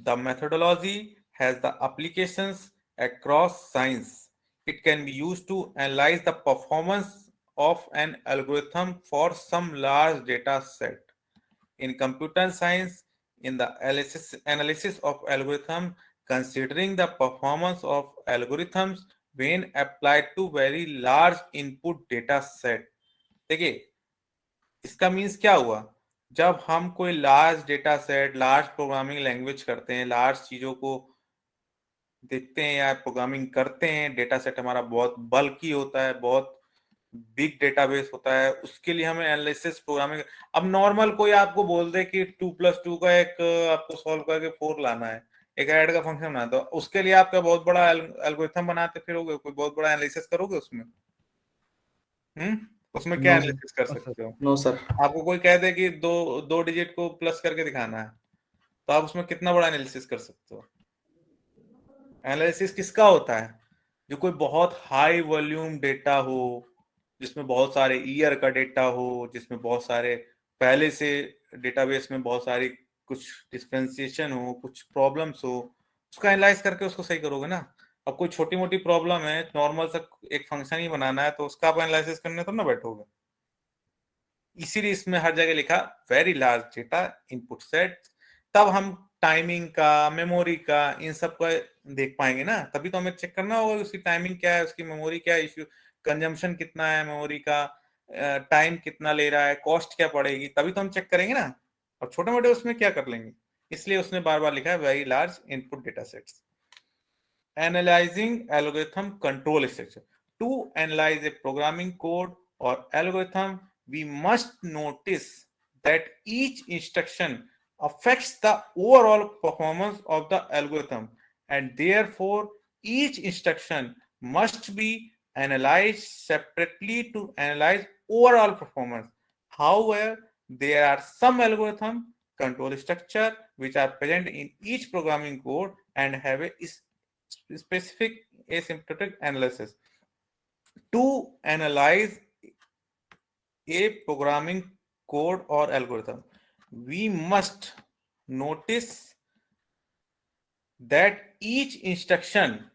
The methodology has the applications across science. It can be used to analyze the performance of an algorithm for some large data set. In computer science, in the analysis of algorithm, considering the performance of algorithms when applied to very large input data set. देखिए इसका means क्या हुआ, जब हम कोई large data set, large programming language करते हैं, large चीजों को देखते हैं या प्रोग्रामिंग करते हैं, डेटा सेट हमारा बहुत बल्कि होता है, बहुत बिग डेटाबेस होता है, उसके लिए हमें एनालिसिस प्रोग्रामिंग। अब नॉर्मल कोई आपको बोल दे कि 2+2 का एक आपको सॉल्व करके 4 लाना है, एक ऐड का फंक्शन बनाना, तो उसके लिए आप क्या बहुत बड़ा एल्गोरिथम बनाते फिरोगे, कोई बहुत बड़ा एनालिसिस करोगे उसमें? उसमें क्या एनालिसिस कर सकते हो? No sir. आपको कोई कह दे कि दो डिजिट को प्लस करके दिखाना है, तो आप उसमें कितना बड़ा एनालिसिस कर सकते हो? एनालिसिस किसका होता है? जो कोई बहुत हाई वॉल्यूम डेटा हो, जिसमें बहुत सारे ईयर का डेटा हो, जिसमें बहुत सारे पहले से डेटाबेस में बहुत सारी कुछ डिफरेंशिएशन हो, कुछ प्रॉब्लम्स हो, उसका एनालाइज करके उसको सही करोगे ना। अब कोई छोटी मोटी प्रॉब्लम है, नॉर्मल सा एक फंक्शन ही बनाना है, तो उसका आप एनालिसिस करने तो ना बैठोगे। इसीलिए इसमें हर जगह लिखा very large data input set, तब हम टाइमिंग का, मेमोरी का, इन सब का देख पाएंगे ना। तभी तो हमें चेक करना होगा उसकी टाइमिंग क्या है, उसकी मेमोरी क्या है, इश्यू कंजम्पशन कितना है मेमोरी का, टाइम कितना ले रहा है, कॉस्ट क्या पड़ेगी, तभी तो हम चेक करेंगे ना। और छोटे मोटे उसमें क्या कर लेंगे, इसलिए उसने बार बार लिखा है very large input data sets. Analyzing algorithm control structure, to analyze a programming code और algorithm we must notice that each instruction affects the overall performance of the algorithm, and therefore each instruction must be analyzed separately to analyze overall performance. However, there are some algorithm control structure which are present in each programming code and have a specific asymptotic analysis. To analyze a programming code or algorithm, we must notice that each instruction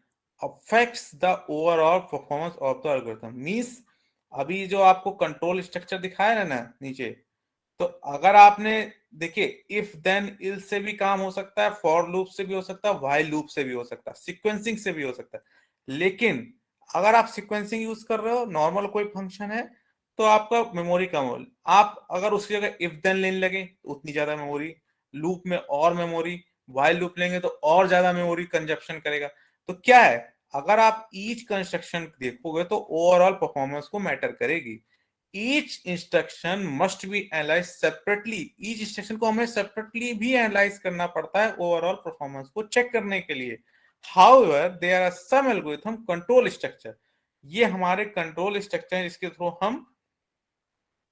affects the overall performance of the algorithm. Means अभी जो आपको control structure दिखाया ना नीचे, तो अगर आपने देखिए इफ देन इल से भी काम हो सकता है, फॉर लूप से भी हो सकता है, व्हाइल लूप से भी हो सकता है, सीक्वेंसिंग से भी हो सकता है. लेकिन अगर आप सीक्वेंसिंग यूज कर रहे हो, नॉर्मल कोई फंक्शन है, तो आपका मेमोरी कम हो. आप अगर उसकी जगह इफ देन लेने लगे उतनी ज्यादा मेमोरी, लूप में और मेमोरी, व्हाइल लूप लेंगे तो और ज्यादा मेमोरी कंजप्शन करेगा. तो क्या है, अगर आप ईच कंस्ट्रक्शन देखोगे तो ओवरऑल परफॉर्मेंस को मैटर करेगी. Each instruction must be analyse separately. Each instruction को हमें सेपरेटली भी एनालाइज करना पड़ता है ओवरऑल परफॉर्मेंस को चेक करने के लिए. However there are some algorithm control structure. ये हमारे कंट्रोल स्ट्रक्चर है जिसके थ्रू हम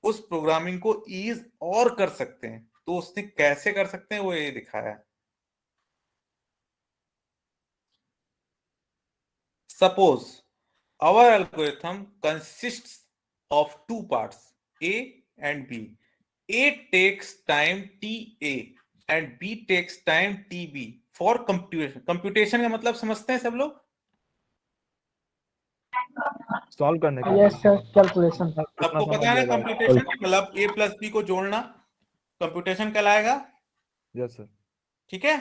उस प्रोग्रामिंग को ईज और कर सकते हैं. तो उसने कैसे कर सकते हैं वो ये दिखाया है. Suppose our algorithm consists of two parts, A and B. A takes time TA and B takes time TB for computation. Computation का मतलब समझते हैं सब लोग? सॉल्व करने का. Yes sir, calculation. आपको पता है कंप्यूटेशन मतलब A प्लस B को जोड़ना कंप्यूटेशन कहलाएगा. Yes sir. ठीक है.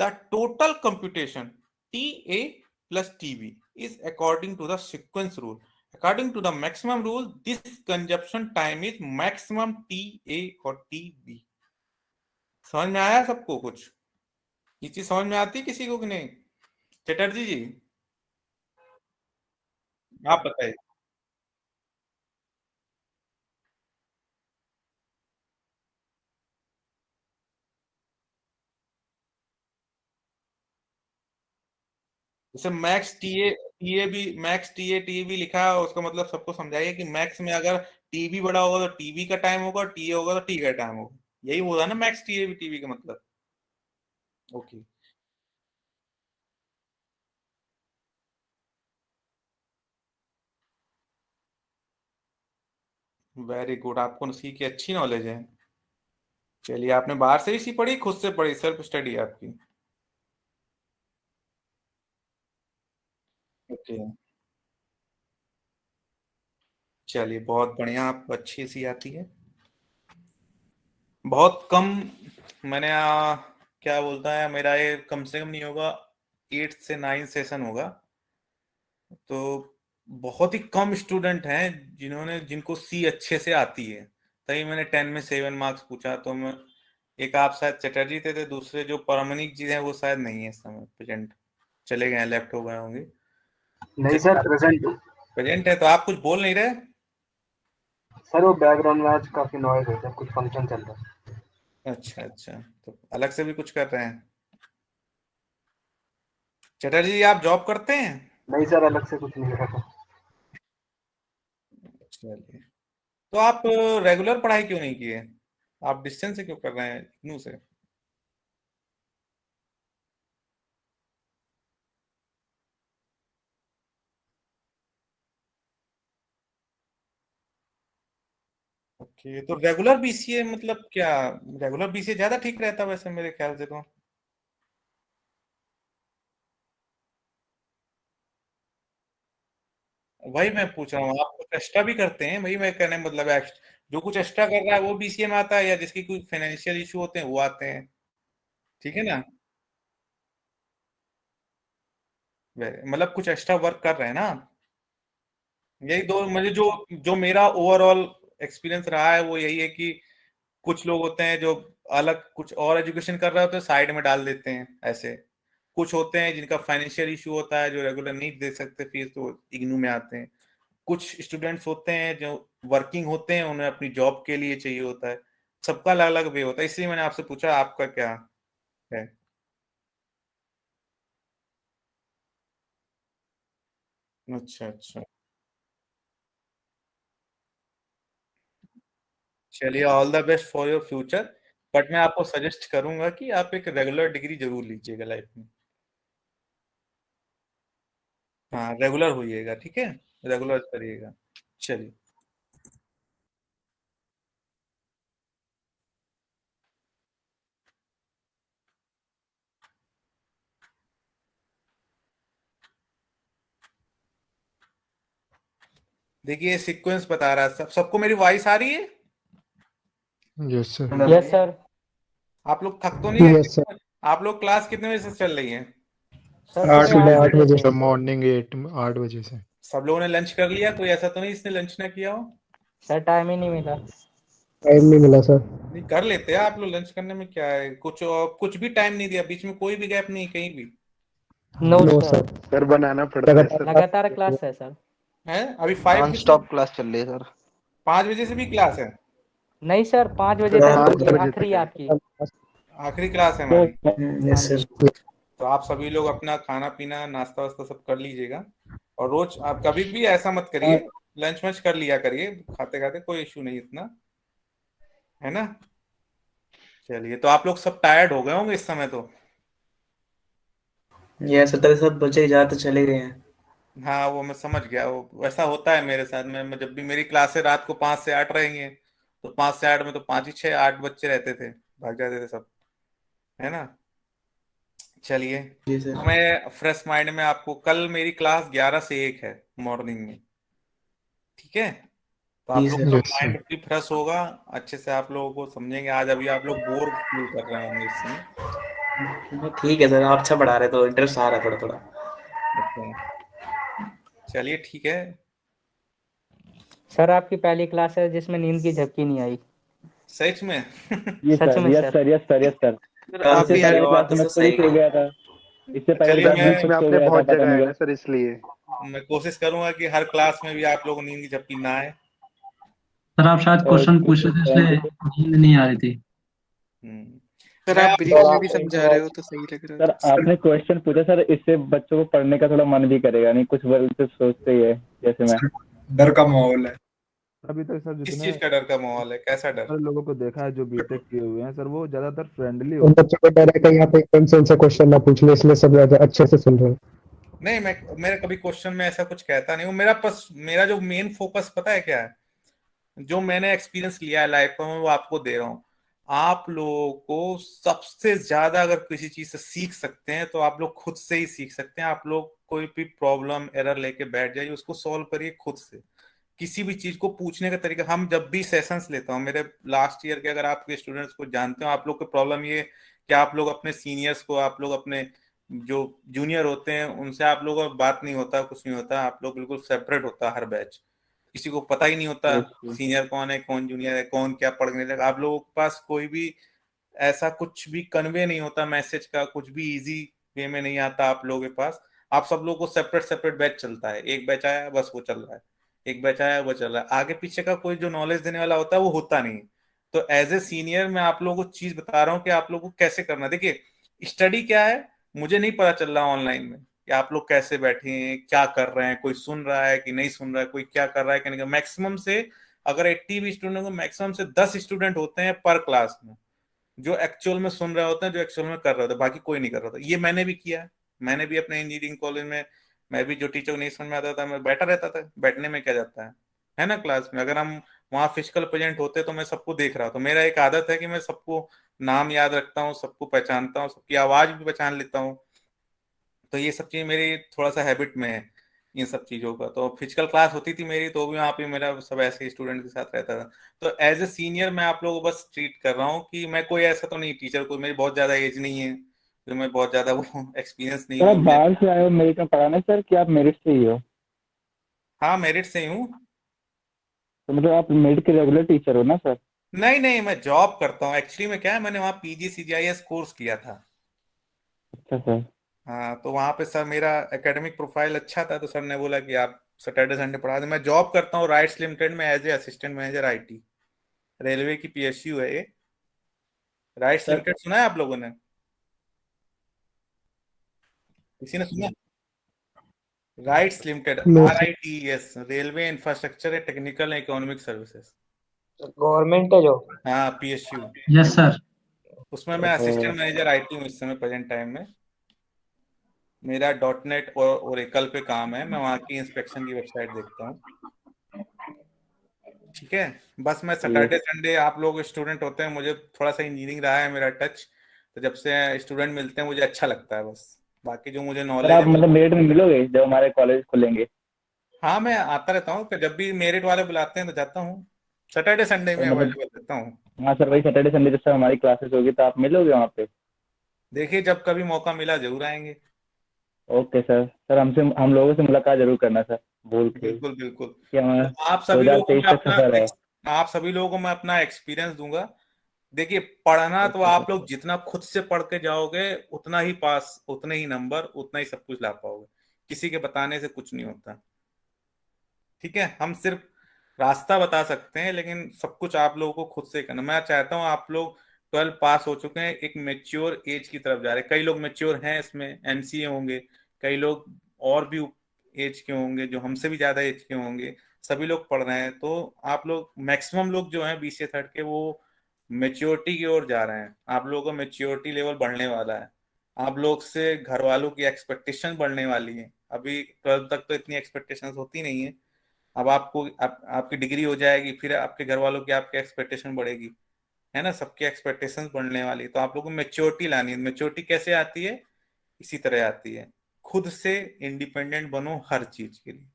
The total computation TA plus TB is according to the sequence rule. According to the maximum rule, this consumption time is maximum TA और TB. समझ में आया सबको? कुछ ये चीज समझ में आती है किसी को कि नहीं? चटर्जी जी आप बताइए. जैसे मैक्स टीए भी लिखा है, उसका मतलब सबको समझाइए कि मैक्स में अगर टीबी बड़ा होगा तो टीबी का टाइम होगा, टीए होगा तो टी का टाइम होगा. यही होगा ना मैक्स टीए भी टीबी का मतलब. ओके. Very good. आपको सी की अच्छी नॉलेज है. चलिए, आपने बाहर से ही सी पढ़ी, खुद से पढ़ी, सेल्फ स्टडी आपकी? ओके. चलिए, बहुत बढ़िया. आप अच्छी सी आती है. बहुत कम मैंने क्या बोलता है, मेरा ये कम से कम नहीं होगा 8 से 9 सेशन होगा. तो बहुत ही कम स्टूडेंट हैं जिनको सी अच्छे से आती है. तभी मैंने 10 में 7 मार्क्स पूछा. तो मैं एक आप शायद चटर्जी थे, दूसरे जो परमनिक जी हैं वो शायद नहीं है इस समय प्रेजेंट, चले गए, लेफ्ट हो गए होंगे. नहीं सर, प्रेजेंट है. तो आप कुछ बोल नहीं रहे सर? वो बैकग्राउंड में आज काफी नॉइज है, कुछ फंक्शन चल रहा है. अच्छा. तो अलग से भी कुछ कर रहे हैं? चटर्जी आप जॉब करते हैं? नहीं सर, अलग से कुछ नहीं रखा. चलिए. तो आप रेगुलर पढ़ाई क्यों नहीं किए? आप डिस्टेंस से क्यों कर रहे हैं इग्नू से? ओके. तो रेगुलर बीसीए मतलब क्या? रेगुलर बीसीए ज्यादा ठीक रहता वैसे मेरे ख्याल से. तो वही मैं पूछ रहा हूँ, आप कुछ एक्स्ट्रा भी करते हैं? वही मैं कहने मतलब है, जो कुछ एक्स्ट्रा कर रहा है वो बीसीए में आता है, या जिसकी कोई फाइनेंशियल इशू होते हैं वो आते हैं? ठीक है ना, मतलब कुछ एक्स्ट्रा वर्क कर रहे हैं ना. यही दो मुझे जो मेरा ओवरऑल एक्सपीरियंस रहा है वो यही है कि कुछ लोग होते हैं जो अलग कुछ और एजुकेशन कर रहे होते हैं, साइड में डाल देते हैं ऐसे. कुछ होते हैं जिनका फाइनेंशियल इशू होता है, जो रेगुलर नहीं दे सकते फीस, तो इग्नू में आते हैं. कुछ स्टूडेंट्स होते हैं जो वर्किंग होते हैं, उन्हें अपनी जॉब के लिए चाहिए होता है. सबका अलग अलग वे होता है, इसलिए मैंने आपसे पूछा आपका क्या है. अच्छा अच्छा, चलिए all the best for your future. But मैं आपको सजेस्ट करूंगा कि आप एक रेगुलर डिग्री जरूर लीजिएगा लाइफ में। हाँ रेगुलर होइएगा, ठीक है, रेगुलर करिएगा। चलिए। देखिए सीक्वेंस बता रहा है, सबको मेरी वॉइस आ रही है? Yes sir. Yes sir. आप लोग थक तो नहीं यस गए? आप लोग क्लास कितने बजे से चल रही है? सर सर सुबह 8 बजे सर मॉर्निंग 8 बजे से। सब लोगों ने लंच कर लिया? कोई ऐसा तो नहीं इसने लंच ना किया हो? सर टाइम ही नहीं मिला। टाइम नहीं मिला सर। नहीं कर लेते हैं आप लोग, लंच करने में क्या है, कुछ भी टाइम नहीं दिया बीच में, कोई भी गैप नहीं कहीं भी? No no sir. Sir. Sir बनाना पड़ता है सर। लगातार क्लास है सर। है अभी 5 नॉन बजे से स्टॉप क्लास चल रही है सर। 5 बजे से भी क्लास है? नहीं सर 5 बजे सर, तक 5 होगी, बजे आखिरी तक है। आपकी। आखिरी क्लास है हमारी। हाँ यस जी। सर। तो आप सभी लोग अपना खाना पीना नाश्ता वास्ता सब कर लीजिएगा। और रोज आप कभी भी ऐसा मत करिए, लंच वंच कर लिया करिए खाते खाते, कोई इशू नहीं इतना, है ना। चलिए, तो आप लोग सब टायर्ड हो गए होंगे इस समय तो। ये 17 बजे ज्यादा चले गए हैं। हाँ वो मैं समझ गया, वो वैसा होता है मेरे साथ में। मैं जब भी मेरी क्लासें रात को 5 से 8 रहेंगे, तो 5 से 8 में तो 5 ही 6 8 बच्चे रहते थे, भाग जाते थे सब, है ना। चलिए, जी सर। तो मैं फ्रेश माइंड में आपको, कल मेरी क्लास 11 से 1 है मॉर्निंग में, ठीक है। तो आप जी लोग सर। का यस सर। माइंड भी फ्रेश होगा, अच्छे से आप लोगों को समझेंगे। आज अभी आप लोग बोर फील कर रहे होंगे इस समय। ठीक है सर, आप अच्छा पढ़ा रहे तो इंटरेस्ट आ रहा है थोड़ा थोड़ा। अच्छा, चलिए ठीक है। सर आपकी पहली क्लास है जिसमें नींद की झपकी नहीं आई। सच में? ये सच सर, में yes sir. Sir, yes sir, yes sir. Sir आप इससे भी पहले आए क्लास तो में सर खुद ही सही सो गया था। इससे पहले चलिए क्लास में बीच खुद में सो आपने गया था, बहुत पता जगह नहीं है क्यों। ना सर, इसलिए। मैं कोशिश करूंगा कि हर क्लास में भी आप लोगों को नींद की झपकी ना आए। सर आप शायद क्वेश्चन पूछ रहे थे इसलिए नींद नहीं आ रही थी। सर मैं आप आपको ब्रीफ में भी समझा रहे हो तो सही लग रहा सर था। आपने क्वेश्चन पूछा सर, इससे बच्चों को पढ़ने का थोड़ा मन भी करेगा, नहीं कुछ वर्ड सोचते ही है जैसे मैं। डर का माहौल है। अभी तक सर किस जितने चीज का डर का माहौल है, कैसा डर? सारे लोगों को देखा है जो बीटेक किए हुए हैं सर, वो ज्यादातर फ्रेंडली उन होते बच्चों को डर है कि यहाँ पे एकदम से उनसे क्वेश्चन ना पूछ ले, इसलिए सब ज्यादा अच्छे से सुन रहे हैं। नहीं, मेरा कभी क्वेश्चन में ऐसा कुछ कहता नहीं हूँ। मेरा जो मेन फोकस पता है क्या है, जो मैंने एक्सपीरियंस लिया है लाइफ में, वो आपको दे रहा हूँ। आप लोगों को सबसे ज्यादा अगर किसी चीज से सीख सकते हैं तो आप लोग खुद से ही सीख सकते हैं। आप लोग कोई भी प्रॉब्लम एरर लेके बैठ जाइए, उसको सॉल्व करिए खुद से। किसी भी चीज को पूछने का तरीका, हम जब भी सेशंस लेता हूँ मेरे लास्ट ईयर के, अगर आपके स्टूडेंट्स को जानते हो, आप लोग की प्रॉब्लम ये कि आप लोग अपने सीनियर्स को, आप लोग अपने जो जूनियर होते हैं उनसे आप लोगों का बात नहीं होता, कुछ नहीं होता, आप लोग बिल्कुल सेपरेट होता है हर बैच। किसी को पता ही नहीं होता सीनियर कौन है, कौन जूनियर है, कौन क्या पढ़ने लगा। आप लोगों के पास कोई भी ऐसा कुछ भी कन्वे नहीं होता मैसेज का, कुछ भी इजी वे में नहीं आता आप लोगों के पास। आप सब लोगों को सेपरेट सेपरेट बैच चलता है, एक बैच आया बस वो चल रहा है, एक बैच आया वो चल रहा है, आगे पीछे का कोई जो नॉलेज देने वाला होता है वो होता नहीं। तो एज ए सीनियर मैं आप लोगों को चीज बता रहा हूँ कि आप लोगों को कैसे करना है। देखिए स्टडी क्या है, मुझे नहीं पता चल रहा ऑनलाइन में कि आप लोग कैसे बैठे हैं, क्या कर रहे हैं, कोई सुन रहा है कि नहीं सुन रहा है, कोई क्या कर रहा है कि नहीं। मैक्सिमम से अगर 80 भी स्टूडेंट को, मैक्सिमम से 10 स्टूडेंट होते हैं पर क्लास में जो एक्चुअल में सुन रहे होते हैं, जो एक्चुअल में कर रहे होते हैं, बाकी कोई नहीं कर रहा था। ये मैंने भी किया है, मैंने भी अपने इंजीनियरिंग कॉलेज में, मैं भी जो टीचर को नहीं समझ में आता था मैं बैठा रहता था। बैठने में क्या जाता है ना। क्लास में अगर हम वहाँ फिजिकल प्रेजेंट होते तो मैं सबको देख रहा था। मेरा एक आदत है कि मैं सबको नाम याद रखता हूँ, सबको पहचानता हूँ, सबकी आवाज भी पहचान लेता हूँ। तो ये सब चीज मेरी थोड़ा सा हैबिट में है इन सब चीजों का। तो फिजिकल क्लास होती थी मेरी, तो भी वहाँ पे मेरा सब ऐसे स्टूडेंट के साथ रहता था। तो एज ए सीनियर मैं आप लोगों को बस ट्रीट कर रहा हूँ कि मैं कोई ऐसा तो नहीं टीचर, कोई मेरी बहुत ज्यादा एज नहीं है, तो मैं बहुत ज्यादा वो एक्सपीरियंस नहीं सर हुआ आप मुझे। बाहर से आए हो मेरिट में पढ़ाने सर, कि आप मेरिट से ही हो? हाँ मेरिट से ही हूँ। तो मतलब आप मेरिट के रेगुलर टीचर हो ना सर? नहीं नहीं, मैं जॉब करता हूँ एक्चुअली। में क्या है, मैंने वहाँ PGCGIS कोर्स किया था। अच्छा सर। हाँ तो वहाँ पे सर मेरा एकेडमिक प्रोफाइल अच्छा था, तो सर ने बोला कि आप सैटरडे संडे पढ़ा दें। मैं जॉब करता हूँ राइट्स लिमिटेड में as a assistant manager IT। Railway की PSU है ये, राइट्स सर लिमिटेड सुना है आप लोगों ने? किसी ने सुना? Rights limited, No, RITES, railway infrastructure and technical and economic services. Government है जो। हाँ, PSU। Yes sir. उसमें मैं असिस्टेंट मैनेजर IT हूँ इस समय प्रेजेंट टाइम में। मेरा .NET और ओरेकल पे काम है। मैं वहाँ की इंस्पेक्शन की वेबसाइट देखता हूँ। ठीक है, बस मैं सैटरडे संडे, आप लोग स्टूडेंट होते हैं, मुझे थोड़ा सा इंजीनियरिंग रहा है मेरा टच, तो जब से स्टूडेंट मिलते हैं मुझे अच्छा लगता है बस। बाकी जो मुझे सर नॉलेज आप है मतलब मेरिट में मिलोगे जब हमारे कॉलेज खुलेंगे? हाँ, मैं आता रहता हूँ, कि जब भी मेरिट वाले बुलाते हैं तो जाता हूँ। सैटरडे संडे में सर मतलब अवेलेबल रहता हूँ। हाँ सर, वही सैटरडे संडे जब सर हमारी क्लासेस होगी तो आप मिलोगे वहाँ पे? देखिए, जब कभी मौका मिला जरूर आएंगे। Okay sir. सर हम लोगों से मुलाकात जरूर करना सर, बोल के बिल्कुल बिल्कुल। कि हमारा तो आप सभी लोगों को 2023 मैं तक सफर है। आप सभी लोगों को मैं अपना एक्सपीरियंस दूंगा। देखिए, पढ़ना तो आप लोग जितना खुद से पढ़ के जाओगे उतना ही पास, उतने ही नंबर, उतना ही सब कुछ ला पाओगे। किसी के बताने से कुछ नहीं होता। ठीक है, हम सिर्फ रास्ता बता सकते हैं, लेकिन सब कुछ आप लोगों को खुद से करना। मैं चाहता हूँ आप लोग 12 पास हो चुके हैं, एक मेच्योर एज की तरफ जा रहे हैं। कई लोग मेच्योर हैं, इसमें MCA होंगे, कई लोग और भी एज के होंगे, जो हमसे भी ज्यादा एज के होंगे। सभी लोग पढ़ रहे हैं, तो आप लोग मैक्सिमम लोग जो हैं BCA थर्ड के, वो मेच्योरिटी की ओर जा रहे हैं। आप लोगों का मेच्योरिटी लेवल बढ़ने वाला है। आप लोग से घर वालों की एक्सपेक्टेशन बढ़ने वाली है। अभी 12 तक तो इतनी एक्सपेक्टेशंस होती नहीं है। अब आपको आपकी डिग्री हो जाएगी, फिर आपके घर वालों की आपकी एक्सपेक्टेशन बढ़ेगी, है ना। सबकी एक्सपेक्टेशंस बढ़ने वाली, तो आप लोगों को मेच्योरिटी लानी है। मेच्योरिटी कैसे आती है? इसी तरह आती है, खुद से इंडिपेंडेंट बनो हर चीज के लिए।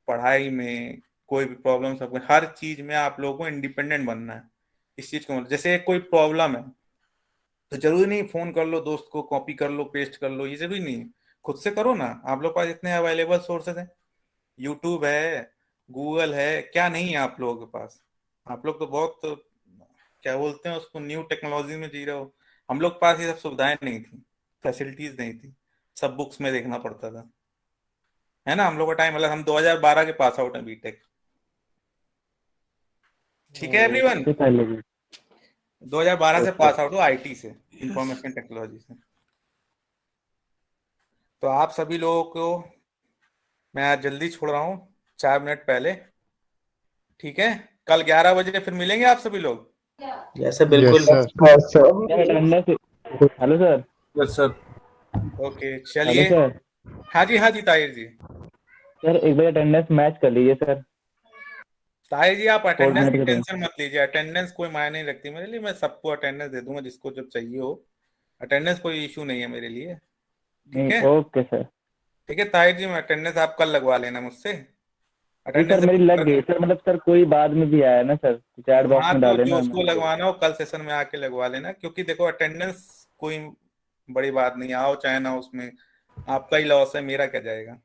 पढ़ाई में कोई भी प्रॉब्लम, सब हर चीज में आप लोगों को इंडिपेंडेंट बनना है। इस चीज को, जैसे कोई प्रॉब्लम है तो जरूरी नहीं फोन कर लो दोस्त को, कॉपी कर लो, पेस्ट कर लो, ये जरूरी नहीं है। खुद से करो ना। आप लोग पास इतने अवेलेबल सोर्सेज हैं, यूट्यूब है, गूगल है, क्या नहीं है आप लोगों के पास? आप लोग तो बहुत, क्या बोलते हैं उसको, न्यू टेक्नोलॉजी में जी रहे हो। हम लोग पास ये सब सुविधाएं नहीं थी, फैसिलिटीज नहीं थी, सब बुक्स में देखना पड़ता था, है ना। हम लोग का टाइम अलग, हम 2012 के पास आउट हैं बीटेक। ठीक है एवरीवन, 2012 से पास आउट हो IT से, इंफॉर्मेशन टेक्नोलॉजी से। तो आप सभी लोगों को मैं आज जल्दी छोड़ रहा हूँ, 4 मिनट पहले। ठीक है, कल 11 बजे फिर मिलेंगे आप सभी लोग। जैसे बिल्कुल। Hello sir. Yes sir. Okay, चलिए। Hello sir. हाँ जी ताहिर जी। सर एक बार अटेंडेंस मैच कर लीजिए सर। ताहिर जी, आप अटेंडेंस की कोऑर्डिनेटर के टेंशन मत लीजिए। अटेंडेंस कोई मायने नहीं रखती मेरे लिए। मैं सबको अटेंडेंस दे दूंगा जिसको जब चाहिए हो। अटेंडेंस कोई इशू नहीं है मेरे लिए। ठीक है, ओके सर। ठीक है ताहिर जी, मैं अटेंडेंस आप कल लगवा लेना मुझसे। नहीं सर, मेरी लग गई सर। मतलब सर कोई बाद में भी आया ना सर, चैट बॉक्स हाँ, में तो डाले जो ना। उसको लगवाना हो कल सेशन में आके लगवा लेना, क्योंकि देखो अटेंडेंस कोई बड़ी बात नहीं, आओ चाहे ना, उसमें आपका ही लॉस है, मेरा क्या जाएगा।